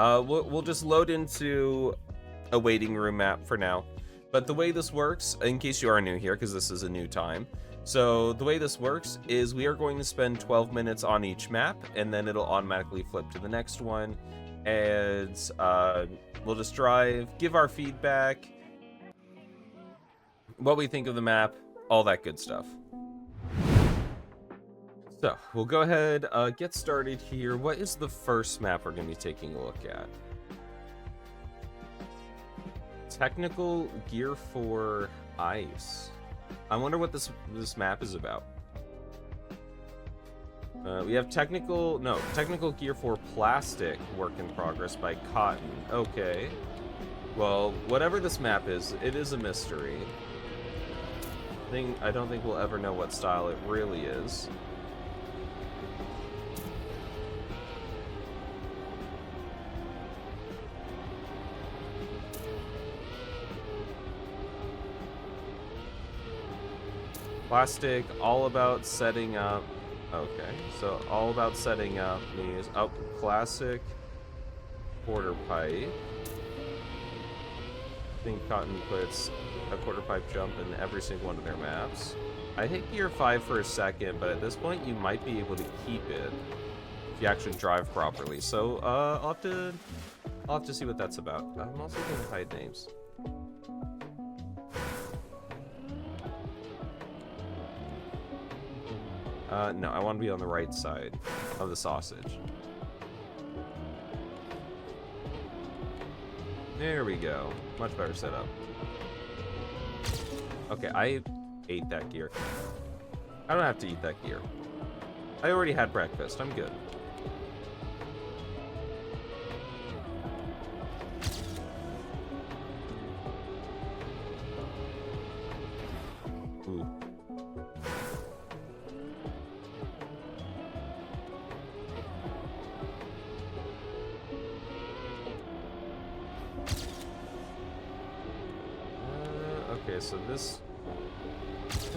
We'll just load into a waiting room map for now. But the way this works, in case you are new here, because this is a new time, so the way this works is we are going to spend 12 minutes on each map, and then it'll automatically flip to the next one, and we'll just drive, give our feedback, what we think of the map, all that good stuff. So we'll go ahead, get started here. What is the first map we're going to be taking a look at? Technical Gear 4 Ice. I wonder what this map is about. We have Technical Gear 4 Plastic Work in Progress by Cotton. Okay. Well, whatever this map is, it is a mystery. I don't think we'll ever know what style it really is. Plastic, all about setting up. Okay, so all about setting up these. Oh, classic quarter pipe. I think Cotton puts a quarter pipe jump in every single one of their maps. I hit Gear 5 for a second, but at this point you might be able to keep it if you actually drive properly. So I'll have to see what that's about. I'm also going to hide names. No, I want to be on the right side of the sausage. There we go. Much better setup. Okay, I ate that gear. I don't have to eat that gear. I already had breakfast. I'm good. Ooh. Okay, so the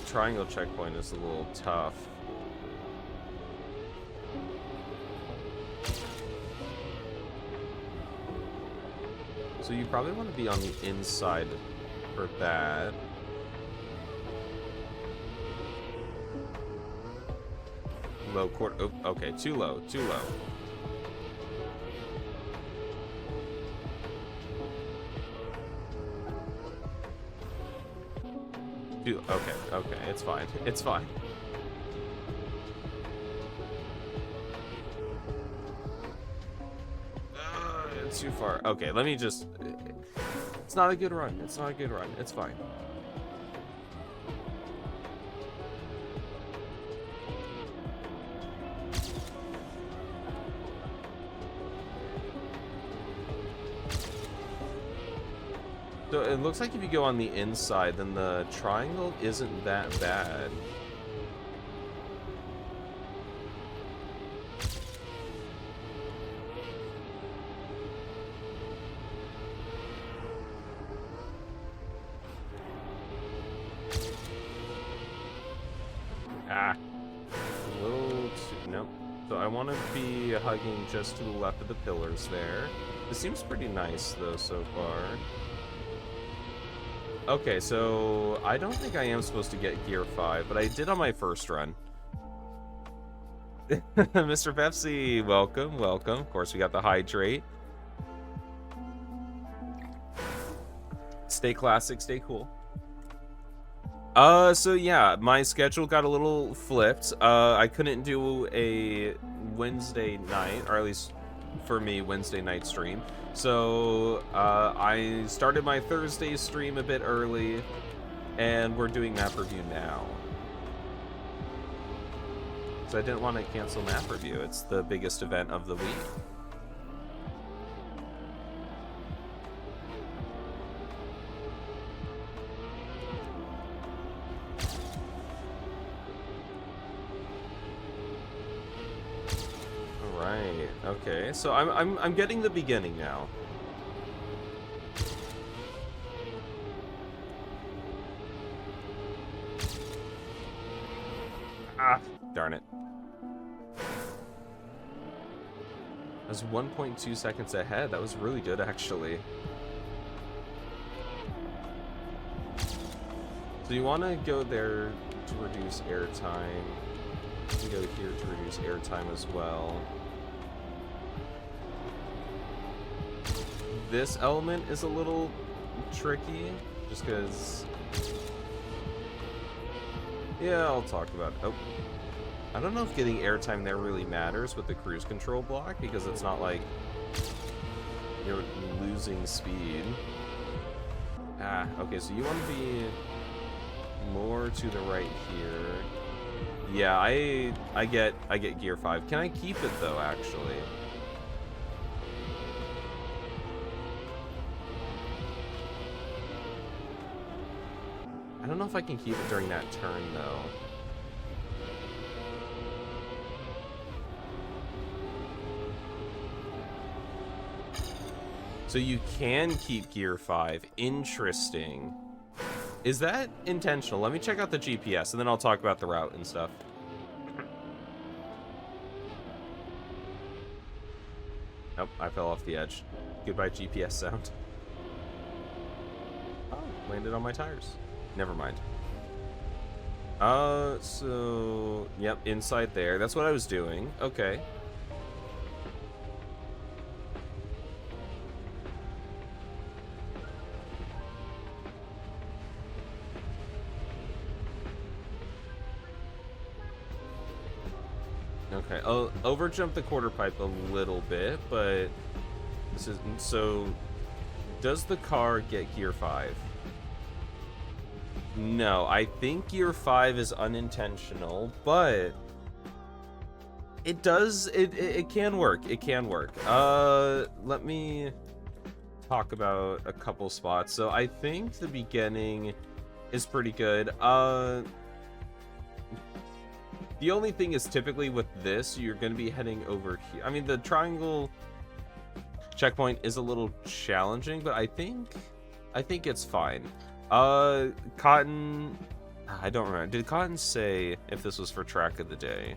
triangle checkpoint is a little tough. So you probably want to be on the inside for that. Low quarter. Oh, okay, too low, too low. Okay, it's fine. It's fine. It's too far. Okay, let me just... It's not a good run. It's not a good run. It's fine. So it looks like if you go on the inside, then the triangle isn't that bad. Ah. A little too... Nope. So I want to be hugging just to the left of the pillars there. This seems pretty nice, though, so far. Okay, so I don't think I am supposed to get Gear 5, but I did on my first run. Mr. Pepsi, welcome, welcome. Of course, we got the hydrate. Stay classic, stay cool. So yeah, my schedule got a little flipped. I couldn't do a Wednesday night, or at least for me, Wednesday night stream. So I started my Thursday stream a bit early, and we're doing map review now. So I didn't want to cancel map review. It's the biggest event of the week. Right. Okay. So I'm getting the beginning now. Ah, darn it. I was 1.2 seconds ahead. That was really good, actually. So you want to go there to reduce airtime. You can go here to reduce airtime as well. This element is a little tricky, just because... Yeah, I'll talk about it. Oh. I don't know if getting airtime there really matters with the cruise control block, because it's not like you're losing speed. Ah, okay, so you want to be more to the right here. Yeah, I get gear 5. Can I keep it though, actually? I don't know if I can keep it during that turn though. So you can keep gear 5. Interesting. Is that intentional? Let me check out the GPS, and then I'll talk about the route and stuff. Nope, I fell off the edge. Goodbye, GPS sound. Oh, landed on my tires. Never mind. So... Yep, inside there. That's what I was doing. Okay. Okay, I'll overjump the quarter pipe a little bit, but this is so. Does the car get gear 5? No, I think gear 5 is unintentional, but it does. It can work. It can work. Let me talk about a couple spots. So I think the beginning is pretty good. The only thing is typically with this, you're going to be heading over here. I mean, the triangle checkpoint is a little challenging, but I think it's fine. Cotton, I don't remember. Did Cotton say if this was for track of the day?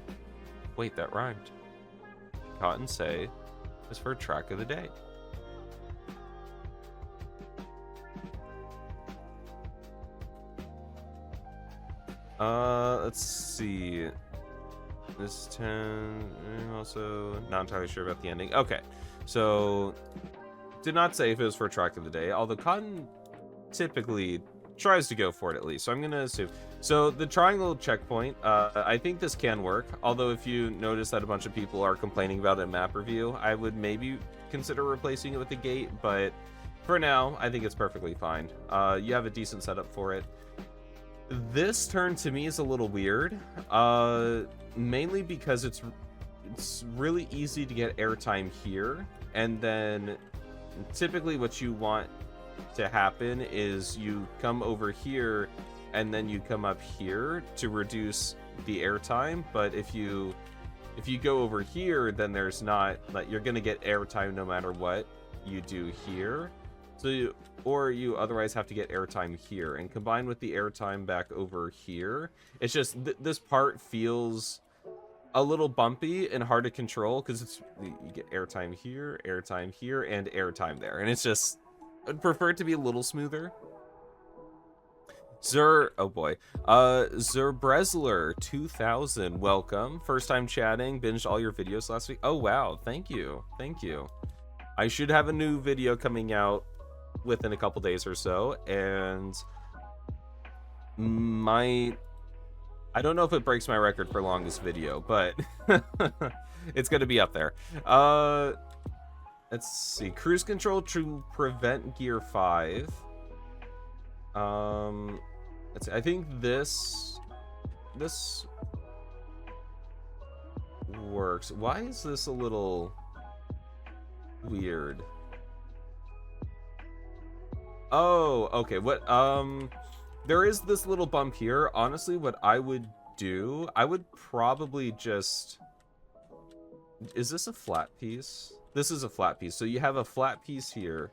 Wait, that rhymed. Cotton say it's for track of the day. Let's see. This 10, also not entirely sure about the ending. Okay, so did not say if it was for track of the day, although Cotton typically tries to go for it at least, so I'm gonna assume. So the triangle checkpoint, I think this can work, although if you notice that a bunch of people are complaining about it in map review, I would maybe consider replacing it with the gate, but for now, I think it's perfectly fine. You have a decent setup for it. This turn to me is a little weird, mainly because it's really easy to get airtime here, and then typically what you want to happen is you come over here and then you come up here to reduce the airtime, but if you go over here, then there's not, like, you're gonna get airtime no matter what you do here. So you otherwise have to get airtime here, and combined with the airtime back over here, it's just this part feels a little bumpy and hard to control because it's you get airtime here, and airtime there, and it's just, I'd prefer it to be a little smoother. Oh boy, Zerbresler 2000, welcome. First time chatting, binged all your videos last week. Oh wow, thank you. I should have a new video coming out within a couple days or so, and I don't know if it breaks my record for longest video, but it's gonna be up there. Let's see, cruise control to prevent gear 5. Let's see, I think this works. Why is this a little weird? Oh, okay. What, there is this little bump here. Honestly, what I would do, I would probably just... Is this a flat piece? This is a flat piece. So you have a flat piece here,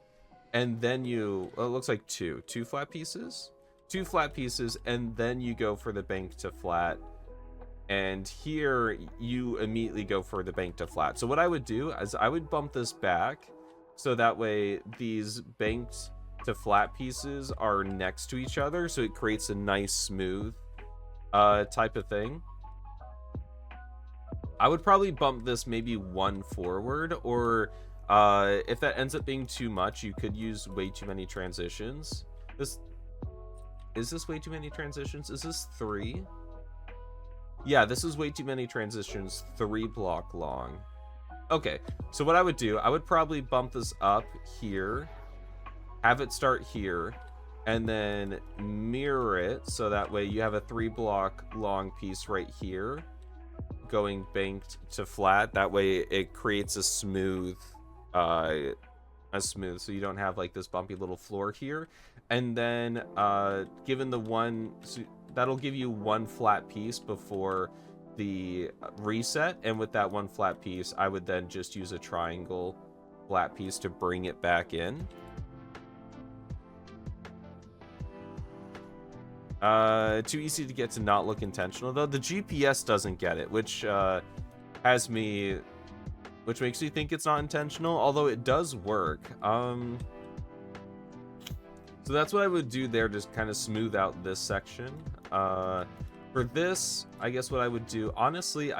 and then you... Well, it looks like two flat pieces? Two flat pieces, and then you go for the bank to flat And here you immediately go for the bank to flat. So what I would do is I would bump this back so that way these banked to flat pieces are next to each other, so it creates a nice smooth type of thing. I would probably bump this maybe one forward, or if that ends up being too much, you could use way too many transitions. Is this way too many transitions? Is this 3? Yeah, this is way too many transitions, 3 block long. Okay, so what I would do, I would probably bump this up here, have it start here, and then mirror it so that way you have a 3 block long piece right here going banked to flat. That way it creates a smooth so you don't have like this bumpy little floor here. And then given the one, so that'll give you one flat piece before the reset, and with that one flat piece I would then just use a triangle flat piece to bring it back in. Too easy to get to not look intentional though. The GPS doesn't get it, which makes me think it's not intentional, although it does work. So that's what I would do there, just kind of smooth out this section. For this, I guess what I would do, honestly,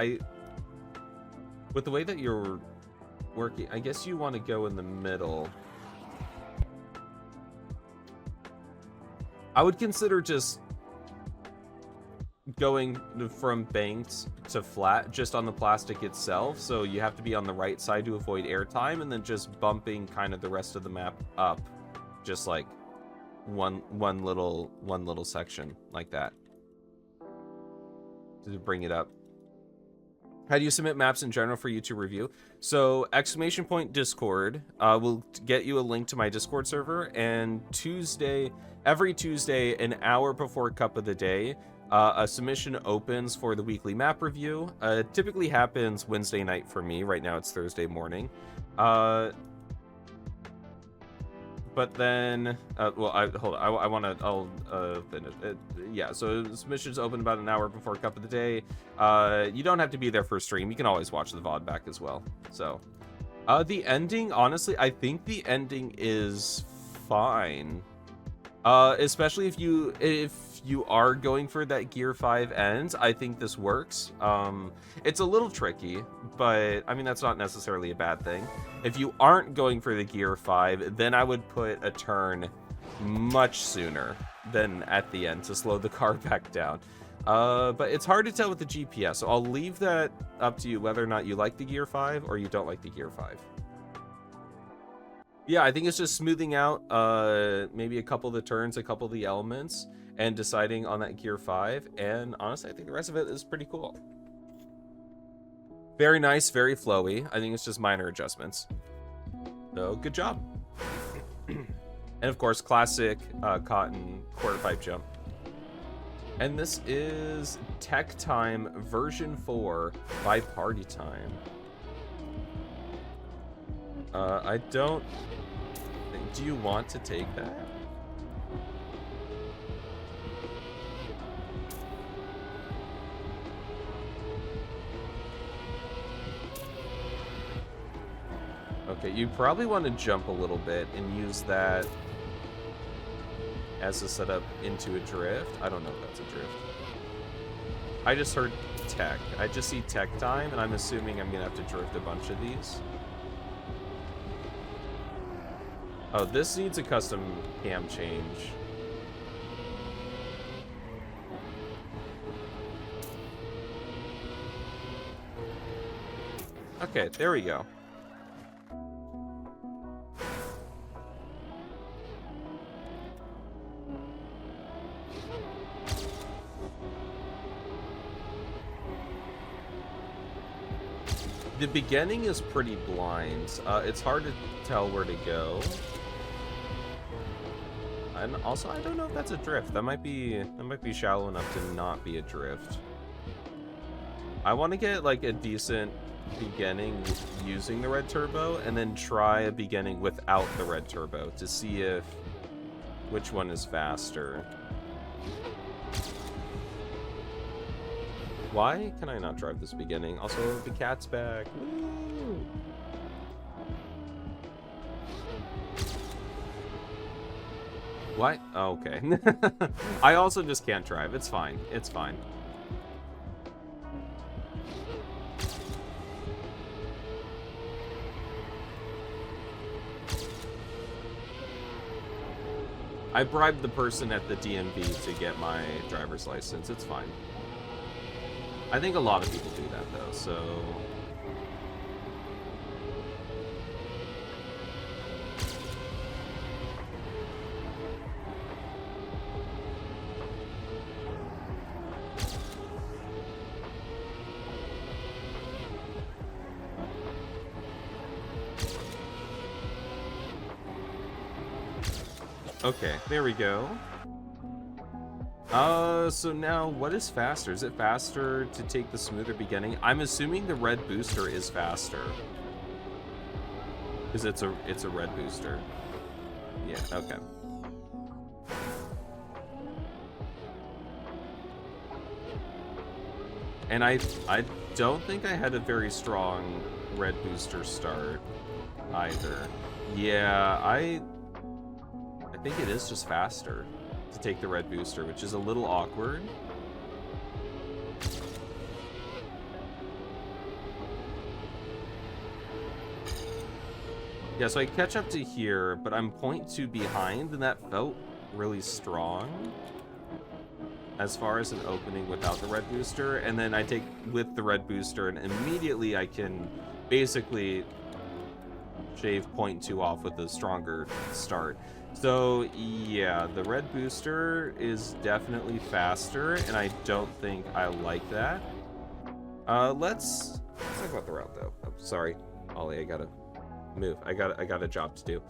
with the way that you're working, I guess you want to go in the middle. I would consider just going from banked to flat just on the plastic itself, so you have to be on the right side to avoid airtime, and then just bumping kind of the rest of the map up, just like one little section like that to bring it up. How do you submit maps in general for YouTube review? So !Discord will get you a link to my Discord server, and every Tuesday, an hour before Cup of the Day, a submission opens for the weekly map review. It typically happens Wednesday night for me. Right now it's Thursday morning. But then, I'll finish it. Yeah, so submissions open about an hour before Cup of the Day. You don't have to be there for a stream. You can always watch the VOD back as well. So, the ending, honestly, I think the ending is fine. Especially if you are going for that Gear 5 end, I think this works. It's a little tricky, but I mean, that's not necessarily a bad thing. If you aren't going for the Gear 5, then I would put a turn much sooner than at the end to slow the car back down. But it's hard to tell with the GPS, so I'll leave that up to you whether or not you like the Gear 5 or you don't like the Gear 5. Yeah, I think it's just smoothing out maybe a couple of the turns, a couple of the elements, and deciding on that Gear 5. And honestly, I think the rest of it is pretty cool. Very nice, very flowy. I think it's just minor adjustments. So, good job. And of course, classic cotton quarter pipe jump. And this is Tech Time version 4 by Party Time. I don't think... Do you want to take that? Okay, you probably want to jump a little bit and use that as a setup into a drift. I don't know if that's a drift. I just heard tech. I just see Tech Time, and I'm assuming I'm gonna have to drift a bunch of these. Oh, this needs a custom cam change. Okay, there we go. The beginning is pretty blind. It's hard to tell where to go. And also, I don't know if that's a drift. That might be shallow enough to not be a drift. I want to get like a decent beginning using the red turbo, and then try a beginning without the red turbo to see which one is faster. Why can I not drive this beginning? Also, the cat's back. Woo! What? Oh, okay. I also just can't drive. It's fine. It's fine. I bribed the person at the DMV to get my driver's license. It's fine. I think a lot of people do that, though, so... Okay, there we go. So now, what is faster? Is it faster to take the smoother beginning? I'm assuming the red booster is faster. Because it's a red booster. Yeah, okay. And I don't think I had a very strong red booster start either. Yeah, I think it is just faster to take the red booster, which is a little awkward. Yeah, so I catch up to here, but I'm 0.2 behind, and that felt really strong as far as an opening without the red booster. And then I take with the red booster, and immediately I can basically shave 0.2 off with a stronger start. So yeah, the red booster is definitely faster, and I don't think I like that. Let's talk about the route though. Oh, sorry, Ollie, I gotta move. I got a job to do.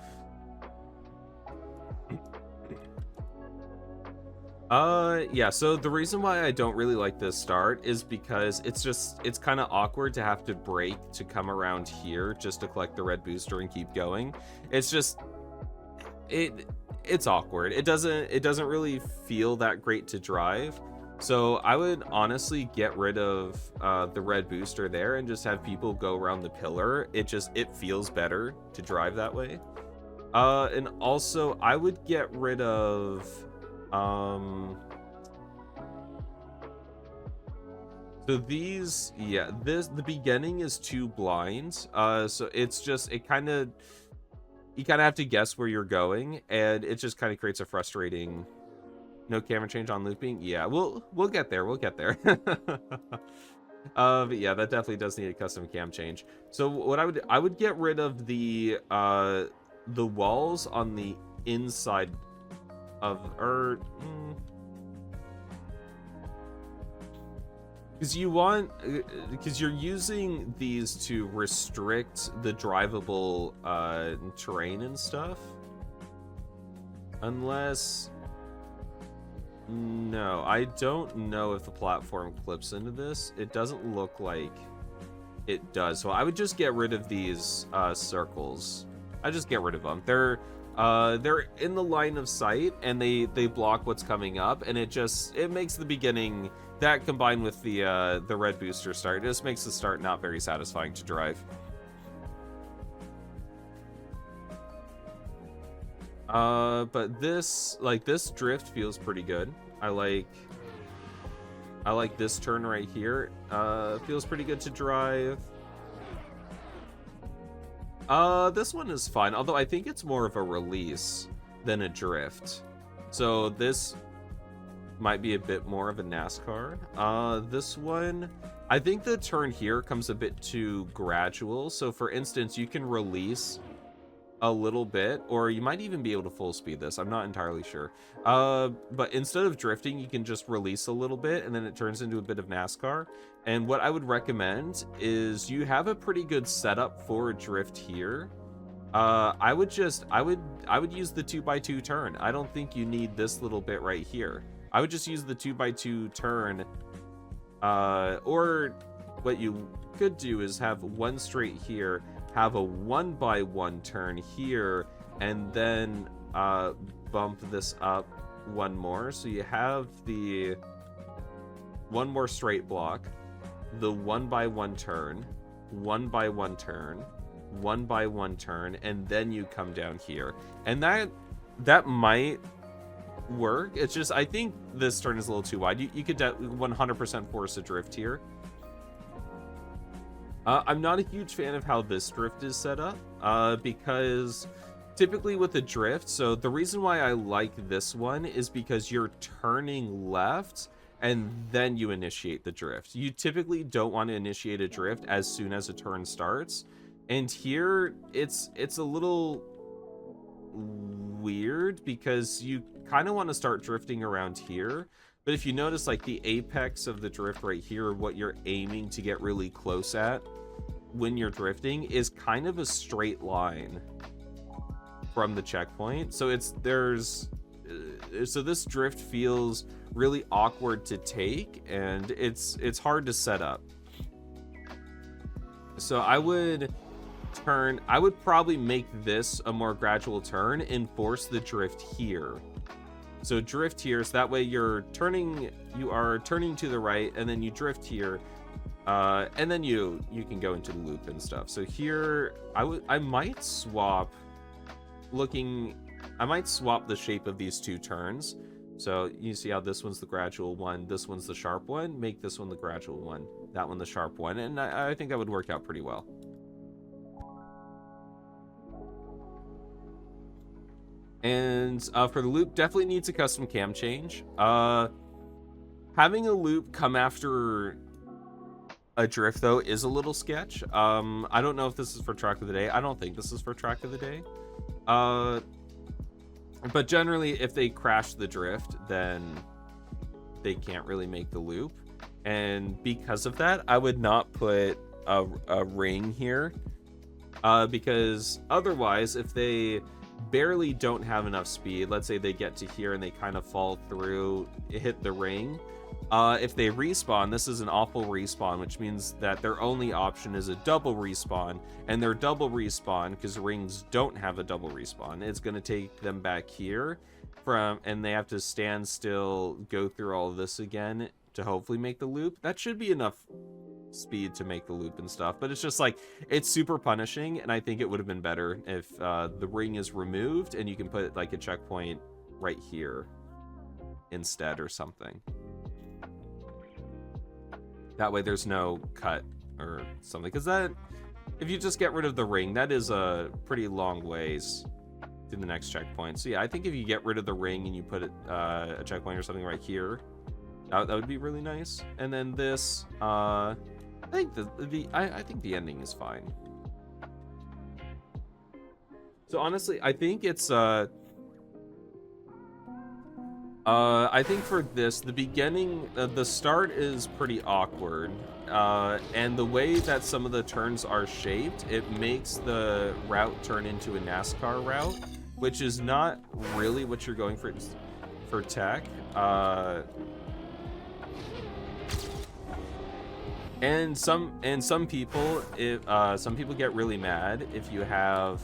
Yeah, so the reason why I don't really like this start is because it's kind of awkward to have to brake to come around here just to collect the red booster and keep going. It's just it's awkward. It doesn't really feel that great to drive. So I would honestly get rid of the red booster there and just have people go around the pillar. It feels better to drive that way. And also I would get rid of so these, yeah, the beginning is too blind. So you kind of have to guess where you're going, and it just kind of creates a frustrating. No camera change on looping. Yeah, we'll get there. We'll get there. But yeah, that definitely does need a custom cam change. So what I would get rid of the walls on the inside of because you're using these to restrict the drivable terrain and stuff. Unless, no, I don't know if the platform clips into this. It doesn't look like it does. So I would just get rid of these circles. I just get rid of them. They're in the line of sight, and they block what's coming up, and it makes the beginning, that combined with the red booster start, it just makes the start not very satisfying to drive. But this drift feels pretty good. I like this turn right here. Feels pretty good to drive. This one is fine, although I think it's more of a release than a drift. So this might be a bit more of a NASCAR. This one, I think the turn here comes a bit too gradual. So for instance, you can release a little bit, or you might even be able to full speed this. I'm not entirely sure. But instead of drifting, you can just release a little bit, and then it turns into a bit of NASCAR. And what I would recommend is you have a pretty good setup for a drift here. I would use the 2x2 turn. I don't think you need this little bit right here. I would just use the 2x2 turn. Or what you could do is have one straight here, have a 1x1 turn here, and then bump this up one more. So you have the one more straight block, the 1x1 turn, 1x1 turn, 1x1 turn, and then you come down here. And that might work. It's just, I think this turn is a little too wide. You could 100% force a drift here. I'm not a huge fan of how this drift is set up, because typically with a drift, so the reason why I like this one is because you're turning left and then you initiate the drift. You typically don't want to initiate a drift as soon as a turn starts. And here it's a little weird because you kind of want to start drifting around here. But if you notice, like, the apex of the drift right here, what you're aiming to get really close at when you're drifting is kind of a straight line from the checkpoint. So so this drift feels really awkward to take, and it's hard to set up. So I would probably make this a more gradual turn and force the drift here. So drift here, so that way you are turning to the right, and then you drift here, and then you can go into the loop and stuff. So here I might swap the shape of these two turns. So you see how this one's the gradual one, this one's the sharp one. Make this one the gradual one, that one the sharp one, and I think that would work out pretty well. And for the loop, definitely needs a custom cam change. Having a loop come after a drift, though, is a little sketch. I don't know if this is for track of the day. I don't think this is for track of the day. But generally, if they crash the drift, then they can't really make the loop. And because of that, I would not put a ring here. Because otherwise, if they barely don't have enough speed, let's say they get to here and they kind of fall through, hit the ring, if they respawn, this is an awful respawn, which means that their only option is a double respawn, and their double respawn, because rings don't have a double respawn, it's going to take them back here and they have to stand still, go through all of this again to hopefully make the loop. That should be enough speed to make the loop and stuff, but it's just like, it's super punishing, and I think it would have been better if the ring is removed and you can put like a checkpoint right here instead or something. That way there's no cut or something, because that, if you just get rid of the ring, that is a pretty long ways to the next checkpoint. So yeah, I think if you get rid of the ring and you put a checkpoint or something right here, that would be really nice. And then this, I think I think the ending is fine. So honestly, I think it's I think for this, the beginning, the start is pretty awkward, and the way that some of the turns are shaped, it makes the route turn into a NASCAR route, which is not really what you're going for tech. And some people get really mad if you have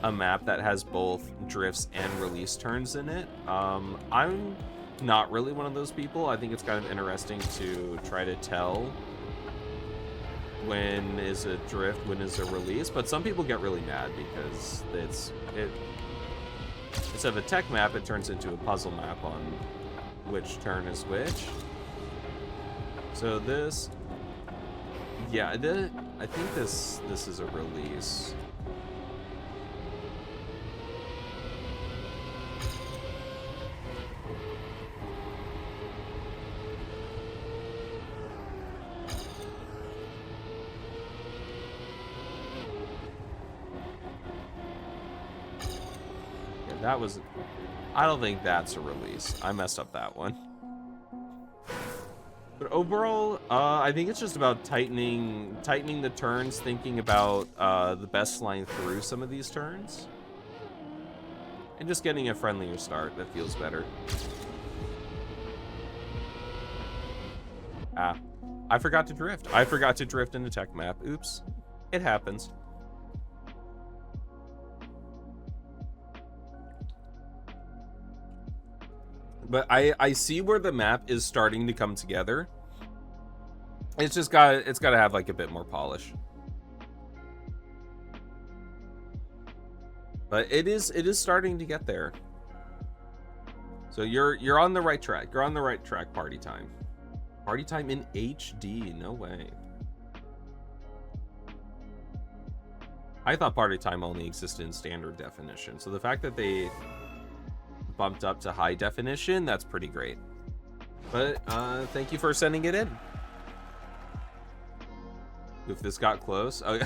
a map that has both drifts and release turns in it. I'm not really one of those people. I think it's kind of interesting to try to tell when is a drift, when is a release, but some people get really mad because instead of a tech map, it turns into a puzzle map on which turn is which. So this, yeah, I think this is a release. That was, I don't think that's a release. I messed up that one. But overall, I think it's just about tightening the turns, thinking about the best line through some of these turns, and just getting a friendlier start that feels better. I forgot to drift. I forgot to drift in the tech map. Oops. It happens. But I see where the map is starting to come together. It's got to have like a bit more polish. But it is starting to get there. So you're on the right track. You're on the right track, party time. Party time in HD, no way. I thought party time only existed in standard definition. So the fact that they bumped up to high definition, that's pretty great. But thank you for sending it in. If this got close. Oh,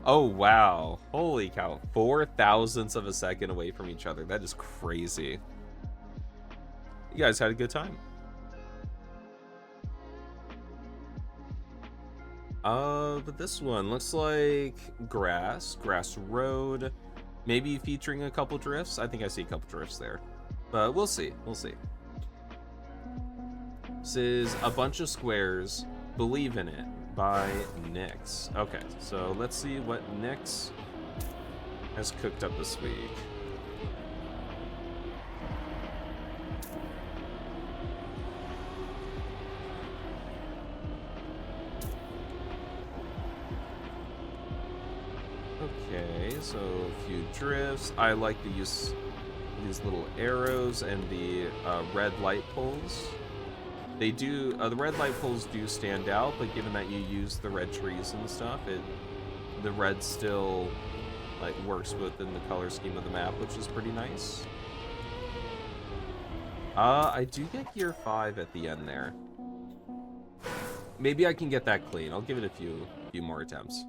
oh wow. Holy cow. 4 thousandths of a second away from each other. That is crazy. You guys had a good time. But this one looks like grass road, maybe featuring a couple drifts. I think I see a couple drifts there, but we'll see. This is A Bunch of Squares, Believe in It by Nyx. Okay, so let's see what Nyx has cooked up this week. Okay, so a few drifts. I like to use these little arrows and the red light poles. They do, the red light poles do stand out, but given that you use the red trees and stuff, the red still like works within the color scheme of the map, which is pretty nice. I do get gear 5 at the end there. Maybe I can get that clean. I'll give it a few more attempts.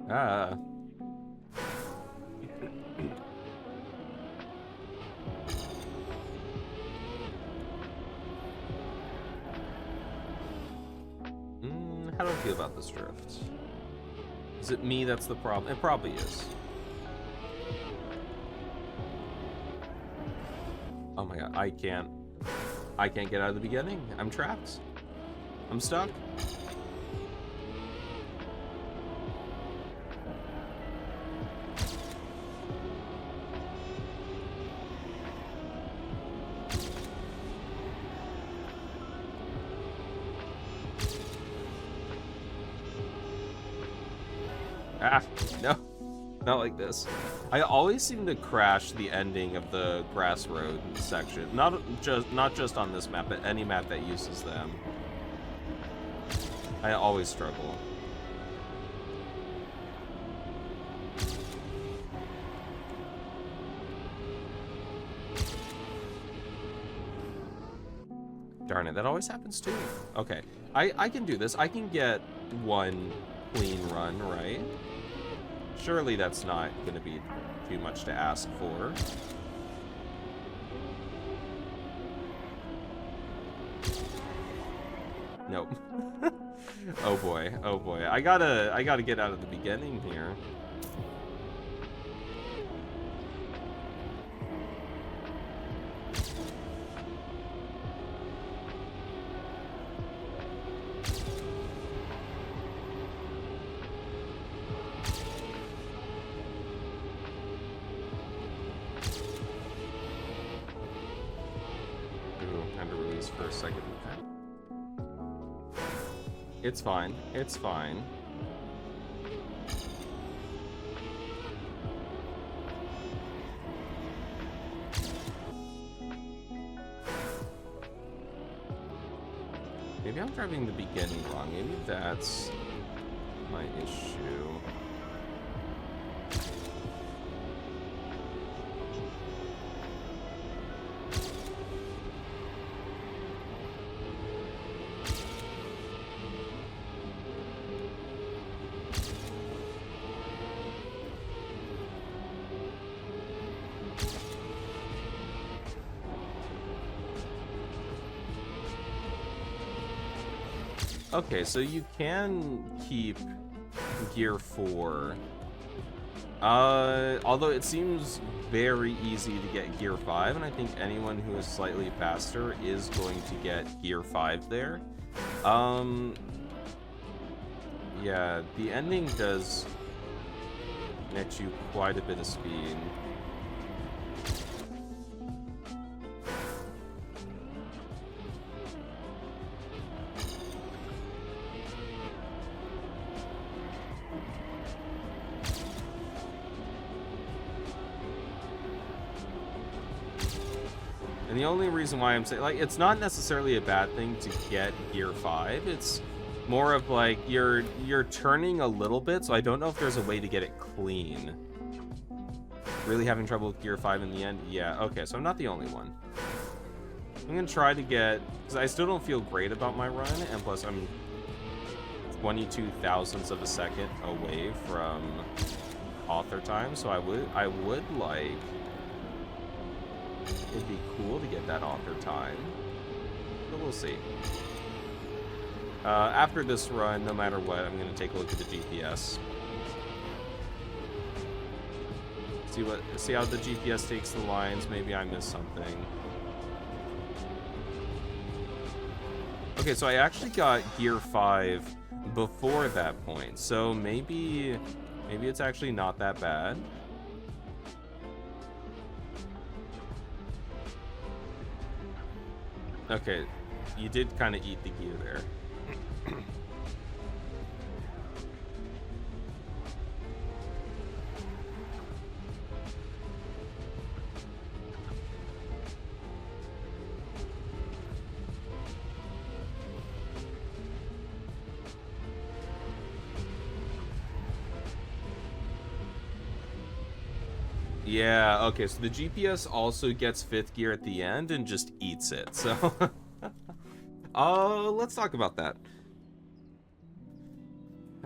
How do I feel about this drift? Is it me that's the problem? It probably is. Oh my god, I can't get out of the beginning. I'm trapped. I'm stuck. Ah, no, not like this. I always seem to crash the ending of the grass road section. Not just on this map, but any map that uses them. I always struggle. Darn it, that always happens too. Okay, I can do this. I can get one clean run, right? Surely that's not going to be too much to ask for. Nope. Oh boy, oh boy. I gotta get out of the beginning here. For a second. It's fine. It's fine. Maybe I'm driving the beginning wrong. Maybe that's my issue. Okay, so you can keep gear 4. Although it seems very easy to get gear 5, and I think anyone who is slightly faster is going to get gear 5 there. yeah, the ending does net you quite a bit of speed. And the only reason why I'm saying, like, it's not necessarily a bad thing to get Gear 5. It's more of like you're turning a little bit, so I don't know if there's a way to get it clean. Really having trouble with Gear 5 in the end? Yeah, okay, so I'm not the only one. I'm gonna try to get, because I still don't feel great about my run, and plus I'm 22 thousandths of a second away from author time, so I would like, it'd be cool to get that author time, but we'll see. After this run, no matter what, I'm gonna take a look at the GPS. See how the GPS takes the lines. Maybe I missed something. Okay, so I actually got Gear 5 before that point, so maybe it's actually not that bad. Okay, you did kind of eat the gear there. Yeah, okay, so the GPS also gets 5th gear at the end and just eats it, so... let's talk about that.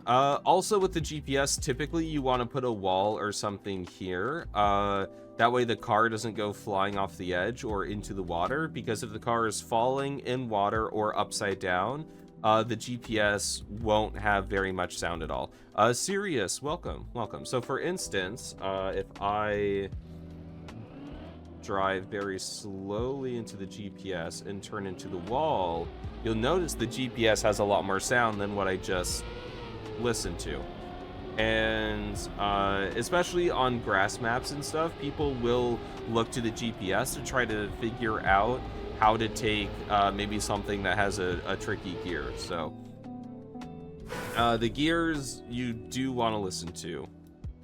Also with the GPS, typically you want to put a wall or something here. That way the car doesn't go flying off the edge or into the water, because if the car is falling in water or upside down, the GPS won't have very much sound at all. Sirius, welcome. So for instance, if I drive very slowly into the GPS and turn into the wall, you'll notice the GPS has a lot more sound than what I just listened to. And especially on grass maps and stuff, people will look to the GPS to try to figure out how to take maybe something that has a tricky gear. So the gears you do want to listen to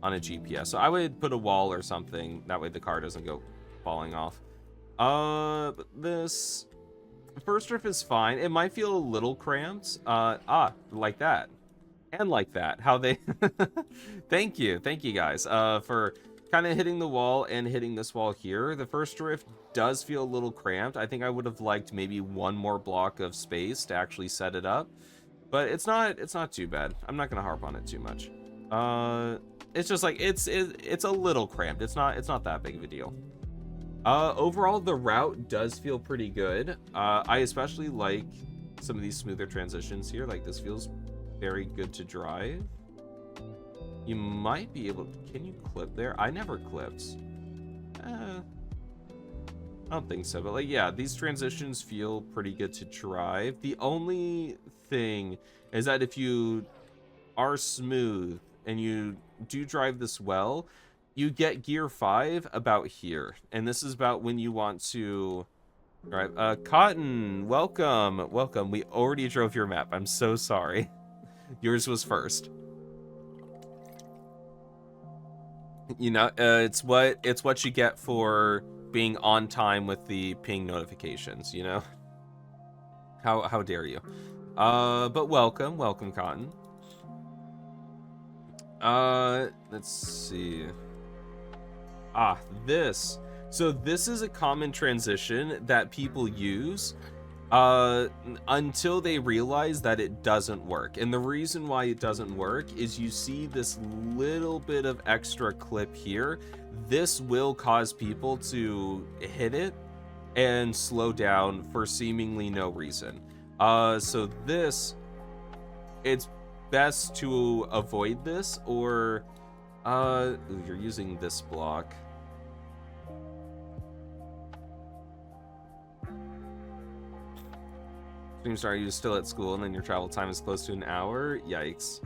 on a GPS. So I would put a wall or something, that way the car doesn't go falling off. This first drift is fine. It might feel a little cramped. Like that. And like that. How they... Thank you guys for kind of hitting the wall and hitting this wall here. The first drift does feel a little cramped. I think I would have liked maybe one more block of space to actually set it up, but it's not too bad. I'm not gonna harp on it too much. It's just like it's a little cramped. It's not that big of a deal. Overall the route does feel pretty good. I especially like some of these smoother transitions here. Like this feels very good to drive. You might be able to, can you clip there? I never clipped. I don't think so, but like, yeah, these transitions feel pretty good to drive. The only thing is that if you are smooth and you do drive this well, you get Gear 5 about here. And this is about when you want to drive. Cotton, welcome. We already drove your map. I'm so sorry. Yours was first. You know, it's what you get for being on time with the ping notifications, you know? How dare you? But welcome, Cotton. Let's see. This. So this is a common transition that people use until they realize that it doesn't work. And the reason why it doesn't work is you see this little bit of extra clip here. This will cause people to hit it and slow down for seemingly no reason. So this, it's best to avoid this, or you're using this block. Are you still at school and then your travel time is close to an hour? Yikes.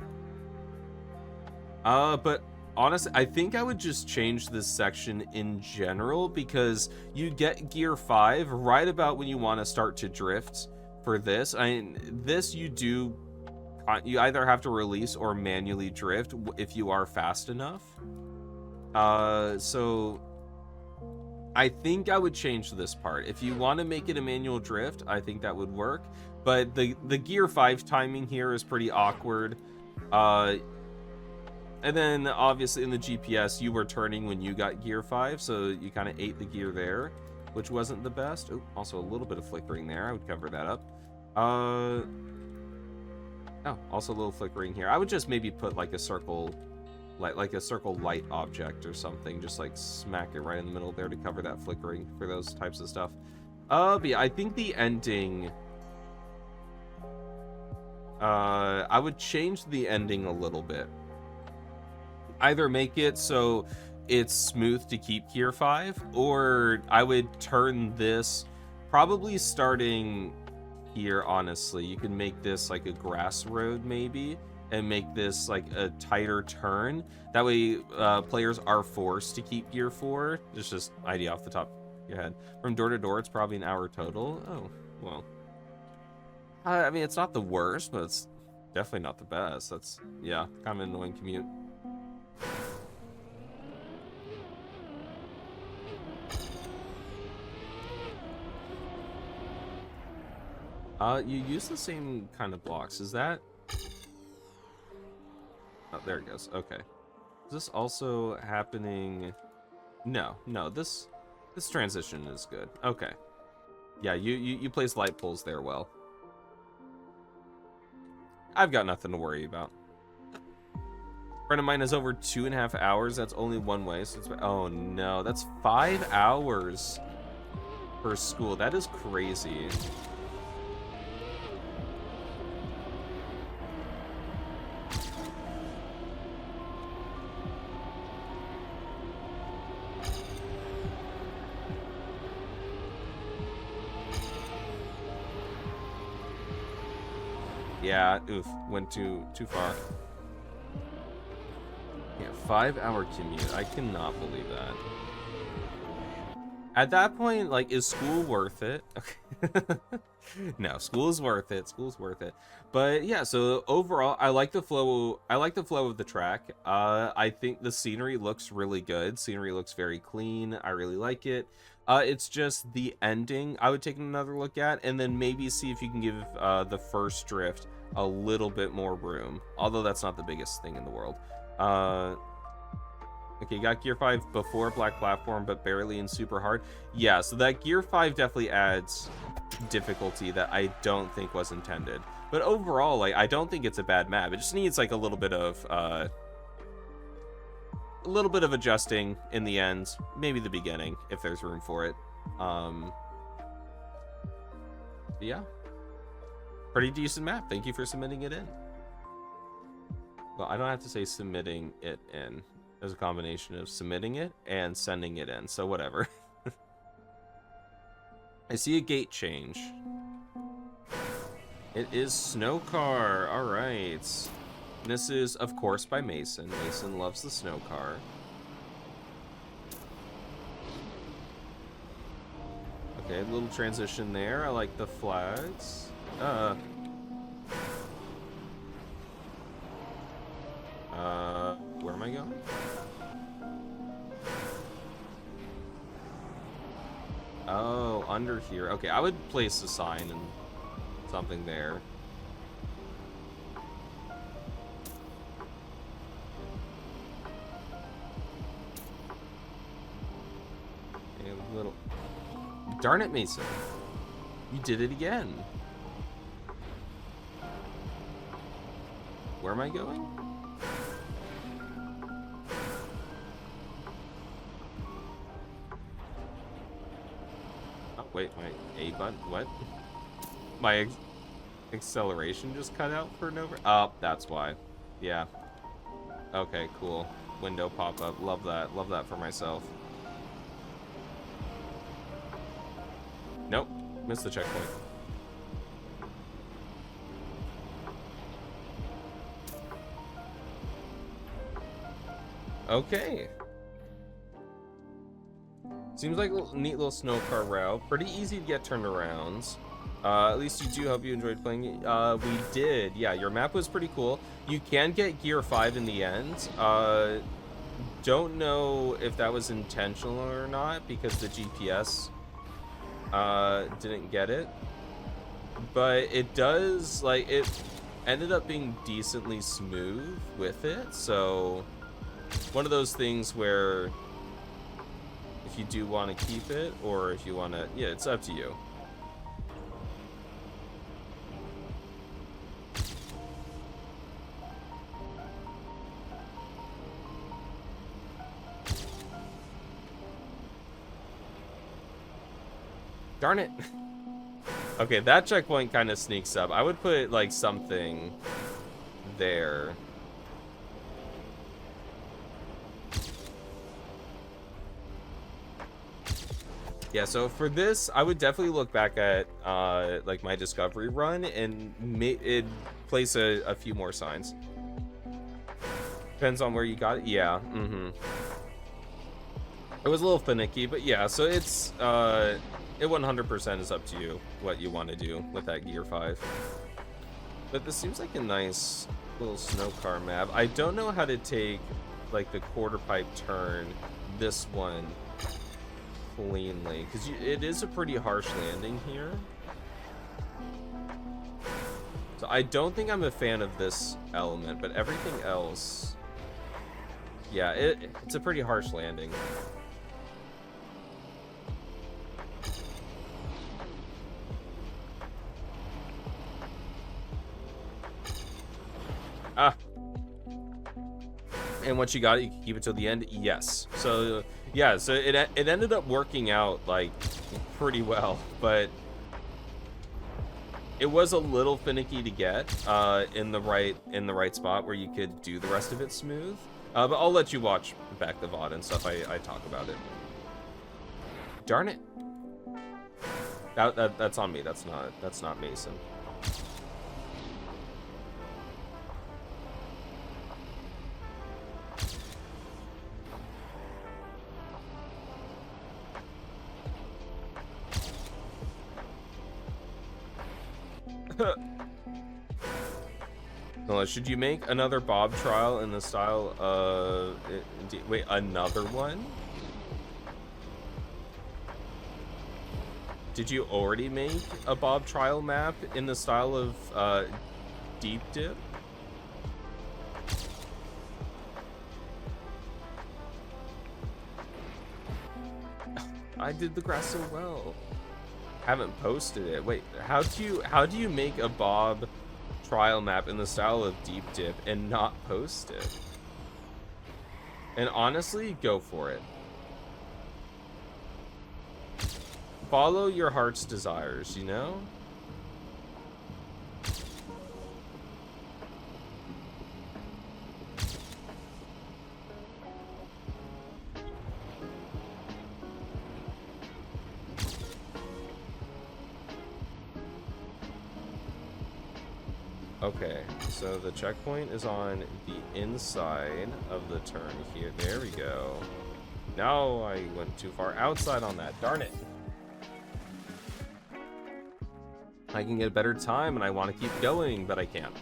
But honestly, I think I would just change this section in general because you get gear 5 right about when you want to start to drift for this. This you either have to release or manually drift if you are fast enough. So I think I would change this part. If you want to make it a manual drift, I think that would work. But the gear 5 timing here is pretty awkward. And then obviously in the GPS, you were turning when you got gear 5, so you kind of ate the gear there, which wasn't the best. Oh, also a little bit of flickering there. I would cover that up. Oh, also a little flickering here. I would just maybe put like a circle, like a circle light object or something, just like smack it right in the middle there to cover that flickering for those types of stuff. But yeah, I think the ending, I would change the ending a little bit. Either make it so it's smooth to keep gear 5, or I would turn this probably starting here. Honestly, you can make this like a grass road maybe, and make this like a tighter turn. That way players are forced to keep gear 4. It's just idea off the top of your head. From door to door, it's probably an hour total. Oh, well. I mean, it's not the worst, but it's definitely not the best. That's, yeah, kind of an annoying commute. You use the same kind of blocks. Is that... Oh, there it goes. Okay. Is this also happening? No, this transition is good. Okay. Yeah, you place light poles there well. I've got nothing to worry about. Friend of mine is over 2.5 hours. That's only one way. So it's, oh no, that's 5 hours per school. That is crazy. Yeah, oof, went too far. Yeah, 5-hour commute. I cannot believe that. At that point, like, is school worth it? Okay. No, school is worth it. School's worth it. But yeah, so overall, I like the flow. I like the flow of the track. I think the scenery looks really good. Scenery looks very clean. I really like it. It's just the ending I would take another look at, and then maybe see if you can give the first drift a little bit more room. Although that's not the biggest thing in the world. Okay, you got Gear 5 before Black Platform, but barely in Super Hard. Yeah, so that Gear 5 definitely adds difficulty that I don't think was intended. But overall, like, I don't think it's a bad map. It just needs like a little bit of adjusting in the end, maybe the beginning if there's room for it. Yeah, pretty decent map. Thank you for submitting it in. Well, I don't have to say submitting it in. There's a combination of submitting it and sending it in, so whatever. I see a gate change. It is Snow Car. All right. This is, of course, by Mason. Mason loves the Snow Car. Okay, a little transition there. I like the flags. Where am I going? Oh, under here. Okay, I would place a sign and something there. A little... Darn it, Mason. You did it again. Where am I going? Wait, my A button? What? My acceleration just cut out for no... Oh, that's why. Yeah. Okay, cool. Window pop-up. Love that. Love that for myself. Nope. Missed the checkpoint. Okay. Seems like a neat little snow car route. Pretty easy to get turned around. At least you do. Hope you enjoyed playing it. We did. Yeah, your map was pretty cool. You can get Gear 5 in the end. Don't know if that was intentional or not because the GPS didn't get it. But it does, like, it ended up being decently smooth with it. So, one of those things where if you do want to keep it or if you want to, yeah, it's up to you. Darn it. Okay, that checkpoint kind of sneaks up. I would put like something there. Yeah, so for this, I would definitely look back at like my discovery run and place a few more signs. Depends on where you got it. Yeah, It was a little finicky, but yeah, so it's it 100% is up to you what you want to do with that Gear 5. But this seems like a nice little snow car map. I don't know how to take like the quarter pipe turn this one cleanly because it is a pretty harsh landing here. So I don't think I'm a fan of this element, but everything else, yeah, it's a pretty harsh landing. And once you got it, you can keep it till the end. Yes. So yeah, so it ended up working out like pretty well, but it was a little finicky to get in the right spot where you could do the rest of it smooth. But I'll let you watch back the VOD and stuff. I talk about it. Darn it. That's on me. That's not Mason. Should you make another Bob trial in the style of... Wait, another one? Did you already make a Bob trial map in the style of Deep Dip? I did the grass so well. Haven't posted it. Wait, how do you make a Bob trial map in the style of Deep Dip and not post it? And honestly, go for it. Follow your heart's desires, you know? Okay, so the checkpoint is on the inside of the turn here. There we go. Now I went too far outside on that. Darn it. I can get a better time and I want to keep going, but I can't.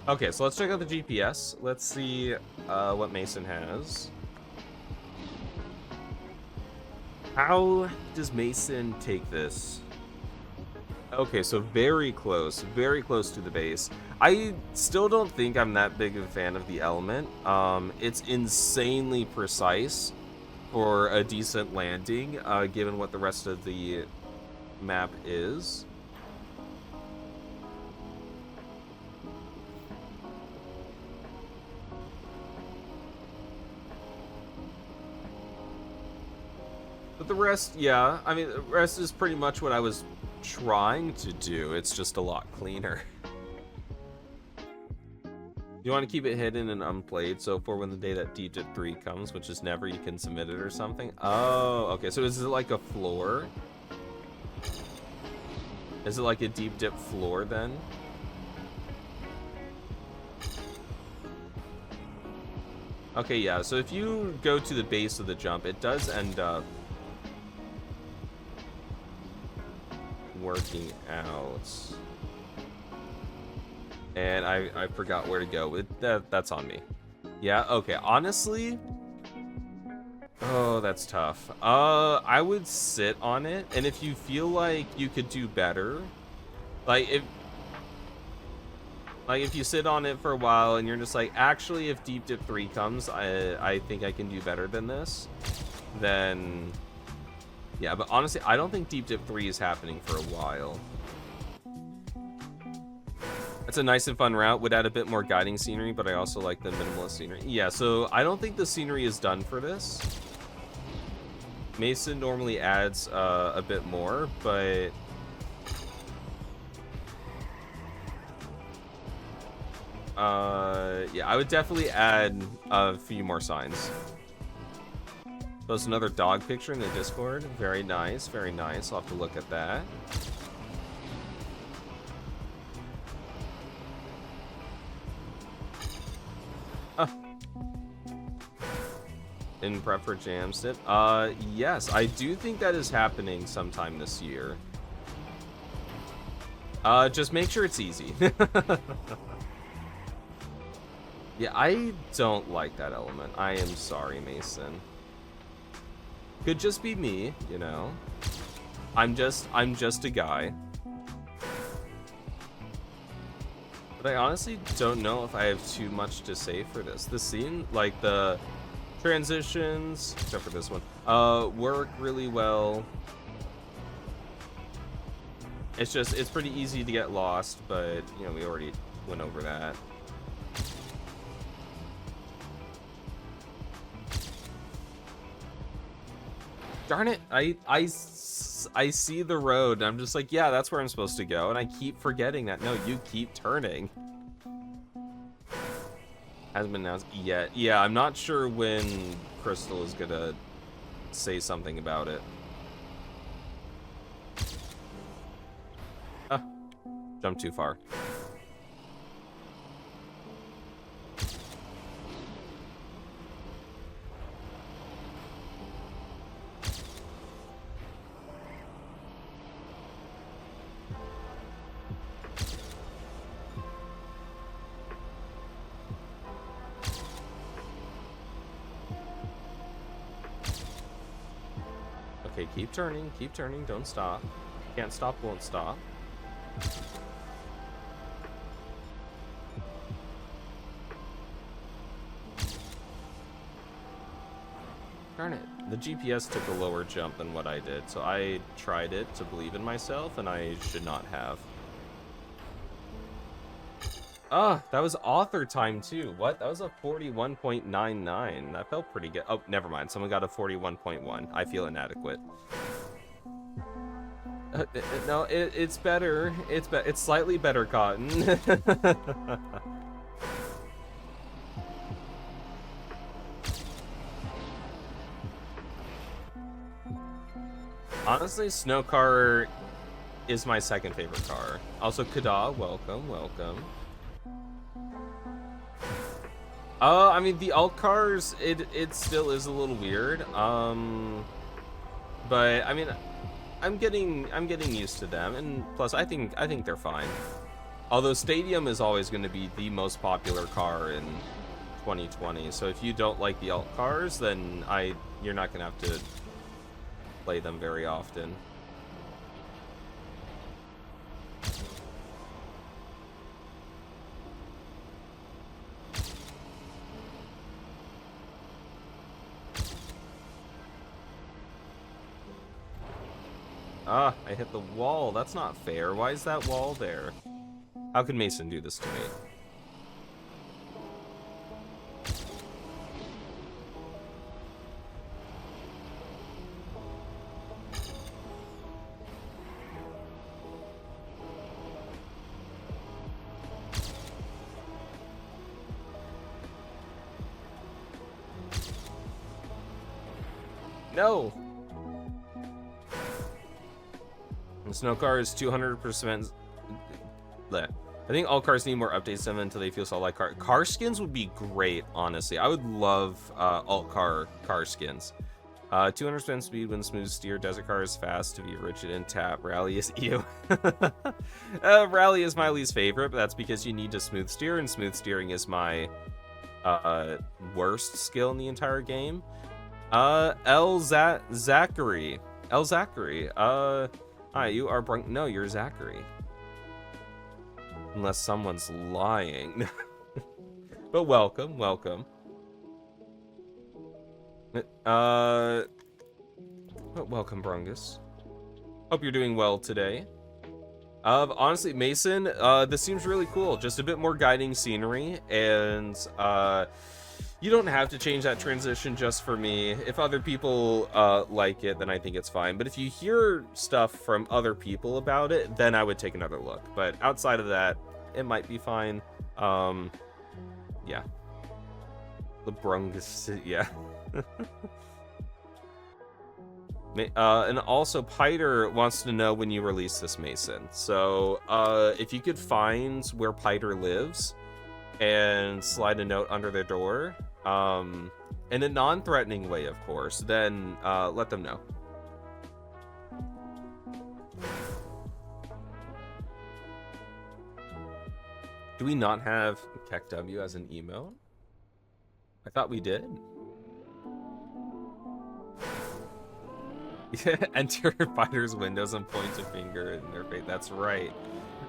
Okay, so let's check out the GPS. Let's see what Mason has. How does Mason take this? Okay, so very close to the base. I still don't think I'm that big of a fan of the element. It's insanely precise for a decent landing, given what the rest of the map is. But the rest, yeah, I mean, the rest is pretty much what I was trying to do. It's just a lot cleaner. You want to keep it hidden and unplayed, so for when the day that Deep Dip 3 comes, which is never, you can submit it or something. Oh, okay, so is it like a floor? Is it like a Deep Dip floor then? Okay, yeah, so if you go to the base of the jump, it does end up working out. And I forgot where to go with that. That's on me. Yeah, okay, honestly, oh, that's tough. I would sit on it, and if you feel like you could do better, like if you sit on it for a while and you're just like, actually, if Deep Dip 3 comes, I think I can do better than this, then yeah, but honestly, I don't think Deep Dip 3 is happening for a while. It's a nice and fun route, would add a bit more guiding scenery, but I also like the minimalist scenery. Yeah, so I don't think the scenery is done for this. Mason normally adds a bit more, but yeah, I would definitely add a few more signs. Post another dog picture in the Discord. Very nice, very nice. I'll have to look at that. In prep for Jamstead? Yes, I do think that is happening sometime this year. Just make sure it's easy. Yeah, I don't like that element. I am sorry, Mason. Could just be me, you know. I'm just a guy. But I honestly don't know if I have too much to say for this. The scene, like the transitions, except for this one, work really well. It's pretty easy to get lost, but you know, we already went over that. Darn it, I see the road, and I'm just like, yeah, that's where I'm supposed to go, and I keep forgetting that. No, you keep turning. Hasn't been announced yet. Yeah, I'm not sure when Crystal is gonna say something about it. Ah, jumped too far. Okay, keep turning, don't stop. Can't stop, won't stop. Darn it, the GPS took a lower jump than what I did, so I tried it to believe in myself, and I should not have. Ah, that was author time too. What? That was a 41.99. That felt pretty good. Oh, never mind. Someone got a 41.1. I feel inadequate. No, it's better. It's slightly better, Cotton. Honestly, Snow Car is my second favorite car. Also, Kada, welcome, welcome. I mean, the alt cars, it still is a little weird. But I mean, I'm getting used to them, and plus, I think they're fine. Although Stadium is always going to be the most popular car in 2020, so if you don't like the alt cars, then you're not going to have to play them very often. Ah, I hit the wall. That's not fair. Why is that wall there? How could Mason do this to me? No! The Snow Car is 200%. I think all cars need more updates them until they feel so like car skins would be great, honestly. I would love alt car skins. 200 spin speed when smooth steer. Desert car is fast to be rigid and tap. Rally is ew. Rally is my least favorite, but that's because you need to smooth steer, and smooth steering is my worst skill in the entire game. Zachary. Zachary. Hi, you are no, you're Zachary. Unless someone's lying. But welcome. But welcome, Brungus. Hope you're doing well today. Honestly, Mason, this seems really cool. Just a bit more guiding scenery, and you don't have to change that transition just for me. If other people like it, then I think it's fine. But if you hear stuff from other people about it, then I would take another look. But outside of that, it might be fine. Yeah. The Brungus, yeah. And also, Piter wants to know when you release this, Mason. So, if you could find where Piter lives and slide a note under their door, in a non-threatening way, of course, then let them know. Do we not have KEKW as an emote? I thought we did. Enter Piter's windows and point a finger in their face. That's right.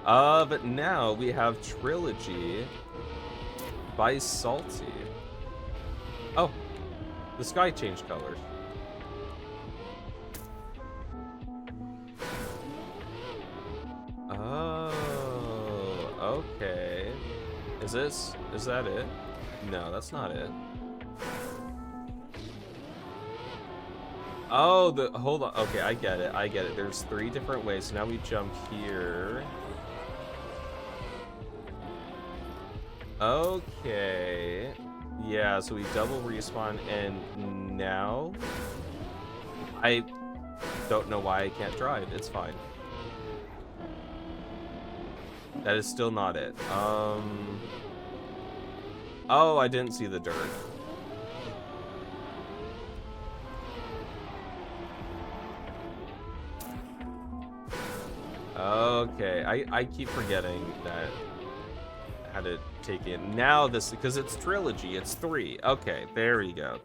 But now we have Trilogy by Salty. Oh, the sky changed colors. Oh, okay. Is that it? No, that's not it. Oh, hold on. Okay, I get it. There's 3 different ways. So now we jump here. Okay. Yeah, so we double respawn, and now I don't know why I can't drive. It's fine. That is still not it. Oh, I didn't see the dirt. Okay, I keep forgetting that how to take it. Now this, because it's Trilogy, it's 3. Okay, there we go.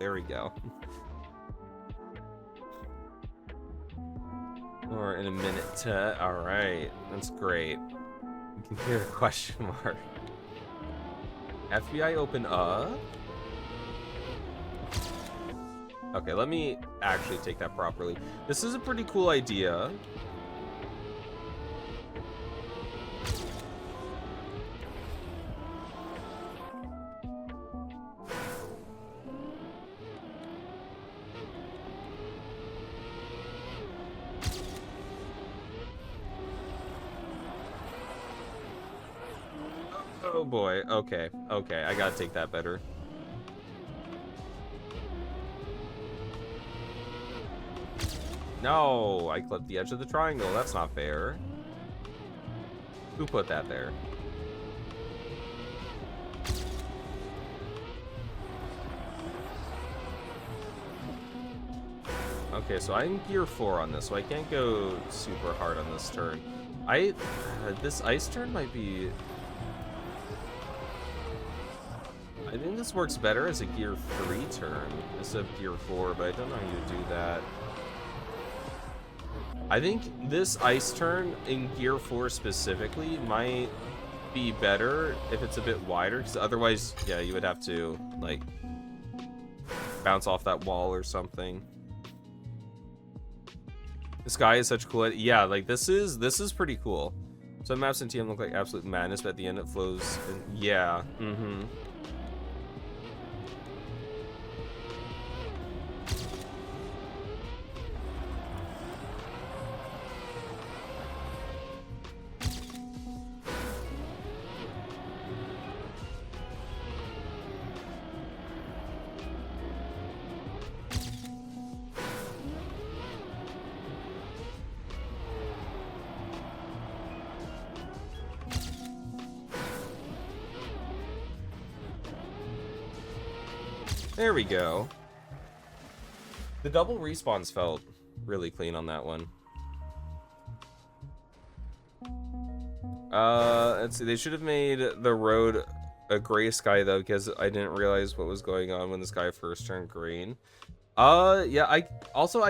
Or in a minute. All right, that's great. You can hear a question mark. FBI open up. Okay, let me actually take that properly. This is a pretty cool idea. Oh boy, okay, I gotta take that better. No, I clipped the edge of the triangle, that's not fair. Who put that there? Okay, so I'm gear 4 on this, so I can't go super hard on this turn. This ice turn might be... I think this works better as a gear 3 turn instead of gear 4, but I don't know how you do that. I think this ice turn in gear 4 specifically might be better if it's a bit wider, because otherwise, yeah, you would have to, like, bounce off that wall or something. The sky is such a cool... Yeah, like, this is pretty cool. Some maps in TM look like absolute madness, but at the end it flows... Yeah, There we go. The double respawns felt really clean on that one. Let's see. They should have made the road a gray sky though, because I didn't realize what was going on when the sky first turned green. Yeah, I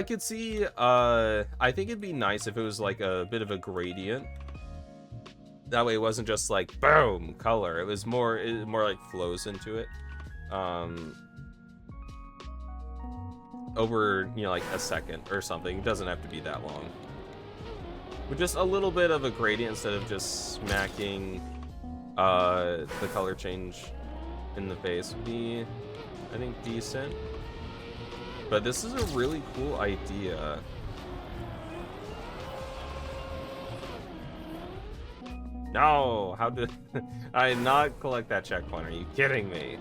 could see, I think it'd be nice if it was like a bit of a gradient. That way it wasn't just like, boom, color. It was more like flows into it. Over, you know, like a second or something. It doesn't have to be that long. With just a little bit of a gradient instead of just smacking the color change in the face would be, I think, decent. But this is a really cool idea. No, how did I not collect that checkpoint? Are you kidding me?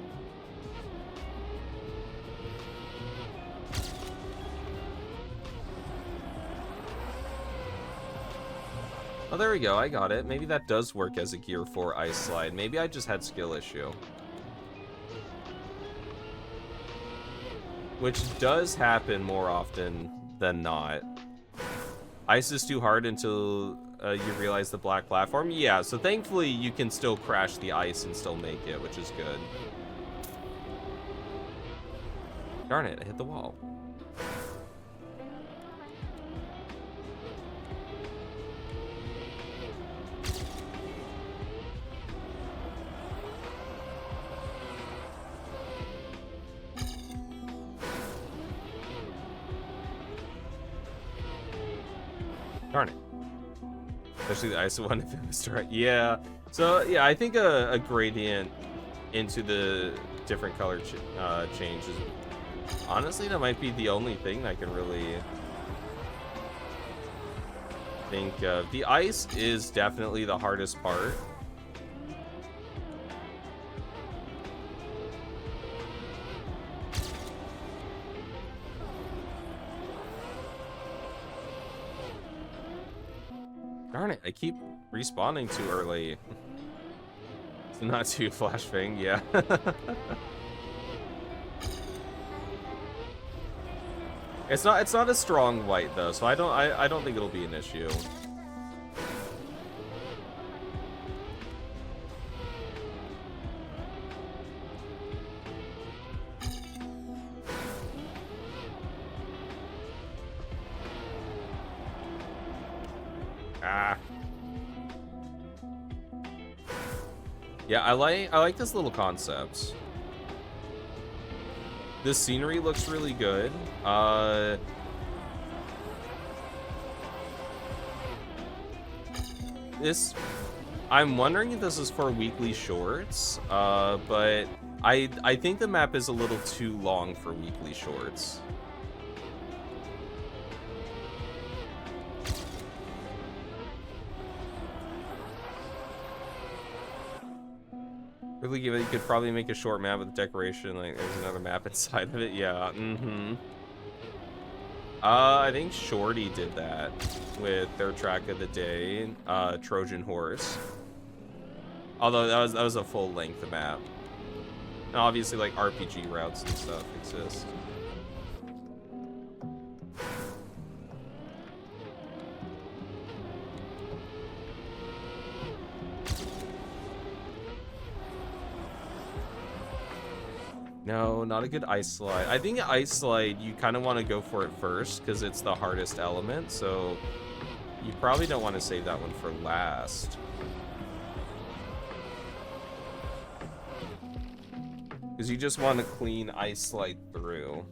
Oh, there we go. I got it. Maybe that does work as a Gear 4 ice slide. Maybe I just had skill issue. Which does happen more often than not. Ice is too hard until you realize the black platform. Yeah, so thankfully you can still crash the ice and still make it, which is good. Darn it, I hit the wall. Darn it. Especially the ice one if it was right. Yeah. So yeah, I think a gradient into the different color changes. Honestly, that might be the only thing I can really think of. The ice is definitely the hardest part. Darn it, I keep respawning too early. It's not too flash thing, yeah. It's not a strong white though, so I don't think it'll be an issue. Ah. Yeah, I like this little concept. This scenery looks really good. I'm wondering if this is for weekly shorts, but I think the map is a little too long for weekly shorts. Really, you could probably make a short map with decoration, like there's another map inside of it. Yeah, I think Shorty did that with their track of the day, Trojan Horse. Although that was a full length map. And obviously, like RPG routes and stuff exist. No, not a good ice slide. I think ice slide, you kind of want to go for it first because it's the hardest element, so you probably don't want to save that one for last. Because you just want to clean ice slide through.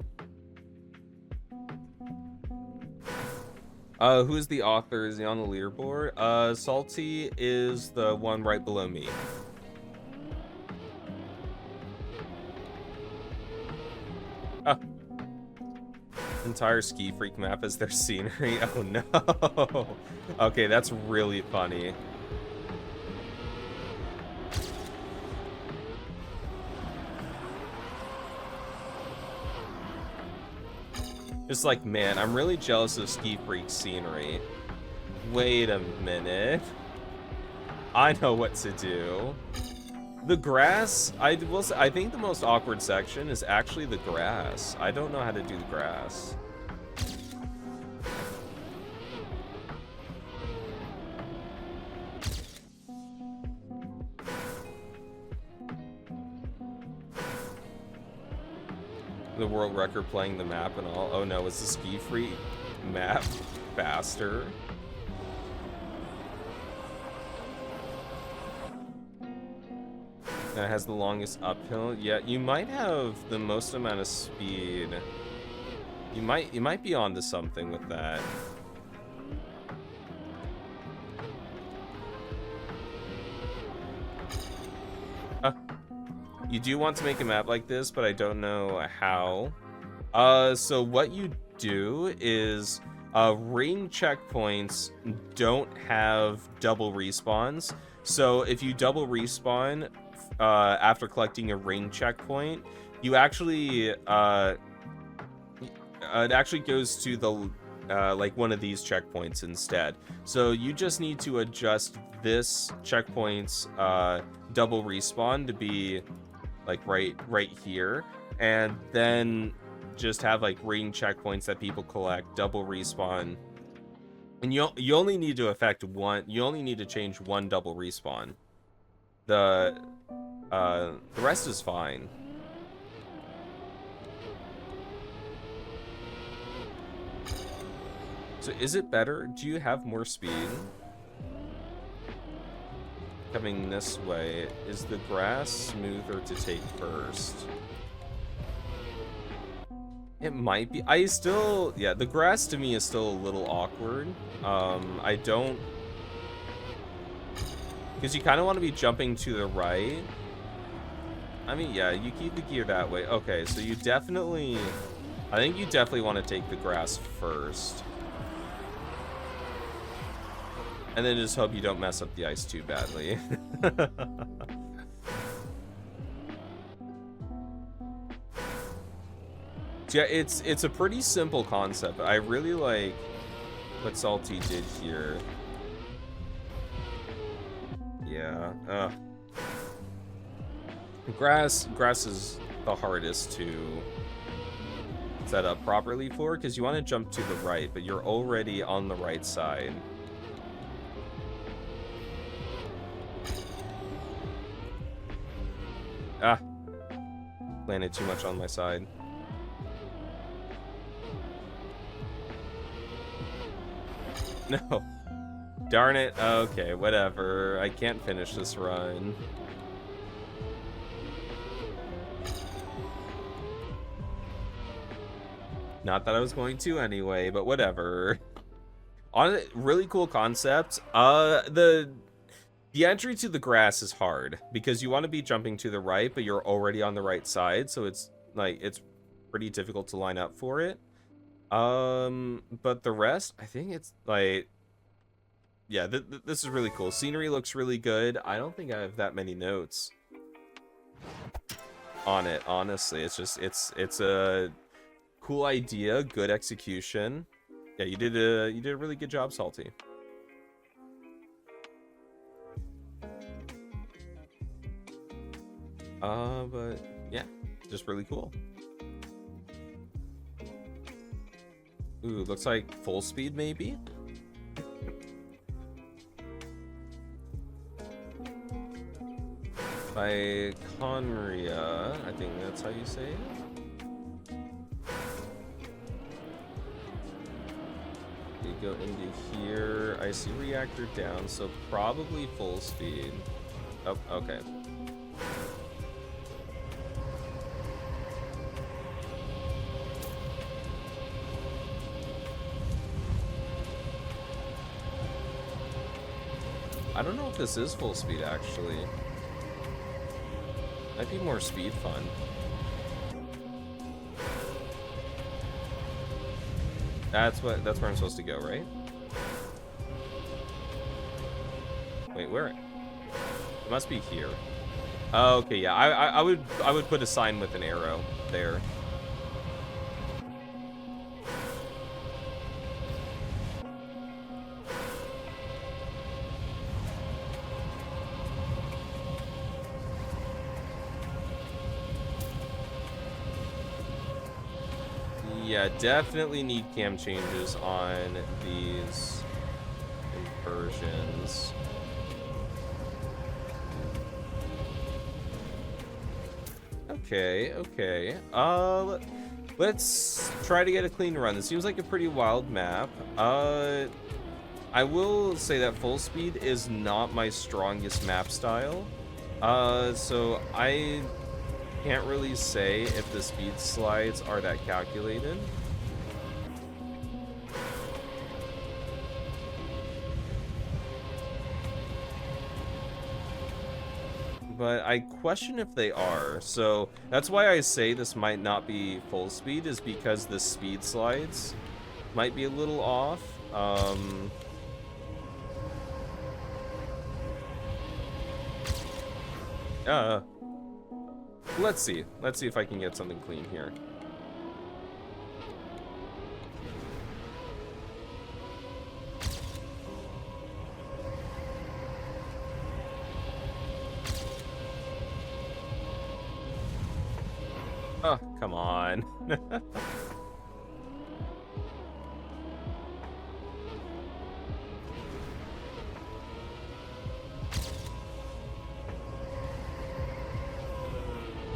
Who's the author? Is he on the leaderboard? Salty is the one right below me. Oh. Entire Ski Freak map as their scenery. Oh no. Okay, that's really funny. Just like, man, I'm really jealous of Ski Freak's scenery. Wait a minute. I know what to do. The grass, I will say, I think the most awkward section is actually the grass. I don't know how to do the grass. The world record playing the map and all. Oh no, is the ski-free map faster? That has the longest uphill. Yeah, you might have the most amount of speed. You might be onto something with that. You do want to make a map like this, but I don't know how. So what you do is ring checkpoints don't have double respawns. So if you double respawn after collecting a ring checkpoint, you actually it actually goes to the like one of these checkpoints instead. So you just need to adjust this checkpoint's double respawn to be like right here, and then just have like ring checkpoints that people collect double respawn, and you only need to affect one. You only need to change one double respawn. The rest is fine. So is it better? Do you have more speed? Coming this way, is the grass smoother to take first? It might be. Yeah, the grass to me is still a little awkward. I don't, because you kind of want to be jumping to the right. I mean, yeah, you keep the gear that way. Okay, so you definitely, I think you definitely want to take the grass first. And then just hope you don't mess up the ice too badly. So yeah, it's a pretty simple concept. I really like what Salty did here. Yeah. Grass is the hardest to set up properly for, because you want to jump to the right, but you're already on the right side. Ah, landed too much on my side. No. Darn it. Okay, whatever. I can't finish this run. Not that I was going to anyway, but whatever. On a really cool concept. The entry to the grass is hard because you want to be jumping to the right, but you're already on the right side, so it's like it's pretty difficult to line up for it. But the rest, I think it's like, yeah, this is really cool. Scenery looks really good. I don't think I have that many notes on it, honestly. It's just it's a cool idea, good execution. Yeah, you did a really good job, Salty. But yeah, just really cool. Ooh, looks like full speed maybe? By Conria, I think that's how you say it. You go into here. I see reactor down, so probably full speed. Oh, okay. I don't know if this is full speed, actually. Might be more speed fun. That's where I'm supposed to go, right? Wait, where? It must be here. Oh, okay, yeah. I would put a sign with an arrow there. Yeah, definitely need cam changes on these inversions. Okay. Let's try to get a clean run. This seems like a pretty wild map. I will say that full speed is not my strongest map style. So I can't really say if the speed slides are that calculated. But I question if they are. So that's why I say this might not be full speed, is because the speed slides might be a little off. Let's see. Let's see if I can get something clean here. Oh, come on.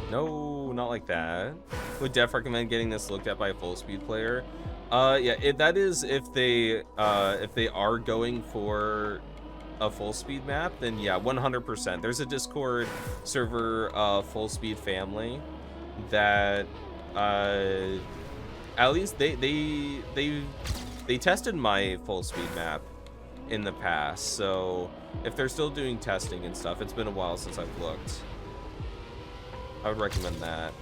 No, not like that. Would def recommend getting this looked at by a full speed player. Yeah, that is if they are going for a full speed map, then yeah, 100%. There's a Discord server full speed family that at least they tested my full speed map in the past. So if they're still doing testing and stuff, it's been a while since I've looked. I would recommend that.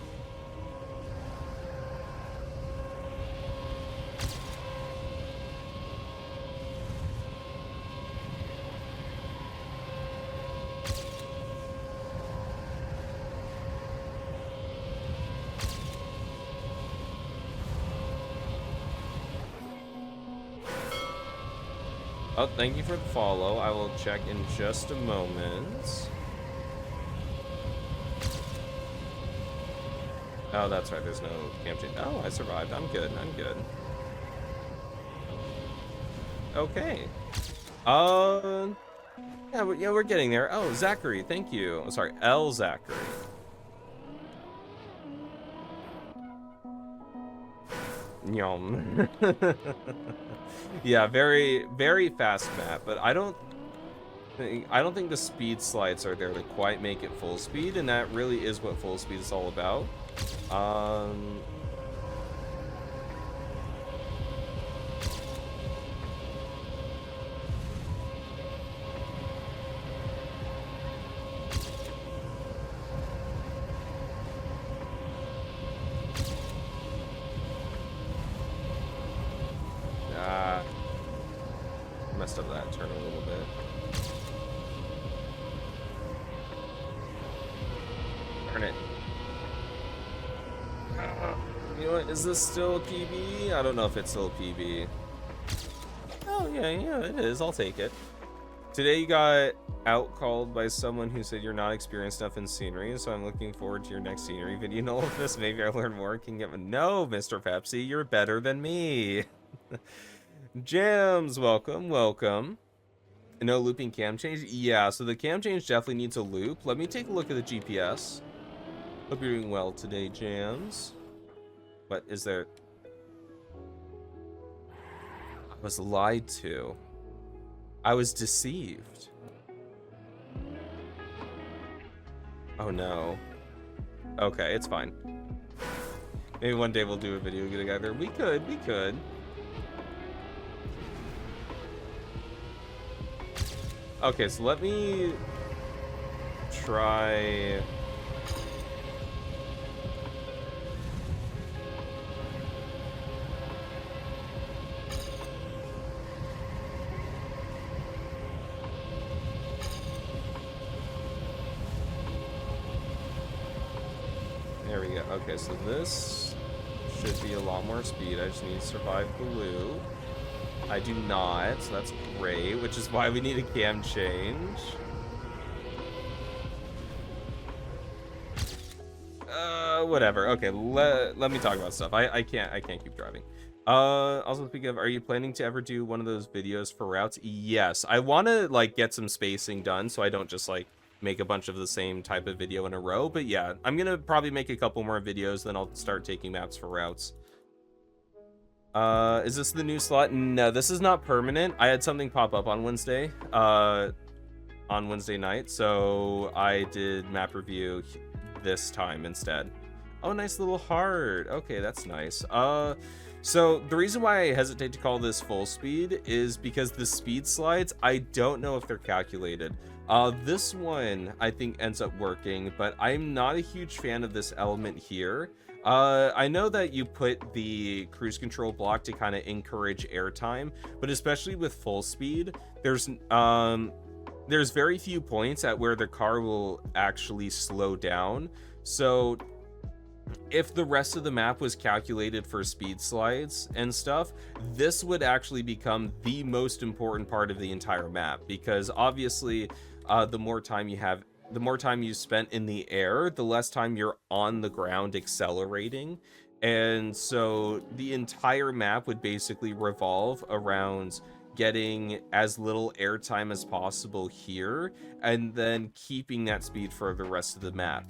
Oh, thank you for the follow. I will check in just a moment. Oh, that's right. There's no camp change. Oh, I survived. I'm good. I'm good. Okay. Yeah, we're getting there. Oh, Zachary, thank you. Oh, sorry, L. Zachary. Yum. Yeah, very, very fast map, but I don't think the speed slides are there to quite make it full speed, and that really is what full speed is all about. Messed up that turn a little bit. Darn it. You know what? Is this still a PB? I don't know if it's still a PB. Oh, yeah, it is. I'll take it. Today you got out-called by someone who said you're not experienced enough in scenery, so I'm looking forward to your next scenery video. Know of this? Maybe I learn more. Can get no, Mr. Pepsi, you're better than me. Jams, welcome. No looping cam change? Yeah, so the cam change definitely needs a loop. Let me take a look at the GPS. Hope you're doing well today, Jams. What is there? I was lied to. I was deceived. Oh no. Okay, it's fine. Maybe one day we'll do a video together. We could. Okay, so let me try. There we go. Okay, so this should be a lot more speed. I just need to survive the loop. I do not, so that's great, which is why we need a cam change. whatever. Okay, let me talk about stuff. I can't keep driving. Also speaking of, are you planning to ever do one of those videos for routes? Yes, I want to like get some spacing done so I don't just like make a bunch of the same type of video in a row. But yeah, I'm gonna probably make a couple more videos, then I'll start taking maps for routes. Is this the new slot? No, this is not permanent. I had something pop up on Wednesday night, so I did map review this time instead. Oh, nice little heart. Okay, that's nice. So the reason why I hesitate to call this full speed is because the speed slides, I don't know if they're calculated. This one I think ends up working, but I'm not a huge fan of this element here. I know that you put the cruise control block to kind of encourage airtime, but especially with full speed, there's very few points at where the car will actually slow down. So if the rest of the map was calculated for speed slides and stuff, this would actually become the most important part of the entire map, because obviously the more time you spent in the air, the less time you're on the ground accelerating. And so the entire map would basically revolve around getting as little airtime as possible here, and then keeping that speed for the rest of the map.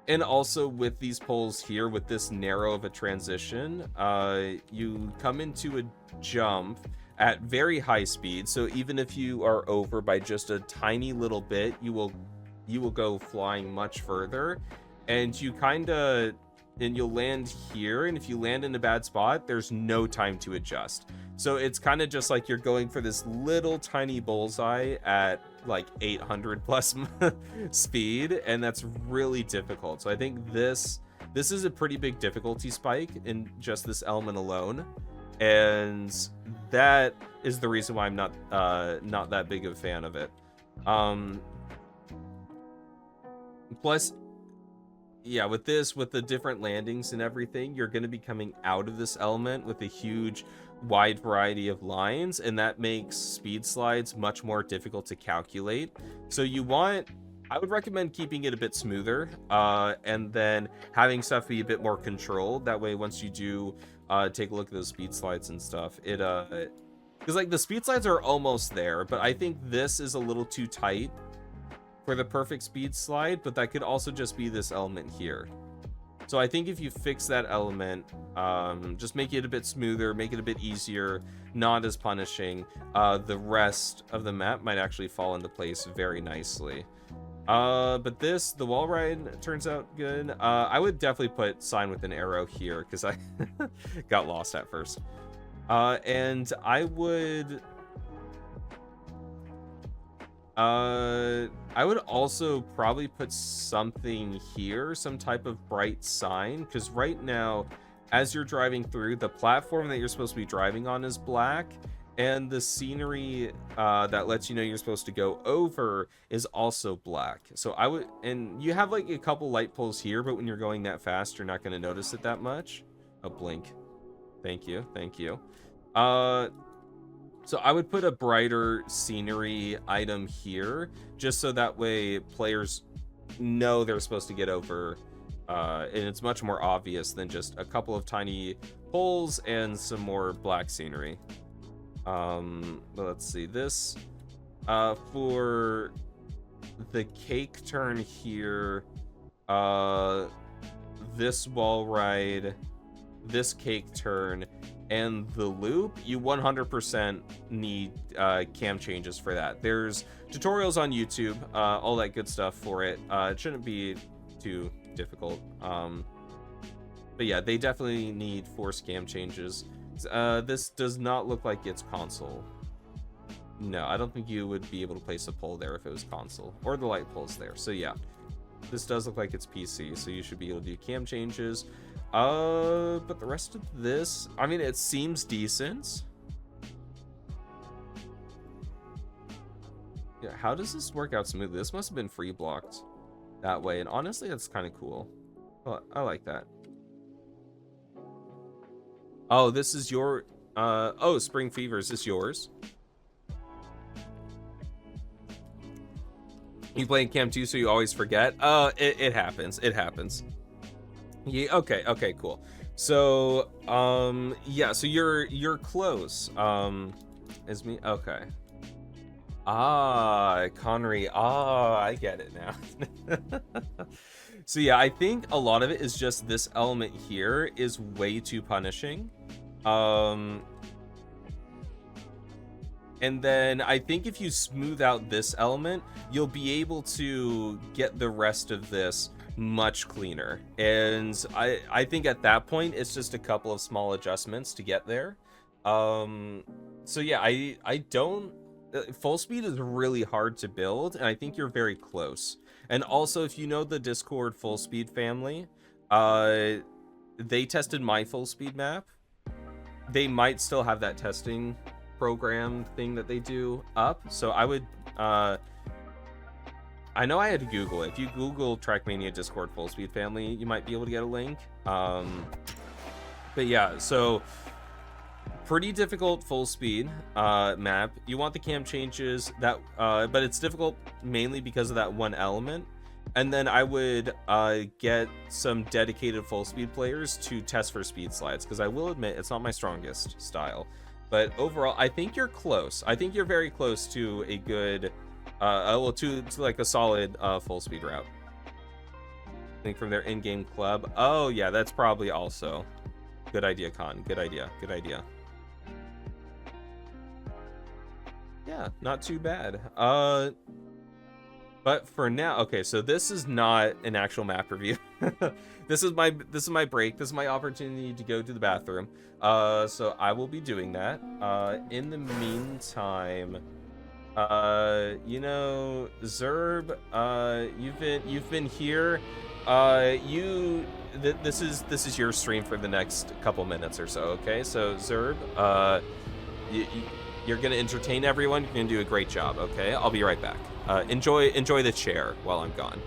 And also with these poles here, with this narrow of a transition, you come into a jump at very high speed. So even if you are over by just a tiny little bit, you will go flying much further. And you'll land here, and if you land in a bad spot, there's no time to adjust. So it's kind of just like you're going for this little tiny bullseye at like 800 plus speed, and that's really difficult. So I think this is a pretty big difficulty spike in just this element alone, and that is the reason why I'm not that big of a fan of it. Plus, yeah, with the different landings and everything, you're going to be coming out of this element with a huge wide variety of lines, and that makes speed slides much more difficult to calculate. So I would recommend keeping it a bit smoother, and then having stuff be a bit more controlled. That way, once you do take a look at those speed slides and stuff, because like the speed slides are almost there, but I think this is a little too tight for the perfect speed slide, but that could also just be this element here. So I think if you fix that element, just make it a bit smoother, make it a bit easier, not as punishing, the rest of the map might actually fall into place very nicely. But the wall ride turns out good. I would definitely put sign with an arrow here, because I got lost at first. And I would also probably put something here, some type of bright sign, because right now, as you're driving through, the platform that you're supposed to be driving on is black, and the scenery that lets you know you're supposed to go over is also black. So and you have like a couple light poles here, but when you're going that fast, you're not going to notice it that much. Oh, blink. Thank you. So I would put a brighter scenery item here, just so that way players know they're supposed to get over, and it's much more obvious than just a couple of tiny poles and some more black scenery. Let's see, this for the cake turn here, this wall ride, this cake turn, and the loop, you 100% need cam changes for that. There's tutorials on YouTube, all that good stuff for it. It shouldn't be too difficult. But yeah, they definitely need force cam changes. This does not look like it's console. No, I don't think you would be able to place a pole there if it was console, or the light poles there. So yeah, this does look like it's PC, so you should be able to do cam changes. But the rest of this, I mean, it seems decent. Yeah, how does this work out smoothly? This must have been free blocked that way, and honestly, that's kind of cool. Well, I like that. Oh, this is your, oh, Spring Fever, is this yours? You play in Cam 2, so you always forget. It happens. It happens. Yeah, okay, cool. So, yeah, so you're close. Is me okay. Ah, Connery. Ah, I get it now. So yeah, I think a lot of it is just this element here is way too punishing. And then I think if you smooth out this element, you'll be able to get the rest of this much cleaner. And I think at that point, it's just a couple of small adjustments to get there. So yeah, I don't... Full speed is really hard to build, and I think you're very close. And also, if you know the Discord full speed family, they tested my full speed map. They might still have that testing program thing that they do up, so I would I know I had to Google it. If you Google Trackmania Discord full speed family, you might be able to get a link. But yeah, so pretty difficult full speed map. You want the cam changes that but it's difficult mainly because of that one element. And then I would get some dedicated full speed players to test for speed slides, because I will admit it's not my strongest style. But overall, I think you're close. I think you're very close to a good, well, to like a solid full speed route. I think from their in-game club. Oh yeah, that's probably also good idea, Con. Good idea. Good idea. Yeah, not too bad. But for now, okay, so this is not an actual map review. This is my break. This is my opportunity to go to the bathroom. So I will be doing that. In the meantime, you know, Zerb, you've been here. This is your stream for the next couple minutes or so. Okay, so Zerb, you're gonna entertain everyone. You're gonna do a great job. Okay, I'll be right back. Enjoy the chair while I'm gone.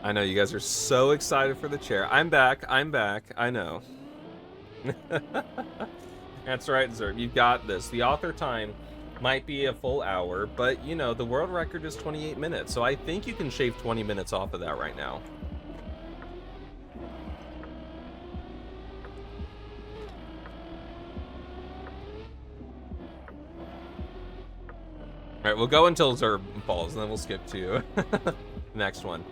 I know you guys are so excited for the chair. I'm back. I'm back. I know. That's right, Zerb. You got this. The author time might be a full hour, but you know, the world record is 28 minutes, so I think you can shave 20 minutes off of that right now. Alright, we'll go until Zerb falls, and then we'll skip to the next one.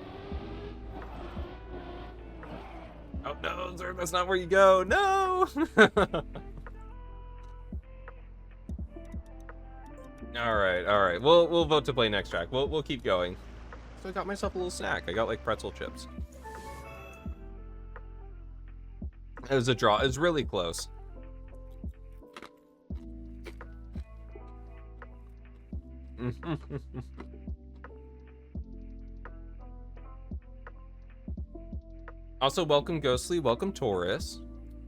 Oh no, Zerb, that's not where you go. No! Alright. We'll vote to play next track. We'll keep going. So I got myself a little snack. I got like pretzel chips. It was a draw. It was really close. Also, welcome Ghostly, welcome Taurus.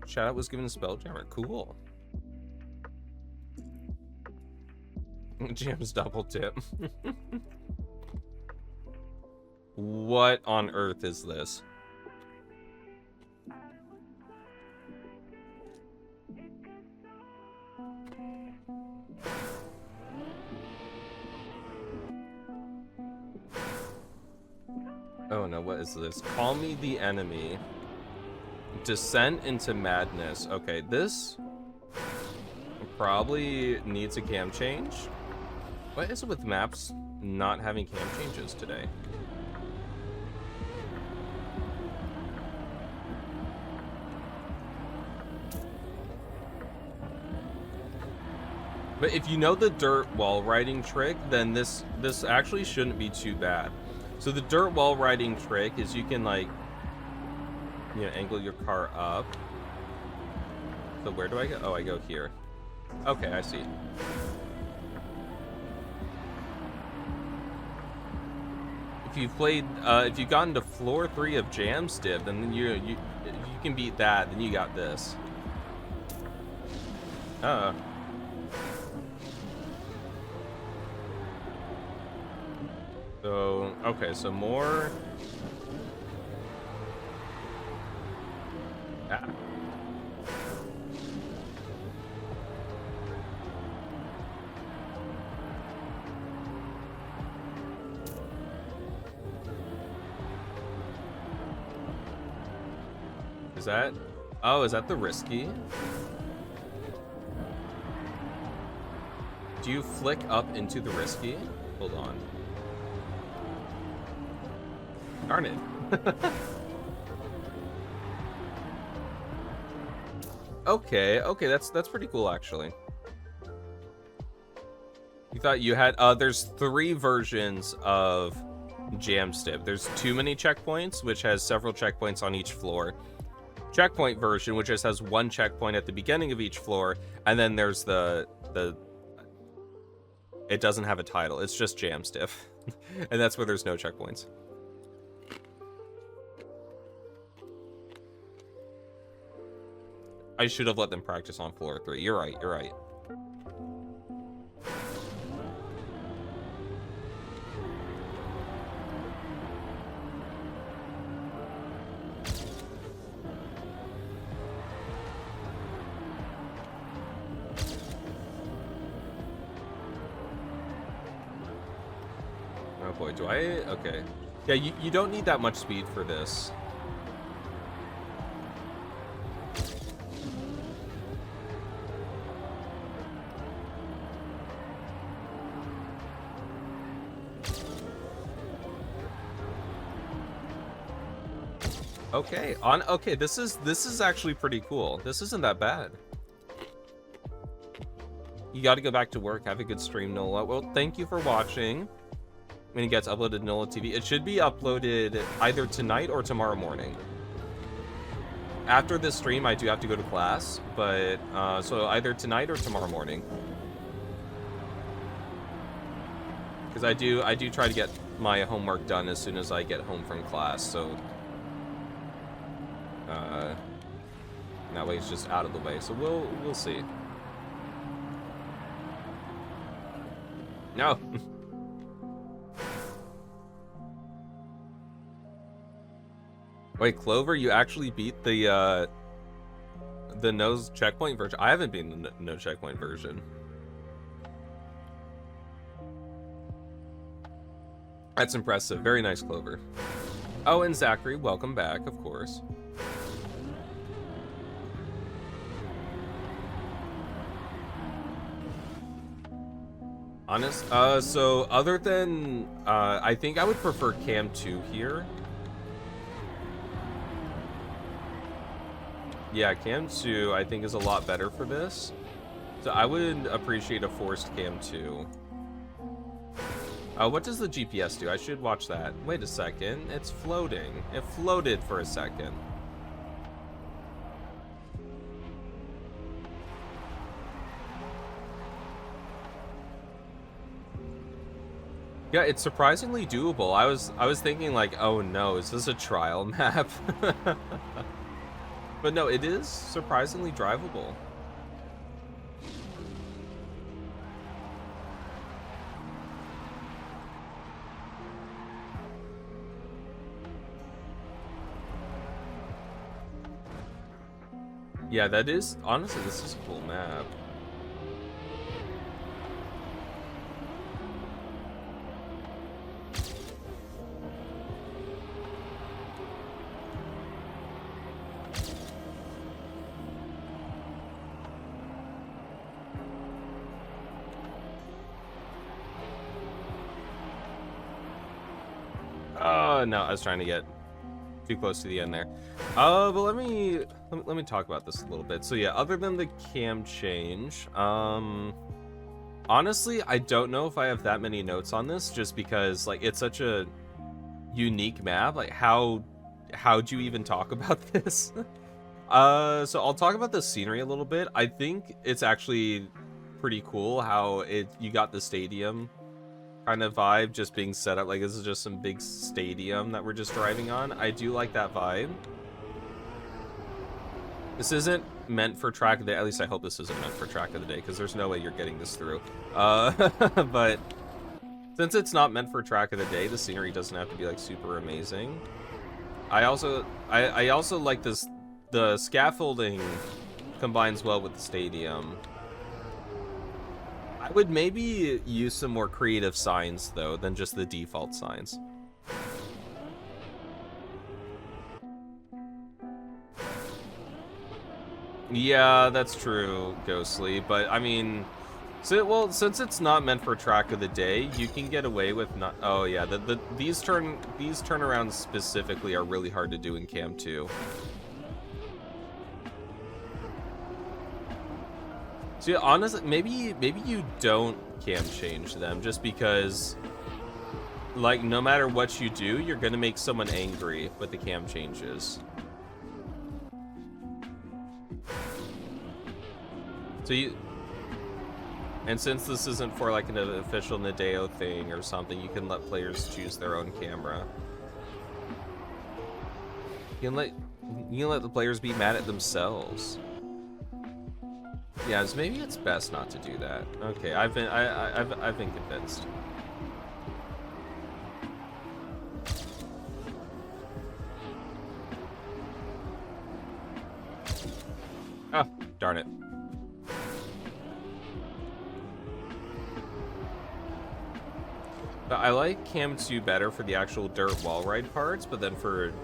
Shout out was given a Spelljammer. Cool. Jam's double tip. What on earth is this? Oh no, what is this? Call me the enemy. Descent into madness. Okay, this probably needs a cam change. What is it with maps not having cam changes today? But if you know the dirt wall riding trick, then this actually shouldn't be too bad. So the dirt wall riding trick is you can like, you know, angle your car up. So where do I go? Oh, I go here. Okay, I see. If you've played, if you've gotten to floor 3 of Jamstib, then you can beat that. Then you got this. So, okay, so more... Ah. Is that... Oh, is that the risky? Do you flick up into the risky? Hold on. Darn it. Okay, that's pretty cool actually. You thought you had there's 3 versions of Jamstib. There's Too Many Checkpoints, which has several checkpoints on each floor. Checkpoint version, which just has 1 checkpoint at the beginning of each floor, and then there's the it doesn't have a title. It's just Jamstib. And that's where there's no checkpoints. I should have let them practice on floor 3. You're right. Oh boy, do I? Okay. Yeah, you don't need that much speed for this. Okay, okay, this is actually pretty cool. This isn't that bad. You got to go back to work. Have a good stream, Nola. Well, thank you for watching. When it gets uploaded to Nola TV, it should be uploaded either tonight or tomorrow morning. After this stream, I do have to go to class, but so either tonight or tomorrow morning. Because I do try to get my homework done as soon as I get home from class, so that way it's just out of the way. So we'll see. No. Wait, Clover, you actually beat the no checkpoint version? I haven't beaten the no checkpoint version. That's impressive. Very nice, Clover. Oh, and Zachary, welcome back, of course. Honest, so other than, I think I would prefer Cam 2 here. Yeah, Cam 2, I think, is a lot better for this. So I would appreciate a forced Cam 2. What does the GPS do? I should watch that. Wait a second, it's floating. It floated for a second. Yeah, it's surprisingly doable. I was thinking like, oh no, is this a trial map? But no, it is surprisingly drivable. Yeah, that is, honestly, this is a cool map. Oh, no, I was trying to get too close to the end there. But let me talk about this a little bit. So yeah, other than the cam change, honestly, I don't know if I have that many notes on this, just because like it's such a unique map. Like how'd you even talk about this? So I'll talk about the scenery a little bit. I think it's actually pretty cool how you got the stadium kind of vibe just being set up like this is just some big stadium that we're just driving on. I do like that vibe. This isn't meant for track of the day. At least I hope this isn't meant for track of the day, because there's no way you're getting this through. But since it's not meant for track of the day, the scenery doesn't have to be like super amazing. I also like this. The scaffolding combines well with the stadium. I would maybe use some more creative signs, though, than just the default signs. Yeah, that's true, Ghostly. But, I mean, since it's not meant for track of the day, you can get away with not... Oh, yeah, these turnarounds specifically are really hard to do in Cam 2. So, yeah, honestly, maybe you don't cam change them, just because, like, no matter what you do, you're gonna make someone angry with the cam changes. So and since this isn't for like an official Nadeo thing or something, you can let players choose their own camera. You can let the players be mad at themselves. Yeah, so maybe it's best not to do that. Okay, I've been convinced. Oh, darn it. But I like Cam 2 better for the actual dirt wall ride parts, but then for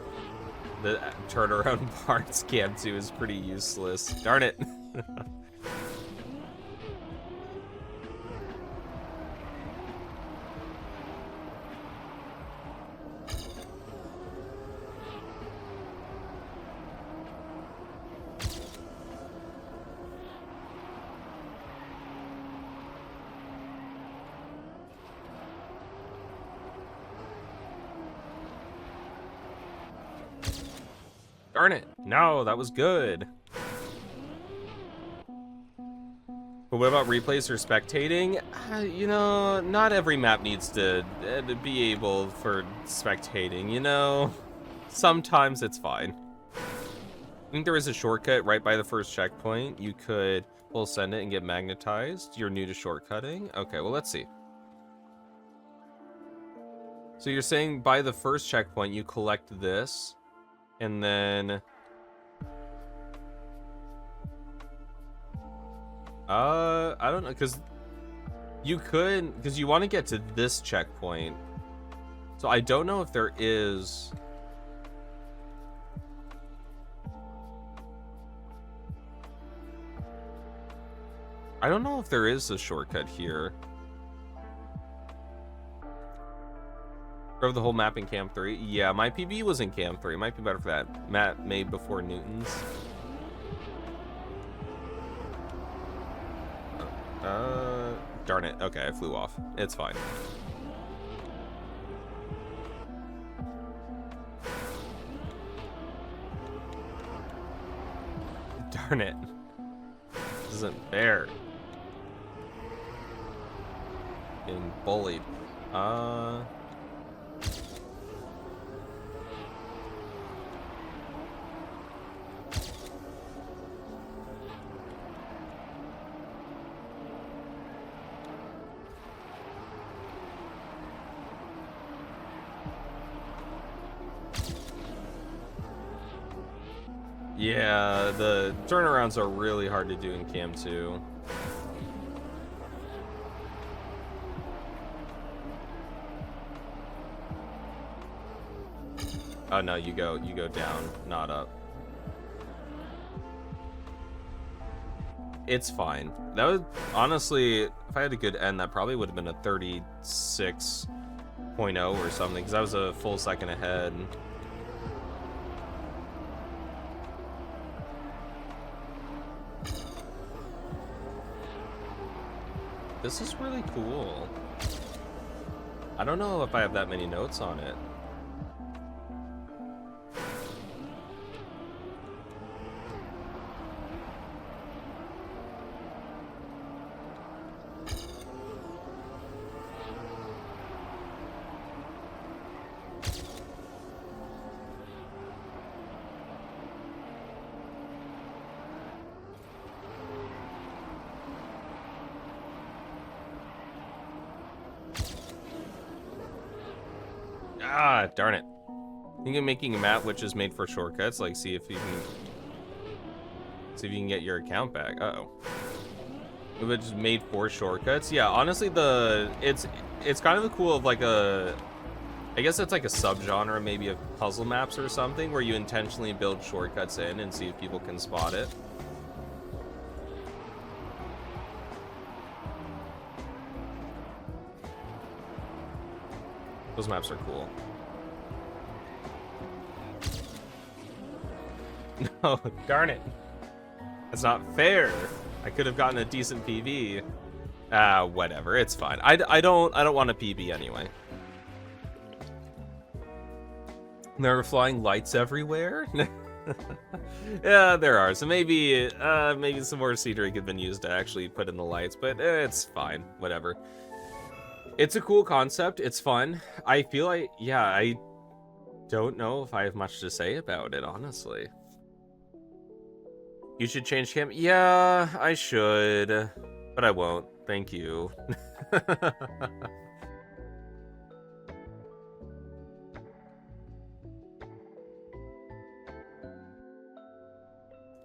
the turnaround parts, Cam 2 is pretty useless. Darn it. Darn it. No, that was good. But what about replays or spectating? You know, not every map needs to be able for spectating, you know? Sometimes it's fine. I think there is a shortcut right by the first checkpoint. You could, well, send it and get magnetized. You're new to shortcutting? Okay, well, let's see. So you're saying by the first checkpoint, you collect this, And then I don't know, because you could, because you want to get to this checkpoint. So I don't know if there is. I don't know if there is a shortcut here. Drove the whole map in Cam 3. Yeah, my PB was in Cam 3. Might be better for that. Map made before Newton's. Darn it. Okay, I flew off. It's fine. Darn it. This isn't fair. Getting bullied. Yeah, the turnarounds are really hard to do in Cam 2. Oh no, you go down, not up. It's fine. That would, honestly, if I had a good end, that probably would have been a 36.0 or something, because I was a full second ahead. This is really cool. I don't know if I have that many notes on it. Ah, darn it. I think I'm making a map which is made for shortcuts, like see if you can get your account back. Uh-oh. If it's made for shortcuts. Yeah, honestly, it's kind of the cool of like I guess it's like a subgenre maybe of puzzle maps or something where you intentionally build shortcuts in and see if people can spot it. Those maps are cool. No, darn it. That's not fair. I could have gotten a decent PB. Whatever. It's fine. I don't want a PB anyway. There are flying lights everywhere. Yeah, there are. So maybe some more scenery could have been used to actually put in the lights, but it's fine. Whatever. It's a cool concept. It's fun. I feel like, yeah, I don't know if I have much to say about it, honestly. You should change cam. Yeah, I should, but I won't. Thank you.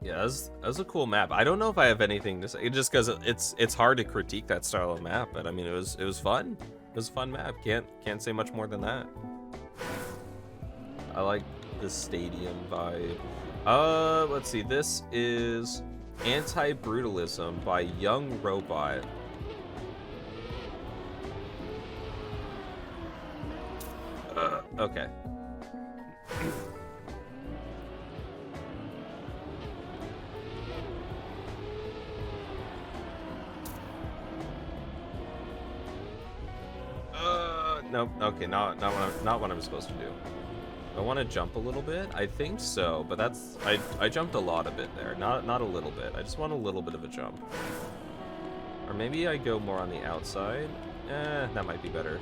Yeah, that's a cool map. I don't know if I have anything to say, just because it's hard to critique that style of map. But I mean, it was fun. It was a fun map. Can't say much more than that. I like the stadium vibe. Let's see. This is Anti-Brutalism by Young Robot. Okay. Nope. Okay, not what I'm supposed to do. I want to jump a little bit. I think so, but that's I jumped a lot of it there. Not a little bit. I just want a little bit of a jump. Or maybe I go more on the outside. That might be better.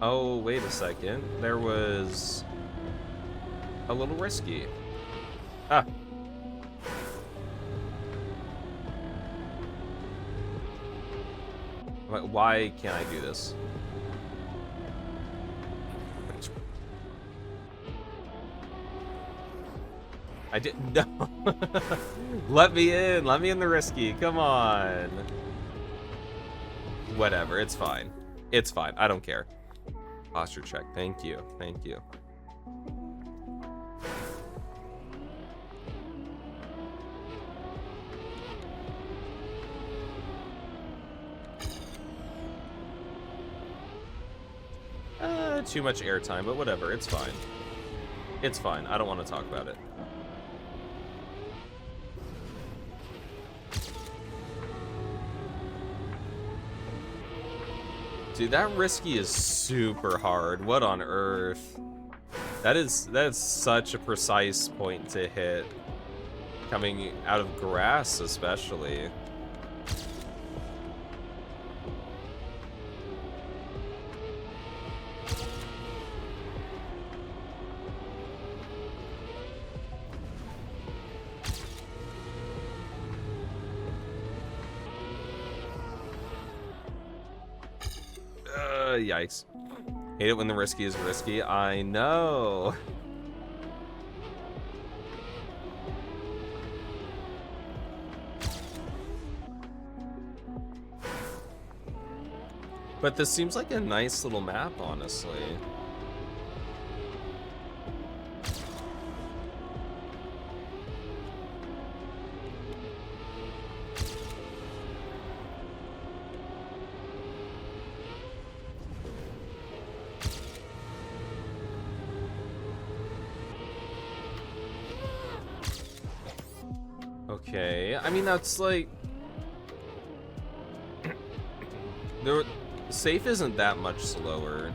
Oh, wait a second. There was a little risky. Ah. Why can't I do this? I didn't. No. Let me in. Let me in the risky. Come on. Whatever. It's fine. It's fine. I don't care. Posture check. Thank you. Thank you. Too much airtime, but whatever. It's fine. It's fine. I don't want to talk about it. Dude, that risky is super hard. What on earth? That is such a precise point to hit. Coming out of grass, especially. Yikes. Hate it when the risky is risky. I know. But this seems like a nice little map, honestly. Okay, I mean, that's like... Safe isn't that much slower.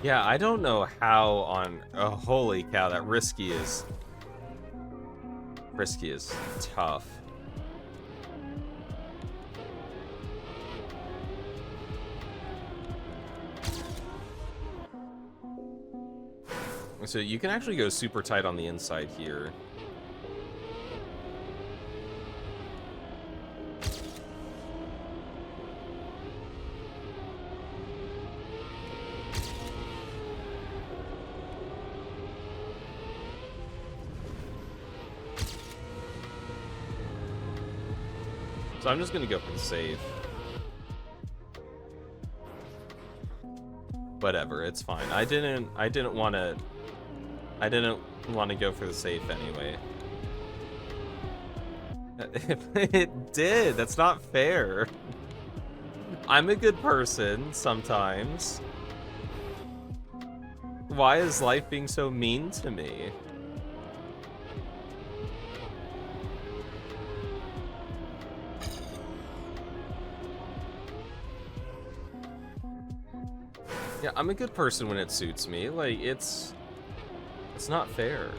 Yeah, I don't know how on... Oh, holy cow, that risky is tough. So you can actually go super tight on the inside here. So I'm just gonna go for the save. Whatever, it's fine. I didn't want to go for the safe anyway. It did. That's not fair. I'm a good person sometimes. Why is life being so mean to me? Yeah, I'm a good person when it suits me. Like, it's not fair.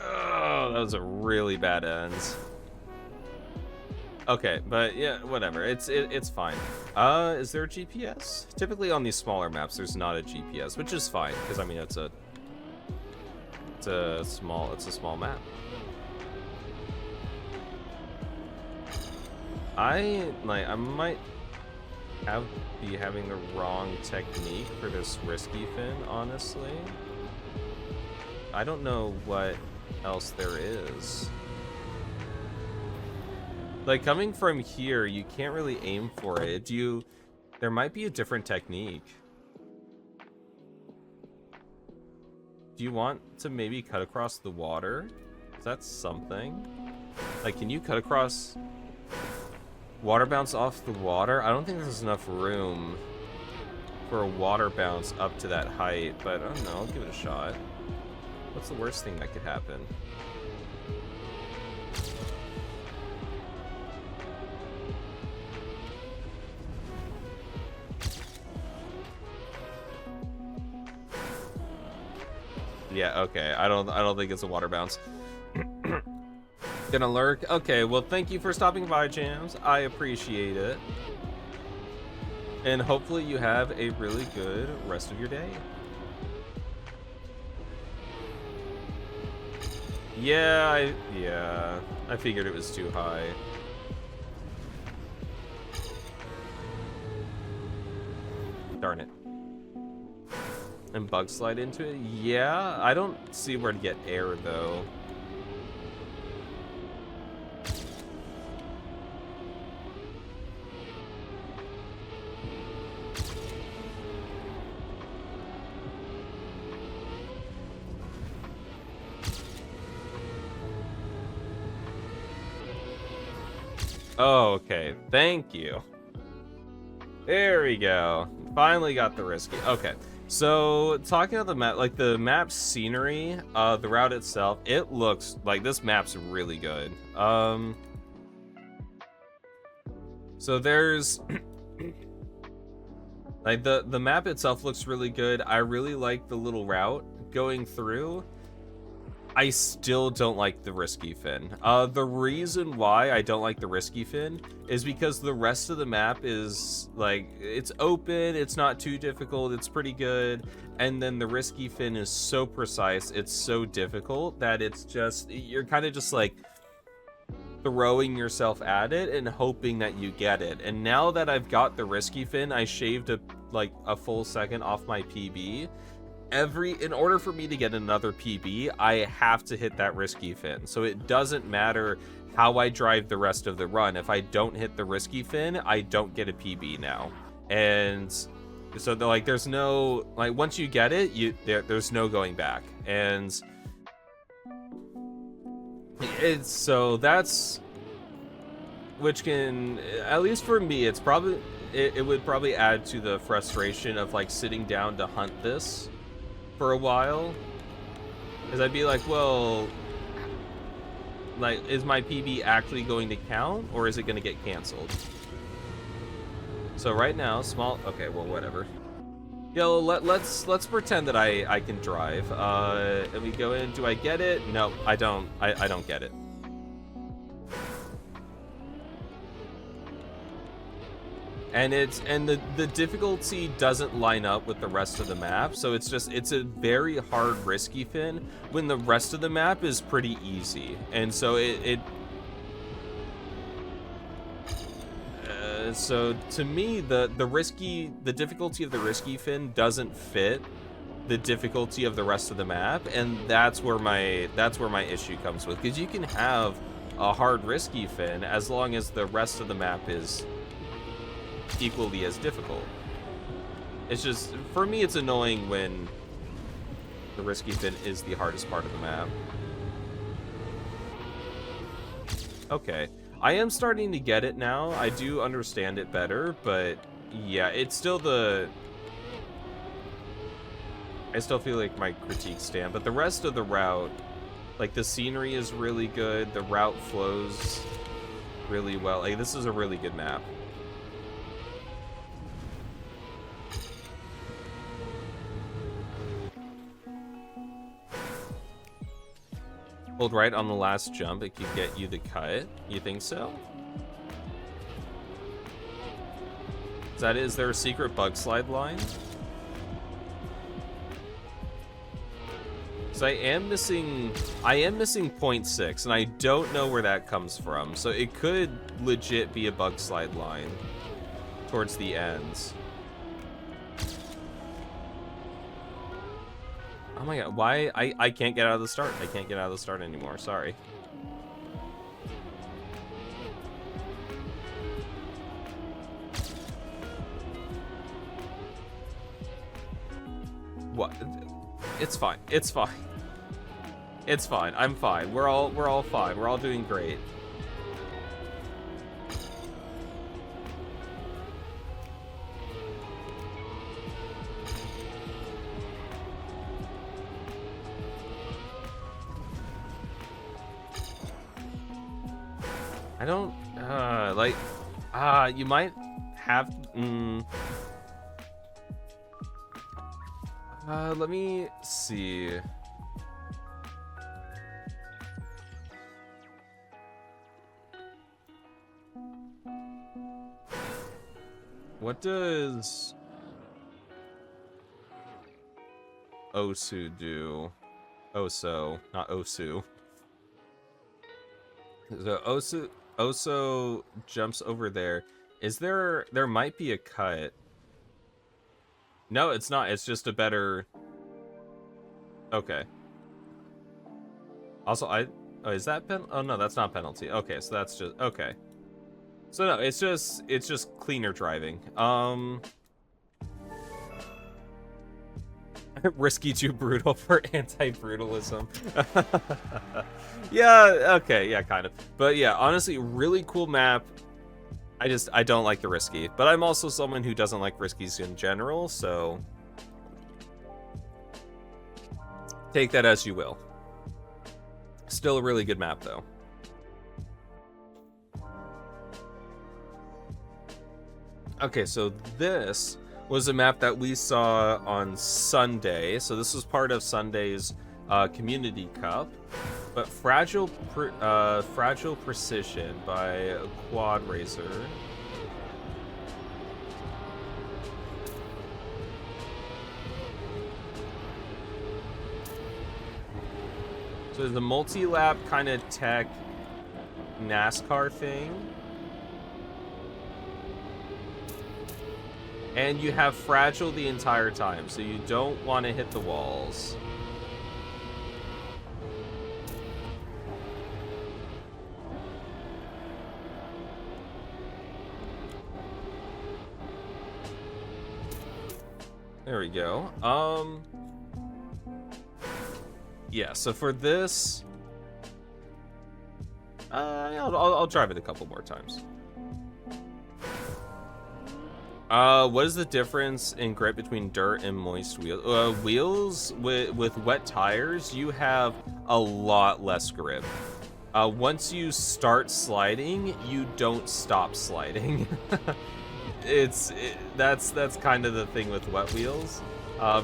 Oh, that was a really bad end. Okay, but yeah, whatever. It's fine. Is there a GPS? Typically on these smaller maps, there's not a GPS, which is fine because I mean it's a small map. I might be having the wrong technique for this risky fin, honestly. I don't know what else there is. Like, coming from here, you can't really aim for it. There might be a different technique. Do you want to maybe cut across the water? Is that something? Like, can you cut across... Water bounce off the water? I don't think there's enough room for a water bounce up to that height, but I don't know, I'll give it a shot. What's the worst thing that could happen? Yeah, okay. I don't think it's a water bounce. Gonna lurk. Okay, well, thank you for stopping by, Jams. I appreciate it. And hopefully you have a really good rest of your day. Yeah, I figured it was too high. Darn it. And bug slide into it? Yeah, I don't see where to get air, though. Oh, okay. Thank you. There we go. Finally got the risky. Okay. So, talking about the map, like the map scenery, the route itself, it looks like this map's really good. So there's like the map itself looks really good. I really like the little route going through. I still don't like the risky fin. The reason why I don't like the risky fin is because the rest of the map is like, it's open, it's not too difficult, it's pretty good, and then the risky fin is so precise, it's so difficult that it's just, you're kind of just like throwing yourself at it and hoping that you get it. And now that I've got the risky fin, I shaved a full second off my PB. In order for me to get another PB, I have to hit that risky fin. So it doesn't matter how I drive the rest of the run. If I don't hit the risky fin, I don't get a PB now. And so like there's no, like once you get it, there's no going back. And it's, so that's, which can, at least for me, it's probably, it would probably add to the frustration of like sitting down to hunt this for a while, because I'd be like, well, like, is my PB actually going to count, or is it going to get canceled? So right now, small, okay, well, whatever. Yo, let's pretend that I can drive. And we go in. Do I get it? No, I don't. I don't get it. And the difficulty doesn't line up with the rest of the map, so it's a very hard risky fin when the rest of the map is pretty easy. And so so to me the difficulty of the risky fin doesn't fit the difficulty of the rest of the map, and that's where my issue comes with, because you can have a hard risky fin as long as the rest of the map is equally as difficult. It's just, for me, it's annoying when the risky fin is the hardest part of the map. Okay, I am starting to get it now. I do understand it better, but yeah, it's still I still feel like my critiques stand, but the rest of the route, like the scenery is really good, the route flows really well. Like, this is a really good map. Hold right on the last jump, it could get you the cut. You think so? Is there a secret bug slide line? So I am missing 0.6, and I don't know where that comes from. So it could legit be a bug slide line towards the ends. Oh my god, why? I can't get out of the start. I can't get out of the start anymore, sorry. What? It's fine. It's fine. It's fine. I'm fine. We're all fine. We're all doing great. I don't, like, you might have, let me see. What does Osu do? Oso, not Osu. So Oso jumps over there. Is there might be a cut. No, it's not. It's just a better. Okay. Also, oh, is that oh no, that's not penalty. Okay, so that's just okay. So no, it's just cleaner driving. Risky too brutal for anti-brutalism. Yeah, okay, yeah, kind of. But yeah, honestly, really cool map. I don't like the risky, but I'm also someone who doesn't like riskies in general, so take that as you will. Still a really good map though. Okay, so this was a map that we saw on Sunday. So this was part of Sunday's Community Cup. But Fragile Precision by Quad Racer. So the multi-lap kind of tech NASCAR thing. And you have Fragile the entire time, so you don't want to hit the walls. There we go. Yeah, so for this, I'll drive it a couple more times. What is the difference in grip between dirt and moist wheels? Wheels with wet tires, you have a lot less grip. Once you start sliding, you don't stop sliding. That's kind of the thing with wet wheels.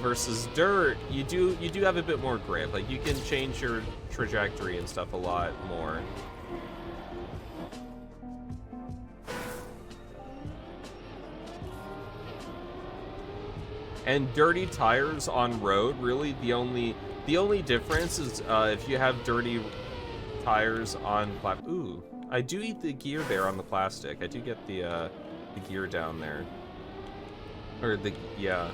Versus dirt, you do have a bit more grip. Like you can change your trajectory and stuff a lot more. And dirty tires on road, really the only difference is if you have dirty tires on ooh, I do eat the gear there on the plastic. I do get the gear down there. Or the yeah.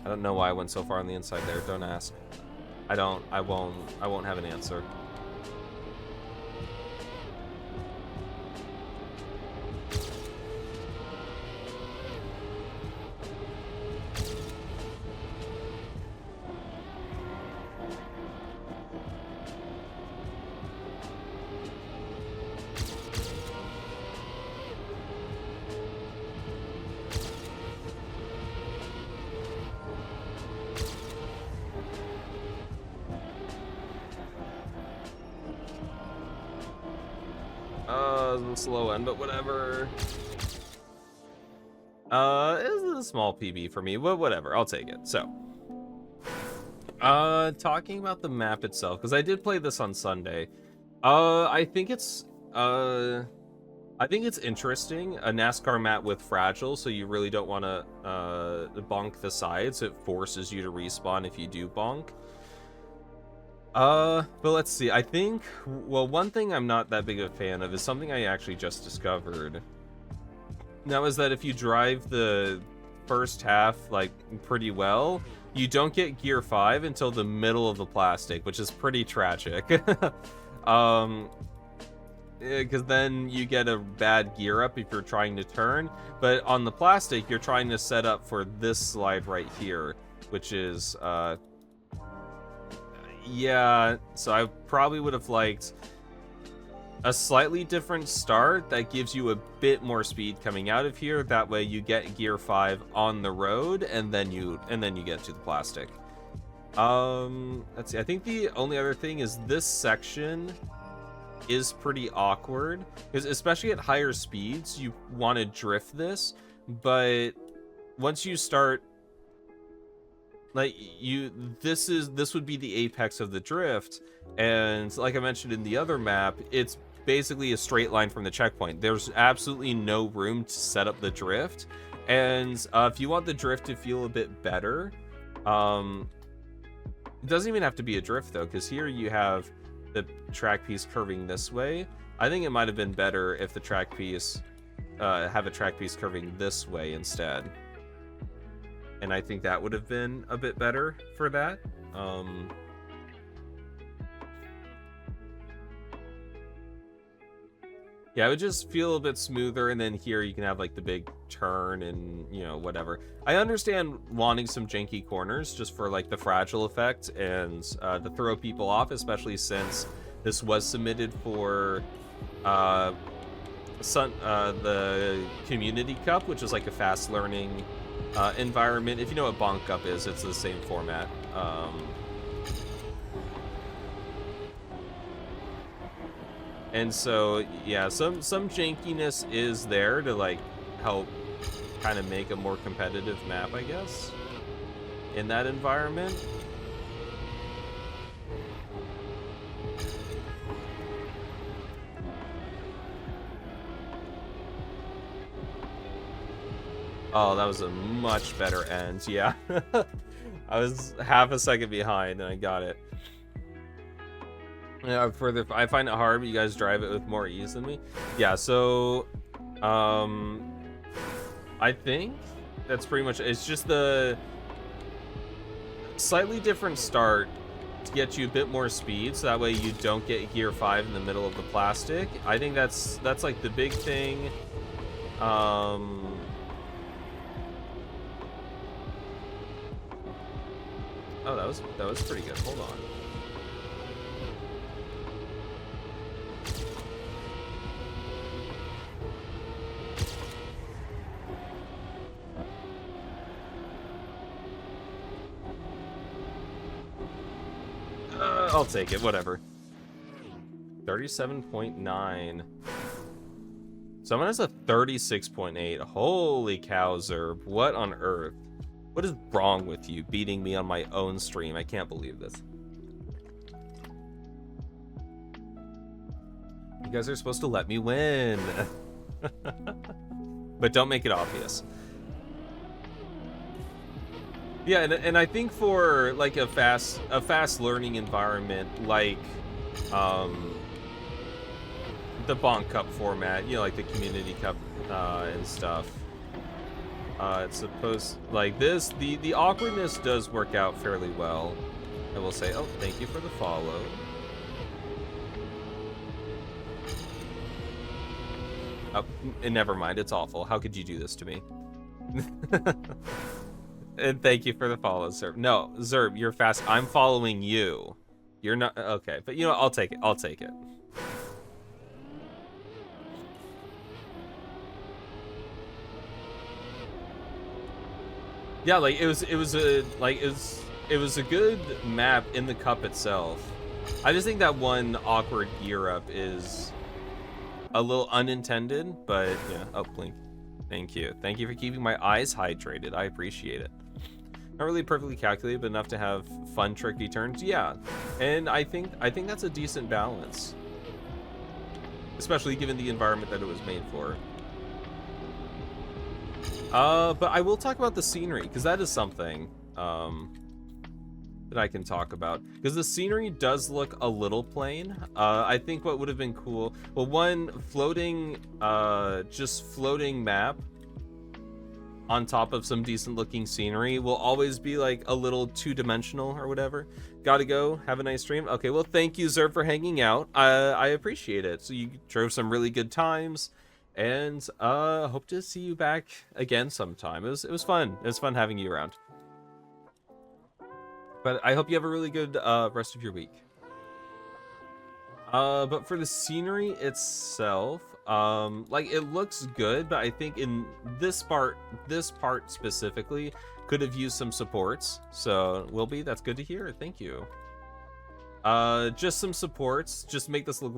I don't know why I went so far on the inside there. Don't ask. I won't have an answer. Slow end, but whatever. This is a small PB for me, but whatever, I'll take it. So, talking about the map itself, because I did play this on Sunday. I think it's interesting. A NASCAR map with Fragile, so you really don't want to bonk the sides. It forces you to respawn if you do bonk. But let's see. I think, well, one thing I'm not that big of a fan of is something I actually just discovered. Now is that if you drive the first half, like, pretty well, you don't get gear 5 until the middle of the plastic, which is pretty tragic. Because then you get a bad gear up if you're trying to turn. But on the plastic, you're trying to set up for this slide right here, which is, yeah, so I probably would have liked a slightly different start that gives you a bit more speed coming out of here. That way you get gear 5 on the road and then you get to the plastic. Let's see. I think the only other thing is this section is pretty awkward because especially at higher speeds you want to drift this, but once you start like this would be the apex of the drift, and like I mentioned in the other map, it's basically a straight line from the checkpoint. There's absolutely no room to set up the drift, and if you want the drift to feel a bit better, it doesn't even have to be a drift though, because here you have the track piece curving this way. I think it might have been better if the track piece have a track piece curving this way instead. And I think that would have been a bit better for that. Yeah, it would just feel a bit smoother, and then here you can have like the big turn and, you know, whatever. I understand wanting some janky corners just for like the fragile effect and to throw people off, especially since this was submitted for the Community Cup, which is like a fast learning environment. If you know what Bonk Cup is, it's the same format. And so, yeah, some jankiness is there to like help kind of make a more competitive map, I guess, in that environment. Oh, that was a much better end. Yeah. I was half a second behind and I got it. Yeah, I find it hard, but you guys drive it with more ease than me. Yeah, so I think that's pretty much it's just the slightly different start to get you a bit more speed, so that way you don't get gear 5 in the middle of the plastic. I think that's like the big thing. Oh, that was pretty good. Hold on. I'll take it, whatever. 37.9. Someone has a 36.8. Holy cow, Zerb. What on earth? What is wrong with you beating me on my own stream? I can't believe this. You guys are supposed to let me win. But don't make it obvious. Yeah, and I think for like a fast learning environment like the Bonk Cup format, you know, like the Community Cup and stuff. It's supposed like this. The awkwardness does work out fairly well, I will say. Oh, thank you for the follow. Oh, and never mind. It's awful. How could you do this to me? And thank you for the follow, Zerb. No, Zerb, you're fast. I'm following you. You're not okay, but you know, I'll take it. I'll take it. Yeah, like it was a good map in the cup itself. I just think that one awkward gear up is a little unintended, but yeah. Oh, blink. Thank you. Thank you for keeping my eyes hydrated. I appreciate it. Not really perfectly calculated, but enough to have fun, tricky turns. Yeah, and I think that's a decent balance, especially given the environment that it was made for. But I will talk about the scenery, because that is something that I can talk about, because the scenery does look a little plain. I think what would have been cool, well, one floating, just floating map on top of some decent looking scenery will always be like a little two-dimensional or whatever. Gotta go. Have a nice stream. Okay, well, thank you, Zerb, for hanging out. I appreciate it. So you drove some really good times, and hope to see you back again sometime. It was fun. It was fun having you around. But I hope you have a really good rest of your week. But for the scenery itself, like it looks good, but I think in this part specifically could have used some supports. So Wilby, that's good to hear. Thank you. Just some supports, just make this look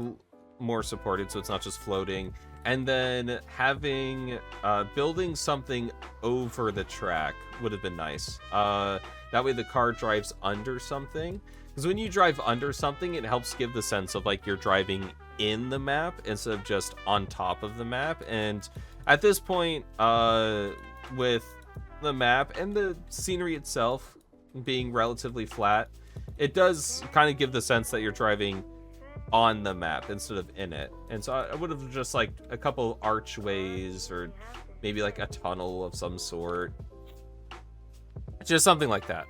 more supported so it's not just floating. And then having building something over the track would have been nice. That way the car drives under something. Because when you drive under something, it helps give the sense of like you're driving in the map instead of just on top of the map. And at this point, with the map and the scenery itself being relatively flat, it does kind of give the sense that you're driving on the map instead of in it. And so I would have just like a couple archways or maybe like a tunnel of some sort. Just something like that.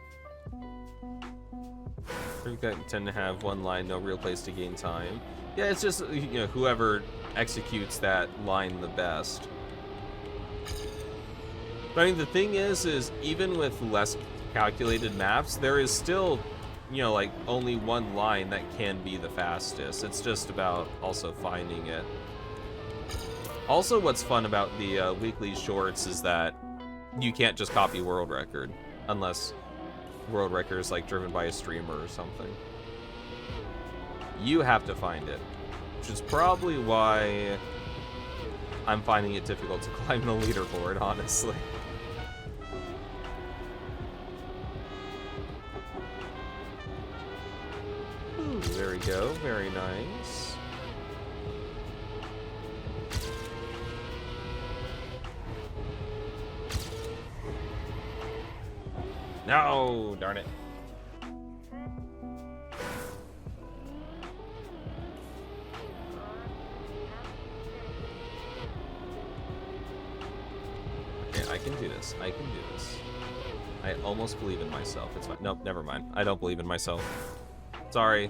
We tend to have one line, no real place to gain time. Yeah, it's just, you know, whoever executes that line the best. But I mean, the thing is even with less calculated maps, there is still, you know, like only one line that can be the fastest. It's just about also finding it. Also, what's fun about the weekly shorts is that you can't just copy world record unless world record is like driven by a streamer or something. You have to find it, which is probably why I'm finding it difficult to climb the leaderboard, honestly. Ooh, there we go, very nice. No, darn it. Okay, I can do this. I can do this. I almost believe in myself. It's fine. Nope, never mind. I don't believe in myself. Sorry.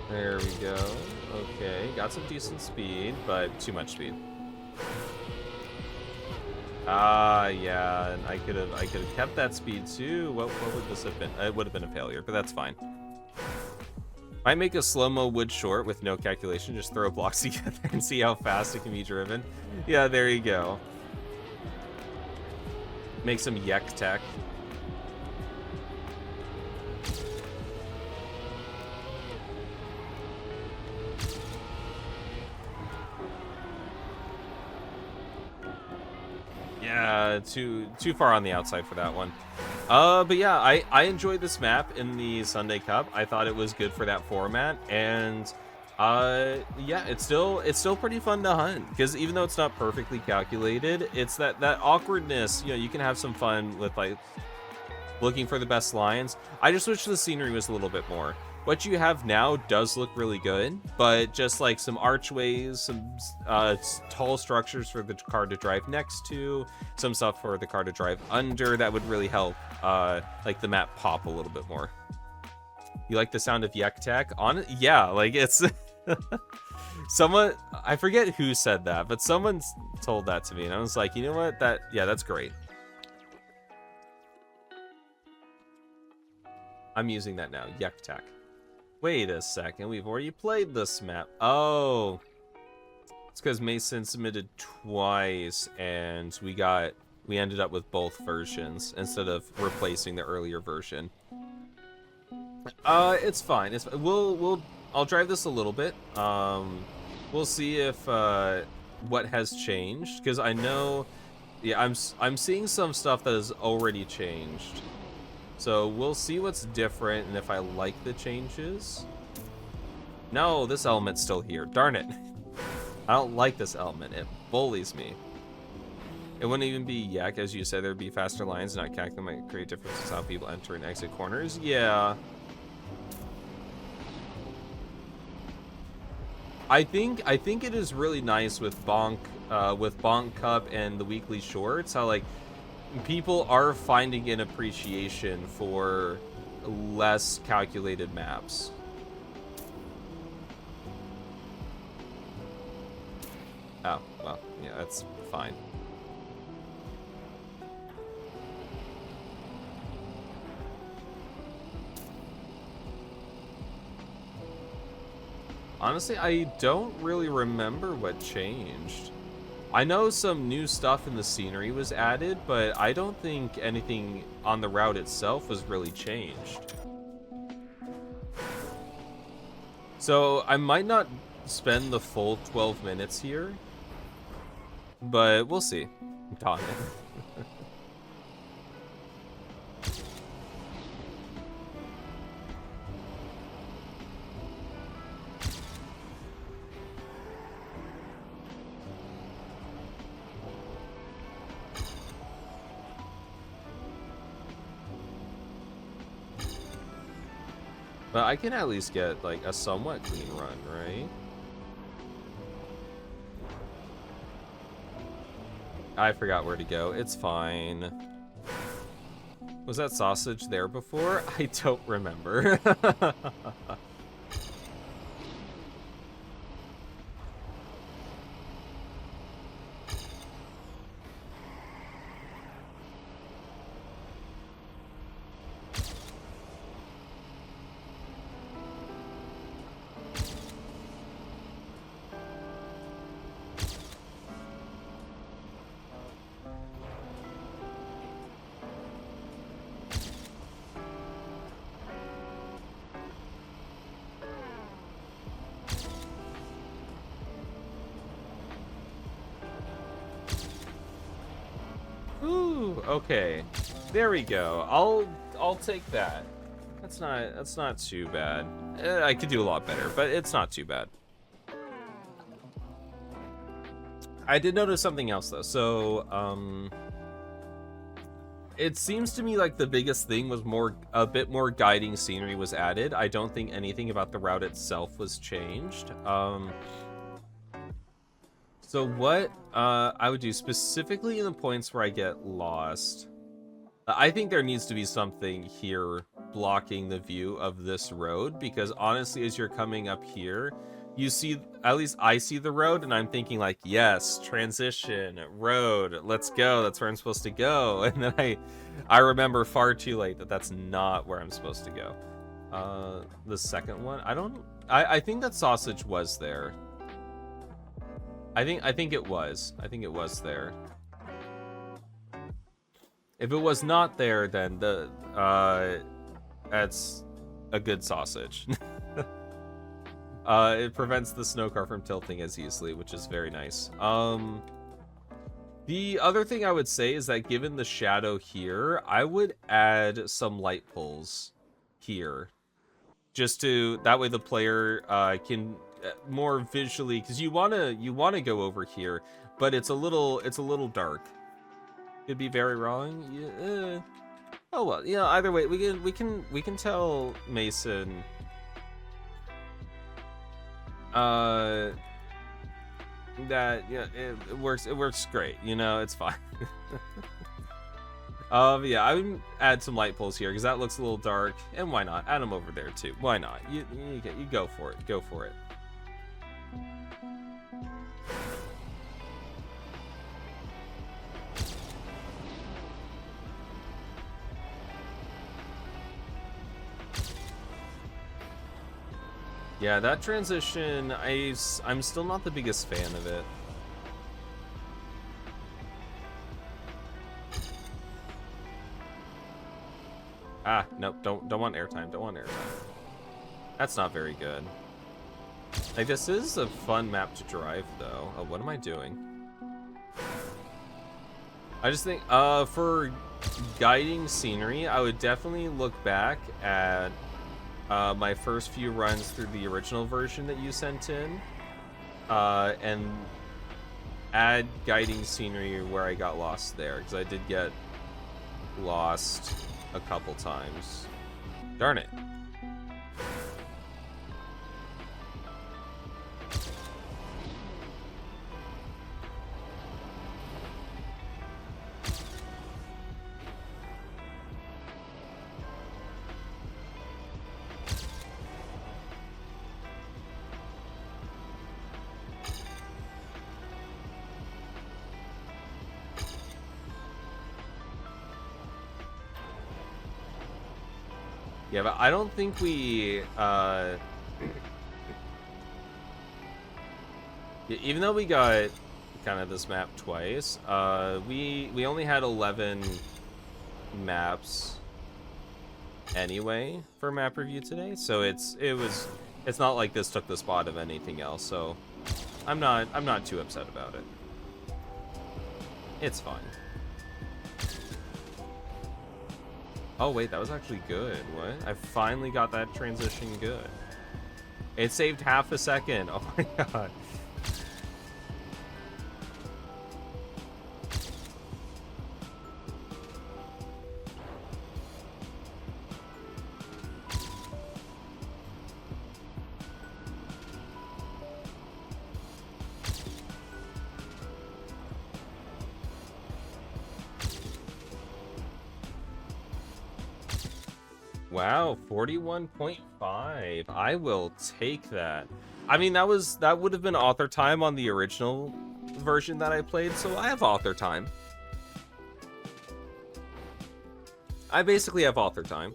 There we go. Okay, got some decent speed, but too much speed. Ah, yeah, and I could have kept that speed too. What would this have been? It would have been a failure, but that's fine. Might make a slow-mo wood short with no calculation. Just throw blocks together and see how fast it can be driven. Yeah, there you go. Make some yek tech. Yeah, too far on the outside for that one. But yeah, I enjoyed this map in the Sunday Cup. I thought it was good for that format, and yeah, it's still pretty fun to hunt, because even though it's not perfectly calculated, it's that awkwardness. You know, you can have some fun with like looking for the best lines. I just wish the scenery was a little bit more. What you have now does look really good, but just like some archways, some tall structures for the car to drive next to, some stuff for the car to drive under, that would really help like the map pop a little bit more. You like the sound of yek tech? Yeah, like it's someone, I forget who said that, but someone told that to me, and I was like, you know what, that's great. I'm using that now, yek tech. Wait a second, we've already played this map. Oh, it's because Mason submitted twice, and we ended up with both versions instead of replacing the earlier version. It's fine. I'll drive this a little bit. We'll see if what has changed, because I know, yeah, I'm seeing some stuff that has already changed. So we'll see what's different and if I like the changes. No, this element's still here. Darn it. I don't like this element. It bullies me. It wouldn't even be yak, as you said. There'd be faster lines, not cack. That might create differences how people enter and exit corners. Yeah. I think it is really nice with Bonk Cup and the weekly shorts, how like people are finding an appreciation for less calculated maps. Oh, well, yeah, that's fine. Honestly, I don't really remember what changed. I know some new stuff in the scenery was added, but I don't think anything on the route itself was really changed. So I might not spend the full 12 minutes here, but we'll see. Darn it. But I can at least get, like, a somewhat clean run, right? I forgot where to go. It's fine. Was that sausage there before? I don't remember. Ooh, okay. There we go. I'll take that. That's not too bad. I could do a lot better, but it's not too bad. I did notice something else though. So, it seems to me like the biggest thing was a bit more guiding scenery was added. I don't think anything about the route itself was changed. So what I would do specifically in the points where I get lost, I think there needs to be something here blocking the view of this road, because honestly, as you're coming up here, you see, at least I see the road and I'm thinking like, yes, transition, road, let's go, that's where I'm supposed to go. And then I remember far too late that that's not where I'm supposed to go. The second one, I think that sausage was there. I think it was there. If it was not there, then that's a good sausage. It prevents the snow car from tilting as easily, which is very nice. The other thing I would say is that given the shadow here, I would add some light poles here, just to that way the player can more visually, because you wanna go over here, but it's a little dark. Could be very wrong. Yeah, oh well, yeah. Either way, we can tell Mason. That yeah, it works. It works great. You know, it's fine. Yeah, I would add some light poles here because that looks a little dark, and why not add them over there too? Why not? You go for it. Go for it. Yeah, that transition, I'm still not the biggest fan of it. Ah, nope, don't want airtime, don't want airtime. That's not very good. Like, this is a fun map to drive, though. Oh, what am I doing? I just think, for guiding scenery, I would definitely look back at my first few runs through the original version that you sent in, and add guiding scenery where I got lost there, because I did get lost a couple times. Darn it. Yeah, but I don't think we, even though we got kind of this map twice. We only had 11 maps anyway for map review today, so it's not like this took the spot of anything else. So I'm not too upset about it. It's fine. Oh wait, that was actually good. What? I finally got that transition good. It saved half a second. Oh my god. Wow, 41.5. I will take that. I mean, that would have been author time on the original version that I played, so I have author time. I basically have author time.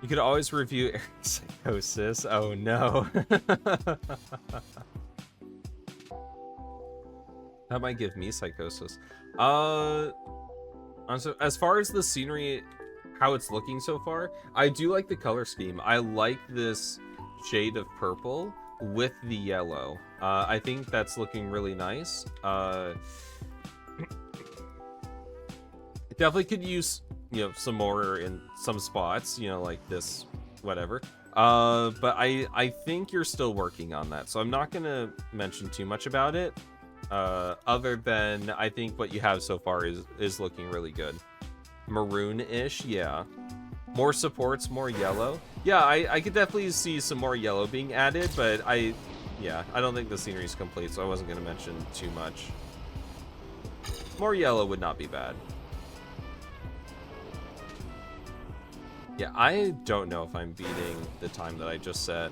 You could always review Psychosis. Oh no. That might give me Psychosis. So as far as the scenery, how it's looking so far, I do like the color scheme. I like this shade of purple with the yellow. I think that's looking really nice. It definitely could use, some more in some spots, like this, whatever. But I think you're still working on that, so I'm not gonna mention too much about it. Other than I think what you have so far is looking really good. Maroon-ish, yeah. More supports, more yellow. Yeah, I could definitely see some more yellow being added, but I don't think the scenery is complete, so I wasn't going to mention too much. More yellow would not be bad. Yeah, I don't know if I'm beating the time that I just set.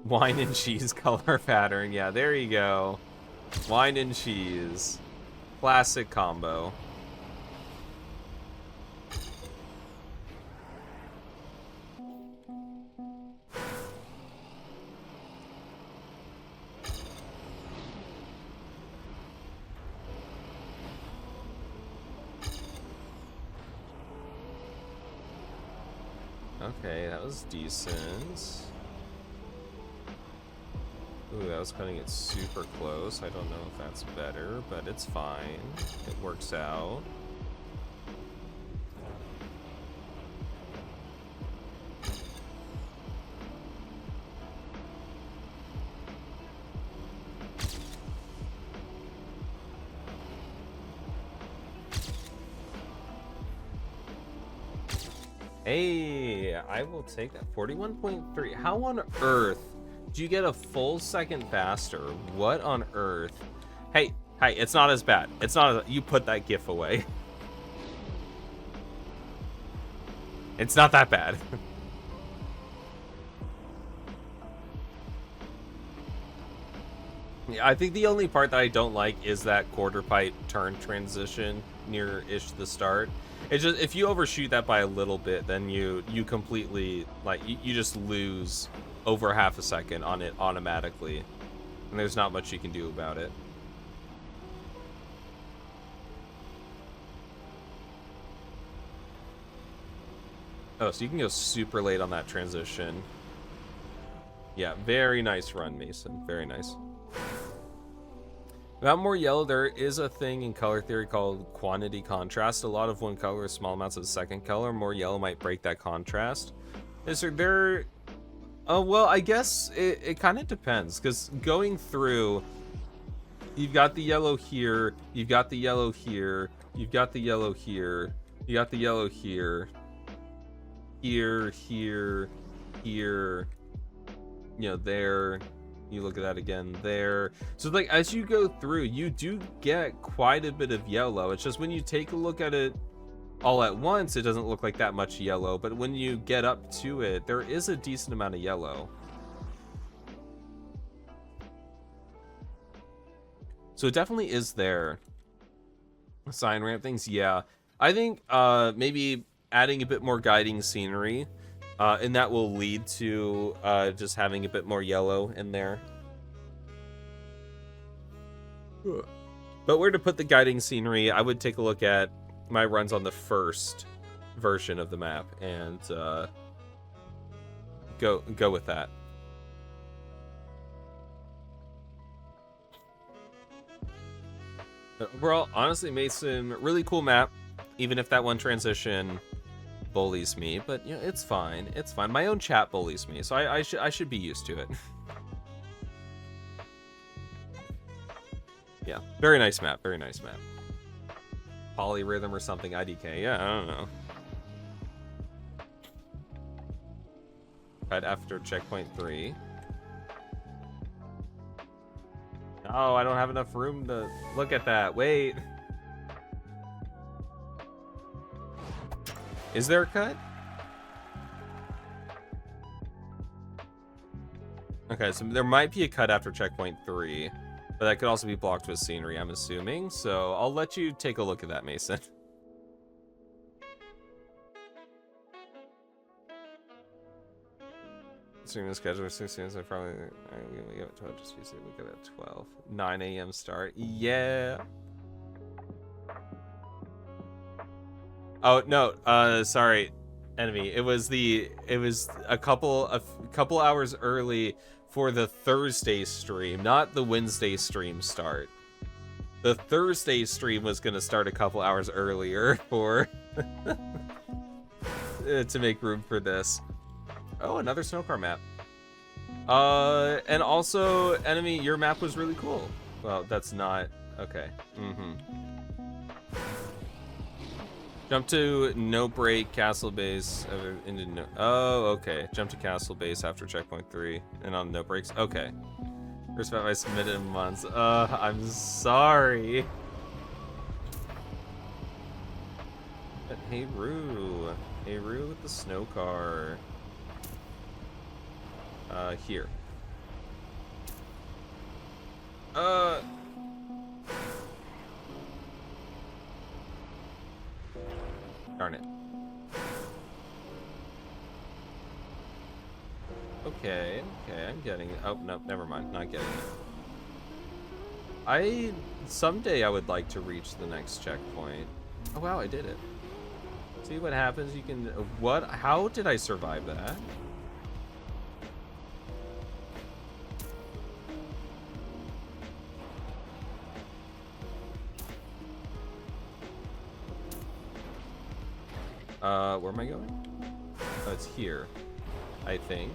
Wine and cheese color pattern. Yeah, there you go. Wine and cheese. Classic combo. Okay, that was decent. Ooh, that was cutting it super close. I don't know if that's better, but it's fine. It works out. Hey, I will take that. 41.3. How on earth do you get a full second faster? What on earth? Hey, it's not as bad. It's not. You put that GIF away. It's not that bad. Yeah, I think the only part that I don't like is that quarter pipe turn transition near-ish the start. It's just, if you overshoot that by a little bit, then you completely, like, you just lose over half a second on it automatically. And there's not much you can do about it. Oh, so you can go super late on that transition. Yeah, very nice run, Mason. Very nice. About more yellow, there is a thing in color theory called quantity contrast. A lot of one color, small amounts of the second color. More yellow might break that contrast. Is there... Oh, well, I guess it kind of depends. Because going through, you've got the yellow here, you've got the yellow here, you've got the yellow here, you got the yellow here, here, there. You look at that again there. So like as you go through, you do get quite a bit of yellow. It's just when you take a look at it all at once, it doesn't look like that much yellow, but when you get up to it, there is a decent amount of yellow. So it definitely is there. Sign ramp things, yeah. I think maybe adding a bit more guiding scenery And that will lead to just having a bit more yellow in there. But where to put the guiding scenery, I would take a look at my runs on the first version of the map and go with that. Overall, honestly, Mason, really cool map. Even if that one transition bullies me, but you know, it's fine. It's fine. My own chat bullies me, so I should be used to it. Yeah, very nice map. Very nice map. Polyrhythm or something. IDK. Yeah, I don't know. Right after checkpoint 3. Oh, I don't have enough room to look at that. Wait. Is there a cut? Okay, so there might be a cut after checkpoint 3, but that could also be blocked with scenery, I'm assuming. So I'll let you take a look at that, Mason. Considering the schedule, 6 a.m. I probably we go at 12. Just we go at 12. 9 a.m. start. Yeah. Oh no. Sorry, enemy. It was a couple hours early for the Thursday stream, not the Wednesday stream start. The Thursday stream was gonna start a couple hours earlier for to make room for this. Oh, another snowcar map. And also, enemy, your map was really cool. Well, that's not okay. Jump to no break castle base into no. Oh, okay. Jump to castle base after checkpoint 3 and on no breaks. Okay. First map I submitted in months. I'm sorry. But hey, Roo. Hey, Roo with the snow car. Here. Darn it. Okay, I'm getting it. Oh, no, never mind. Not getting it. Someday I would like to reach the next checkpoint. Oh, wow, I did it. See what happens? You can... What? How did I survive that? Where am I going? Oh, it's here, I think.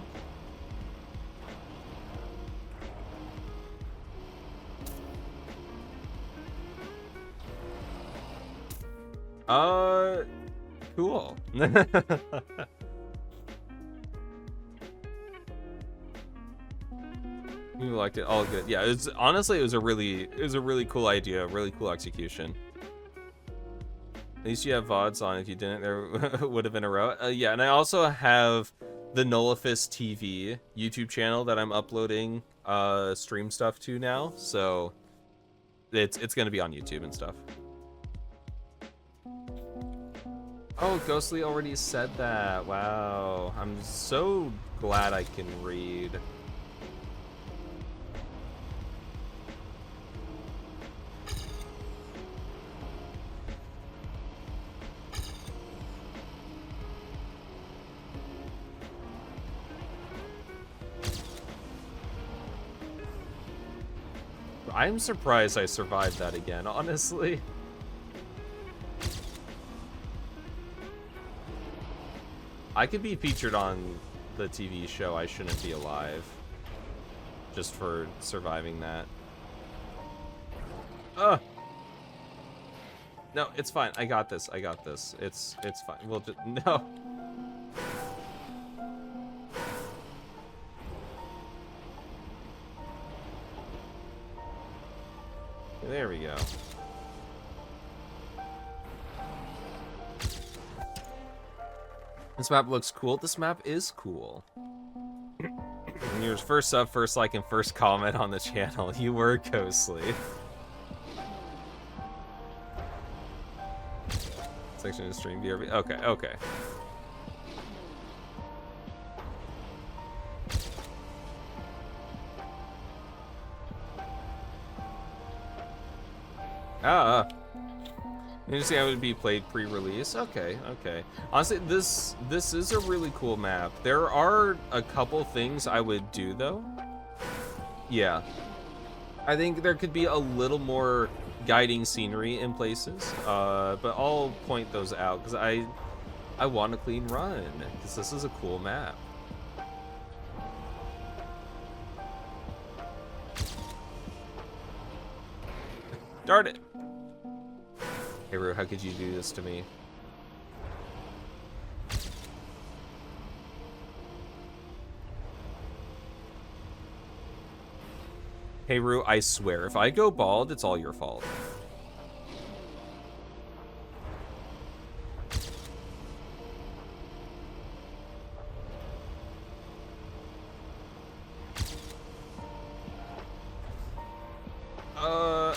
Cool. You liked it. All good. Yeah, it's honestly it was a really cool idea, really cool execution. At least you have VODs on. If you didn't, there would have been a row. Yeah, and I also have the Nullifist TV YouTube channel that I'm uploading stream stuff to now. So it's gonna be on YouTube and stuff. Oh, Ghostly already said that. Wow. I'm so glad I can read. I'm surprised I survived that again, honestly. I could be featured on the TV show I Shouldn't Be Alive. Just for surviving that. Ugh! No, it's fine. I got this. I got this. It's fine. We'll just... No! There we go. This map looks cool. This map is cool. Your first sub, first like, and first comment on the channel. You were Ghostly. Section of stream BRB. Okay, okay. Ah. Interesting, I would be played pre-release. Okay, okay. Honestly, this is a really cool map. There are a couple things I would do though. Yeah, I think there could be a little more guiding scenery in places, but I'll point those out because I want a clean run because this is a cool map. Darn it! Hey, Rue, how could you do this to me? Hey, Rue, I swear, if I go bald, it's all your fault.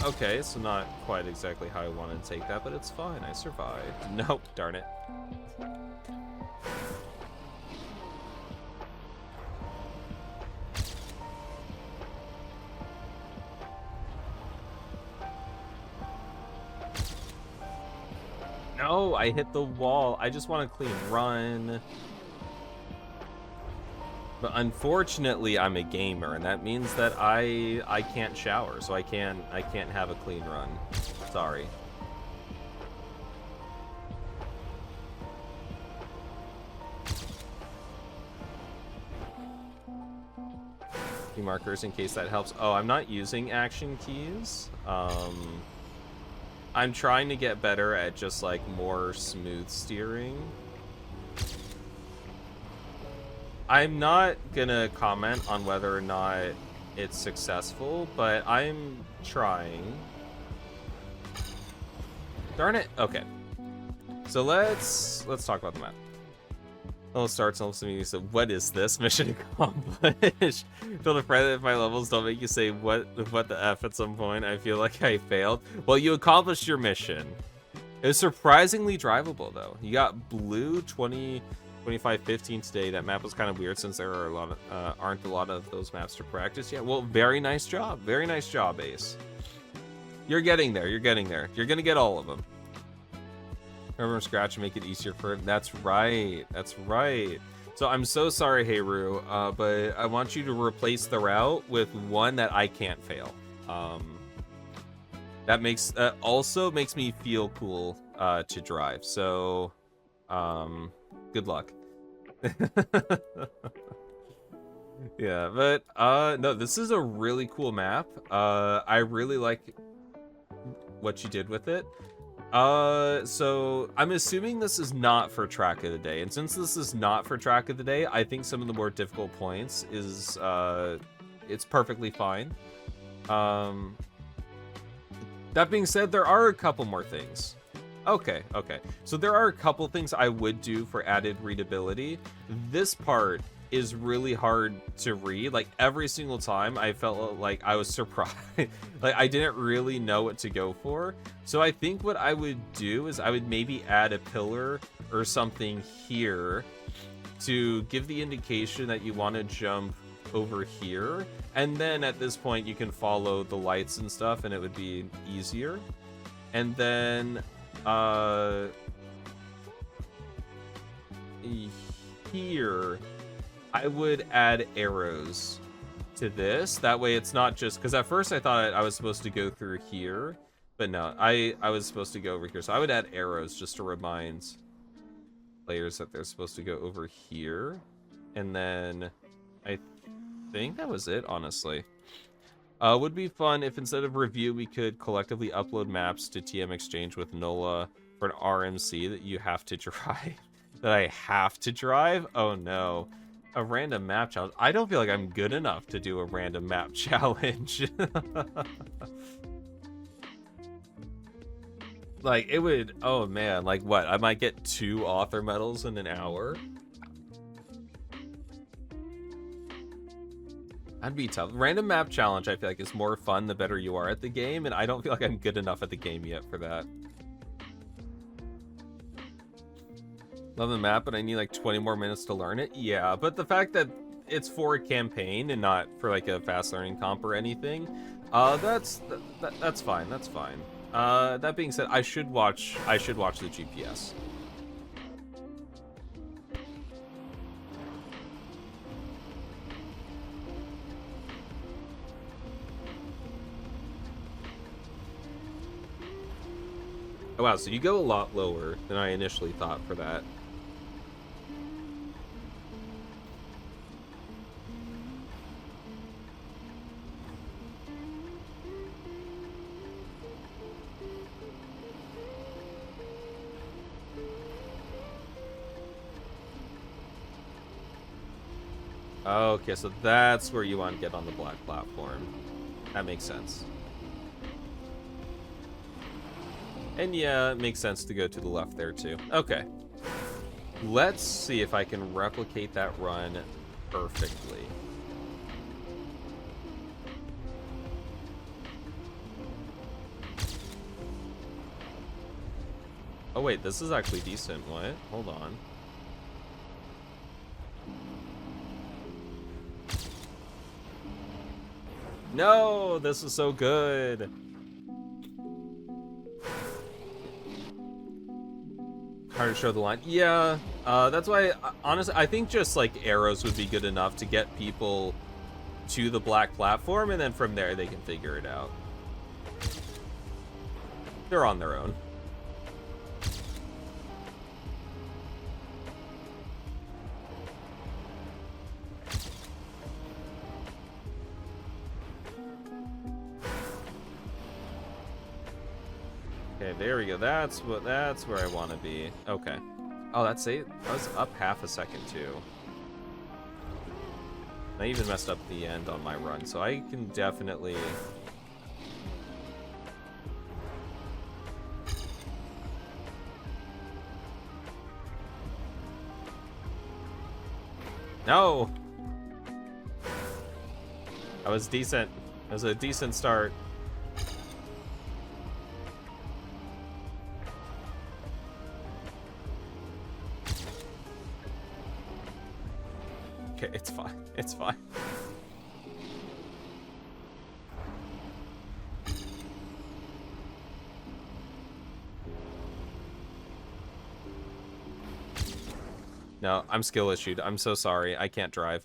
Okay, it's not quite exactly how I wanted to take that, but it's fine. I survived. Nope, darn it. No, I hit the wall. I just want a clean run. But unfortunately, I'm a gamer, and that means that I can't shower, so I can't have a clean run. Sorry. Key markers in case that helps. Oh, I'm not using action keys. I'm trying to get better at just like more smooth steering. I'm not gonna comment on whether or not it's successful, but I'm trying. Darn it. Okay. So let's talk about the map. Level starts and level so what is this? Mission accomplished. Feel afraid that if my levels don't make you say what the F at some point, I feel like I failed. Well, you accomplished your mission. It was surprisingly drivable though. You got blue 20, 25, 15 today. That map was kind of weird since there are a lot of, aren't a lot of those maps to practice yet. Well, very nice job. Very nice job, Ace. You're getting there. You're getting there. You're gonna get all of them. Remember from scratch and make it easier for it. That's right. That's right. So I'm so sorry, Heyru, but I want you to replace the route with one that I can't fail. That makes also makes me feel cool to drive. So, good luck. Yeah, but no, this is a really cool map. I really like what you did with it. So I'm assuming this is not for track of the day, and since this is not for track of the day, I think some of the more difficult points is it's perfectly fine. That being said, there are a couple more things. Okay, so there are a couple things I would do for added readability. This part is really hard to read. Like every single time I felt like I was surprised. Like I didn't really know what to go for. So I think what I would do is I would maybe add a pillar or something here to give the indication that you want to jump over here. And then at this point you can follow the lights and stuff and it would be easier. And then here I would add arrows to this. That way it's not just, because at first I thought I was supposed to go through here, but no, I was supposed to go over here. So I would add arrows just to remind players that they're supposed to go over here. And then I think that was it, honestly. Would be fun if instead of review, we could collectively upload maps to TM Exchange with NOLA for an RMC that you have to drive. That I have to drive? Oh no. A random map challenge. I don't feel like I'm good enough to do a random map challenge. Like it would, oh man, like what? I might get 2 author medals in an hour. That'd be tough. Random map challenge I feel like is more fun the better you are at the game, and I don't feel like I'm good enough at the game yet for that. Love the map, but I need like 20 more minutes to learn it. Yeah, but the fact that it's for a campaign and not for like a fast learning comp or anything, that's fine. That's fine. That being said, I should watch the GPS. Oh, wow, so you go a lot lower than I initially thought for that. Okay, so that's where you want to get on the black platform. That makes sense. And yeah, it makes sense to go to the left there too. Okay. Let's see if I can replicate that run perfectly. Oh wait, this is actually decent. What? Hold on. No, this is so good. Hard to show the line. Yeah, that's why, honestly, I think just like arrows would be good enough to get people to the black platform, and then from there they can figure it out. They're on their own. Okay, there we go. That's where I want to be. Okay. Oh, that's it. I was up half a second too. I even messed up the end on my run, so I can definitely. No. That was decent. That was a decent start. Okay, it's fine. It's fine. No, I'm skill issued. I'm so sorry. I can't drive.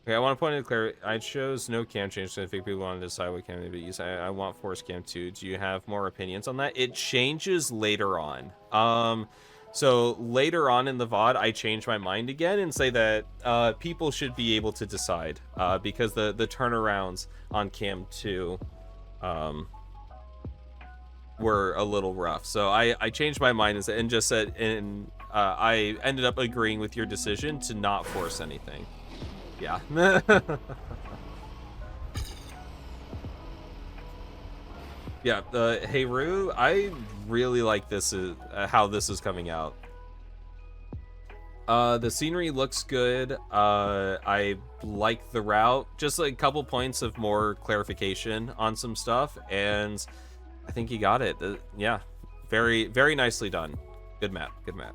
Okay, I want to point out clear. I chose no cam change, so I think people want to decide what cam to use. I want force cam too. Do you have more opinions on that? It changes later on. So later on in the VOD, I change my mind again and say that people should be able to decide because the turnarounds on Cam 2 were a little rough. So I changed my mind and just said, and I ended up agreeing with your decision to not force anything. Yeah. Yeah, hey Rue, I really like this how this is coming out. The scenery looks good. I like the route. Just like a couple points of more clarification on some stuff, and I think you got it. Yeah, very, very nicely done. Good map. Good map.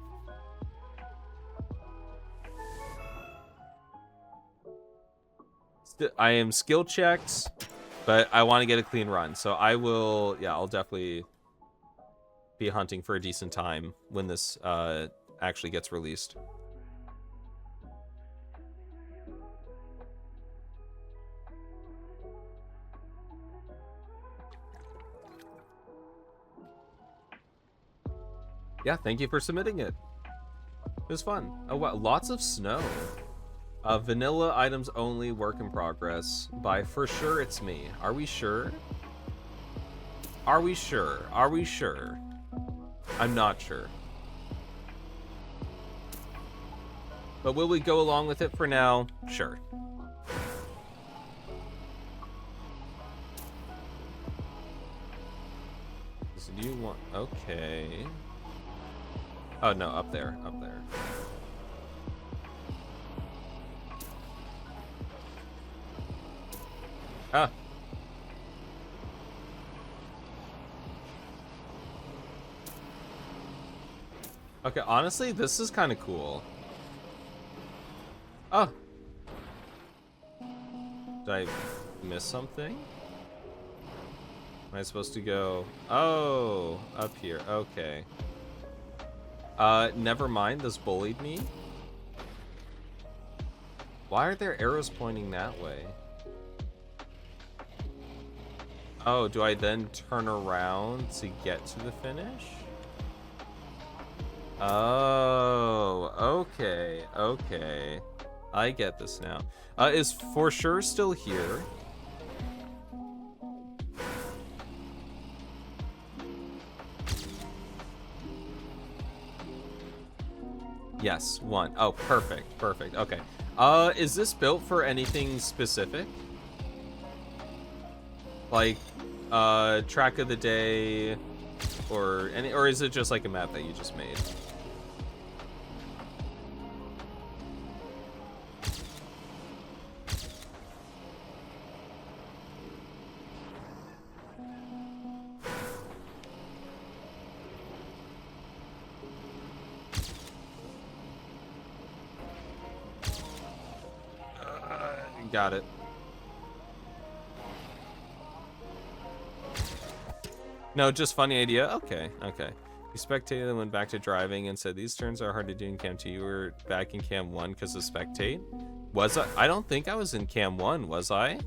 I am skill checked, but I want to get a clean run, so I will. Yeah, I'll definitely be hunting for a decent time when this actually gets released. Yeah, thank you for submitting it. It was fun. Oh wow, lots of snow. Vanilla items only, work in progress. By For Sure It's Me. Are we sure? Are we sure? Are we sure? I'm not sure. But will we go along with it for now? Sure. So do you want... Okay. Oh, no, up there. Up there. Ah. Okay, honestly, this is kind of cool. Oh. Did I miss something? Am I supposed to go? Oh, up here. Okay. Never mind. This bullied me. Why are there arrows pointing that way? Oh, do I then turn around to get to the finish? Oh, okay, okay. I get this now. Is For Sure still here? Yes, 1. Oh, perfect, perfect. Okay. Is this built for anything specific? Like, track of the day, or is it just like a map that you just made? Got it. No, just funny idea. Okay, okay. You spectated and went back to driving and said these turns are hard to do in cam 2. You were back in cam 1 because of spectate. Was I? I don't think I was in cam 1, was I?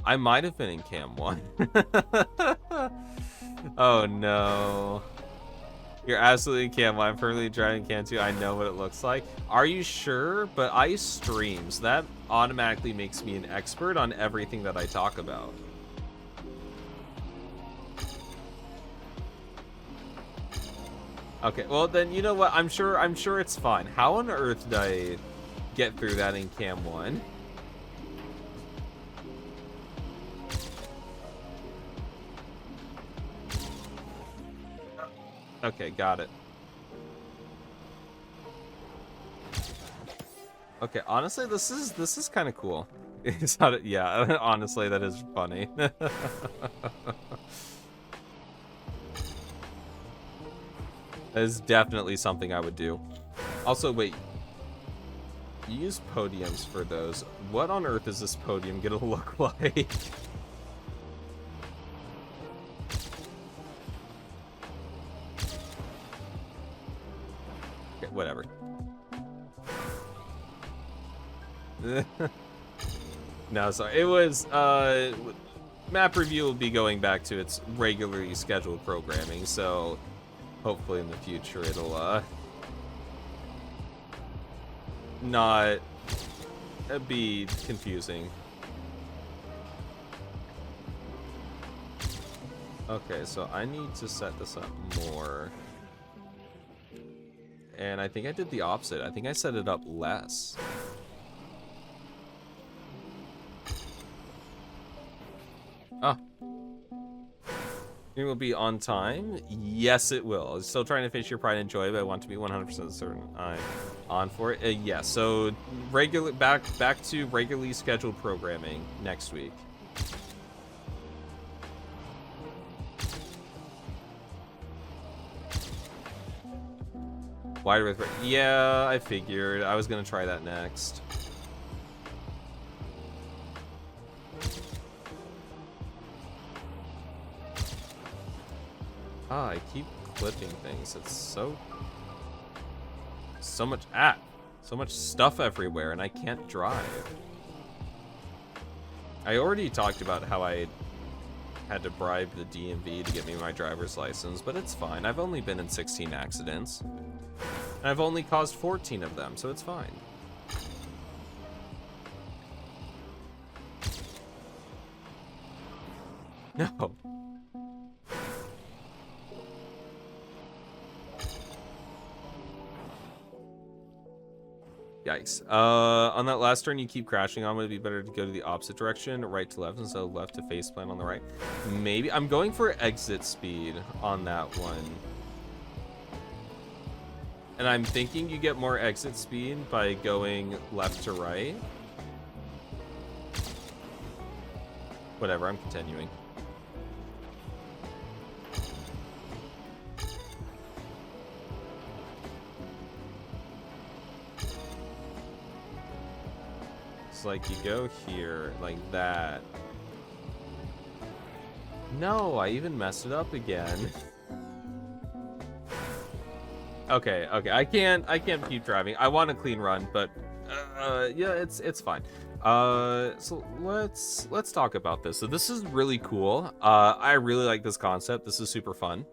I might have been in cam 1. Oh no. You're absolutely in cam 1. I'm perfectly driving cam 2. I know what it looks like. Are you sure? But I stream, so that automatically makes me an expert on everything that I talk about. Okay, well then, you know what? I'm sure it's fine. How on earth did I get through that in cam 1? Okay, got it. Okay, honestly, this is kind of cool. It's not, yeah, honestly, that is funny. That is definitely something I would do. Also, wait. You use podiums for those. What on earth is this podium gonna look like? Okay, whatever. No, sorry. It was, map review will be going back to its regularly scheduled programming, so hopefully in the future it'll, not be confusing. Okay, so I need to set this up more. And I think I did the opposite. I think I set it up less. Oh. It will be on time. Yes, it will. Still trying to finish your Pride and Joy, but I want to be 100% certain I'm on for it. Yes. Yeah, so back to regularly scheduled programming next week. Wider with, yeah, I figured. I was gonna try that next. Ah, I keep clipping things. It's so much so much stuff everywhere, and I can't drive. I already talked about how I had to bribe the DMV to get me my driver's license, but it's fine. I've only been in 16 accidents, and I've only caused 14 of them, so it's fine. No. Yikes. On that last turn you keep crashing on, would it be better to go to the opposite direction, right to left, instead of left to faceplant on the right? Maybe. I'm going for exit speed on that one. And I'm thinking you get more exit speed by going left to right. Whatever, I'm continuing. It's like you go here, like that. No, I even messed it up again. Okay, I can't keep driving. I want a clean run, but yeah, it's fine. So let's talk about this. So this is really cool. I really like this concept. This is super fun.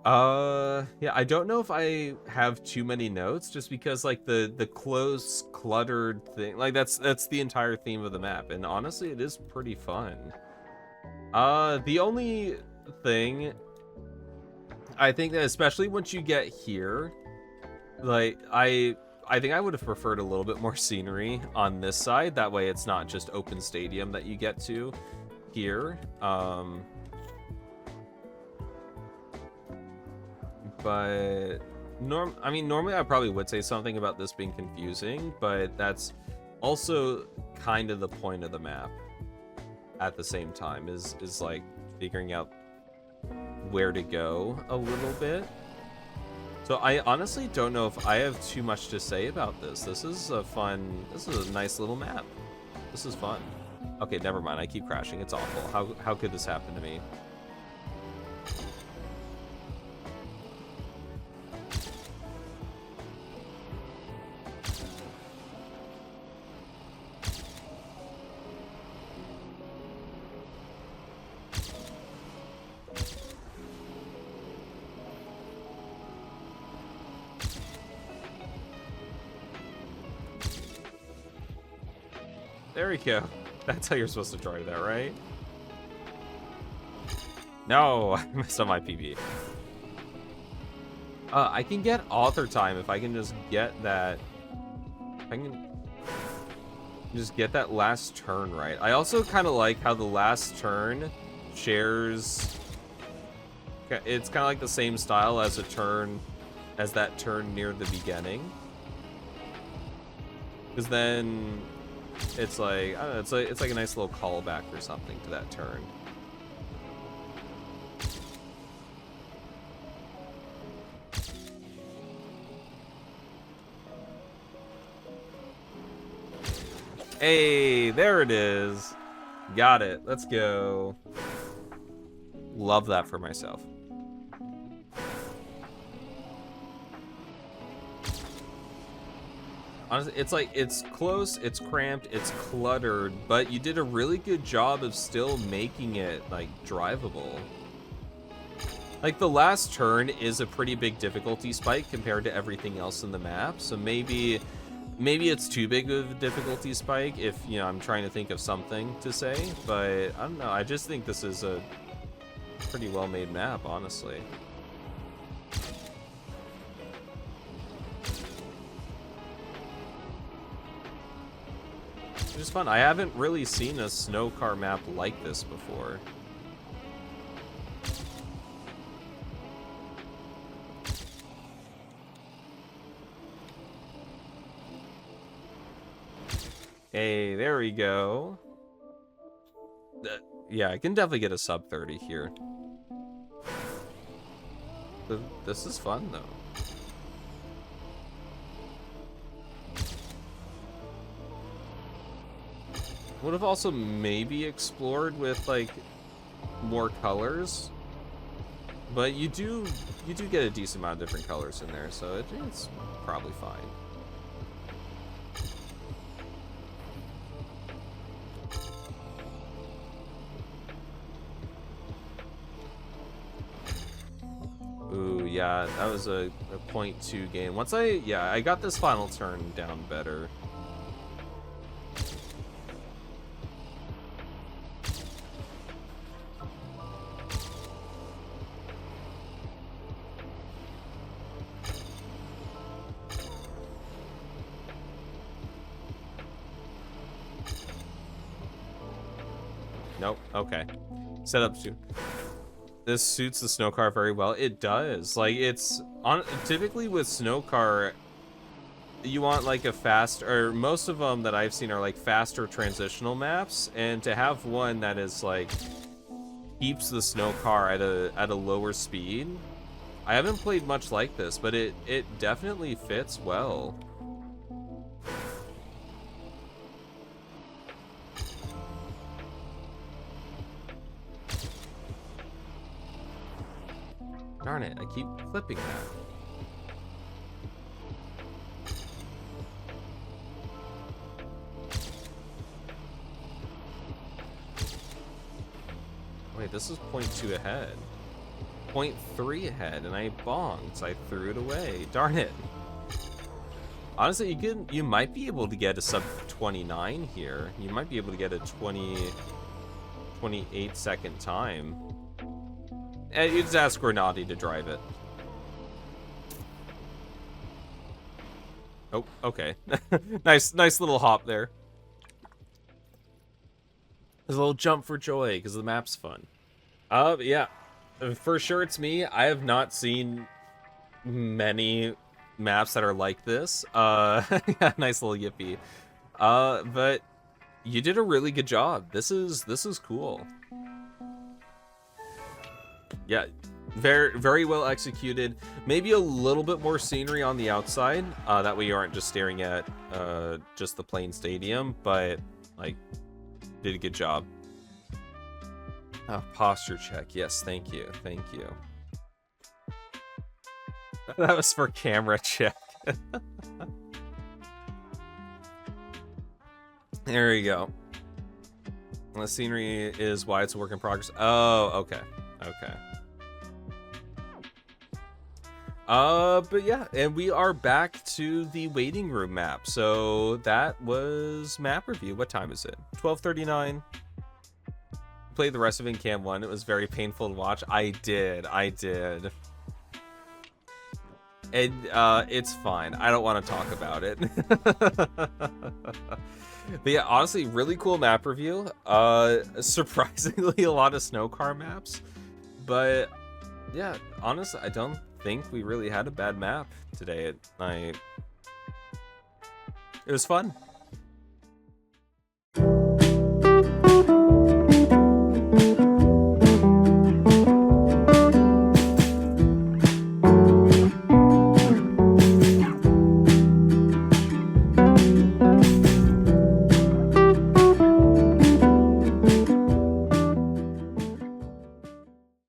Yeah, I don't know if I have too many notes, just because like the close, cluttered thing, like that's the entire theme of the map, and honestly, it is pretty fun. The only thing I think that, especially once you get here, like I think I would have preferred a little bit more scenery on this side. That way, it's not just open stadium that you get to here. But normally I probably would say something about this being confusing, but that's also kind of the point of the map at the same time, is like figuring out where to go a little bit. So I honestly don't know if I have too much to say about this. This is a nice little map. This is fun. Okay, never mind. I keep crashing. It's awful. How could this happen to me? There we go. That's how you're supposed to drive that, right? No, I messed up my PB. I can get author time if I can just get that. I can just get that last turn right. I also kind of like how the last turn shares. It's kind of like the same style as that turn near the beginning. Because then it's like, I don't know, it's like a nice little callback or something to that turn. Hey, there it is. Got it. Let's go. Love that for myself. Honestly, it's like, it's close, it's cramped, it's cluttered, but you did a really good job of still making it, like, drivable. Like, the last turn is a pretty big difficulty spike compared to everything else in the map, so maybe it's too big of a difficulty spike if, you know, I'm trying to think of something to say, but I don't know, I just think this is a pretty well-made map, honestly. Which is fun. I haven't really seen a snow car map like this before. Hey, there we go. Yeah, I can definitely get a sub 30 here. This is fun, though. Would have also maybe explored with, like, more colors. But you do get a decent amount of different colors in there, so it's probably fine. Ooh, yeah, that was a 0.2 gain. Once I got this final turn down better. Nope, okay. Setup too. This suits the snow car very well. It does. Like, it's on typically with snow car, you want like a fast, or most of them that I've seen are like faster transitional maps, and to have one that is like keeps the snow car at a lower speed. I haven't played much like this, but it definitely fits well. Darn it, I keep clipping that. Wait, this is 0.2 ahead. 0.3 ahead, and I bonked, so I threw it away. Darn it. Honestly, you might be able to get a sub 29 here. You might be able to get a 28 second time. And you just ask Grenati to drive it. Oh, okay. nice little hop there. There's a little jump for joy because the map's fun. Yeah, for sure it's me. I have not seen many maps that are like this. Yeah, nice little yippee. But you did a really good job. This is cool. Yeah, very well executed. Maybe a little bit more scenery on the outside. That way you aren't just staring at just the plain stadium, but like did a good job. Posture check. Yes, thank you. Thank you. That was for camera check. There you go. The scenery is why it's a work in progress. Oh, okay. Okay. But yeah, and we are back to the waiting room map. So that was map review. What time is it? 12:39. Played the rest of it in Cam 1. It was very painful to watch. I did. And it's fine. I don't want to talk about it. But yeah, honestly, really cool map review. Surprisingly, a lot of snow car maps. But yeah, honestly, I don't think we really had a bad map today. It was fun.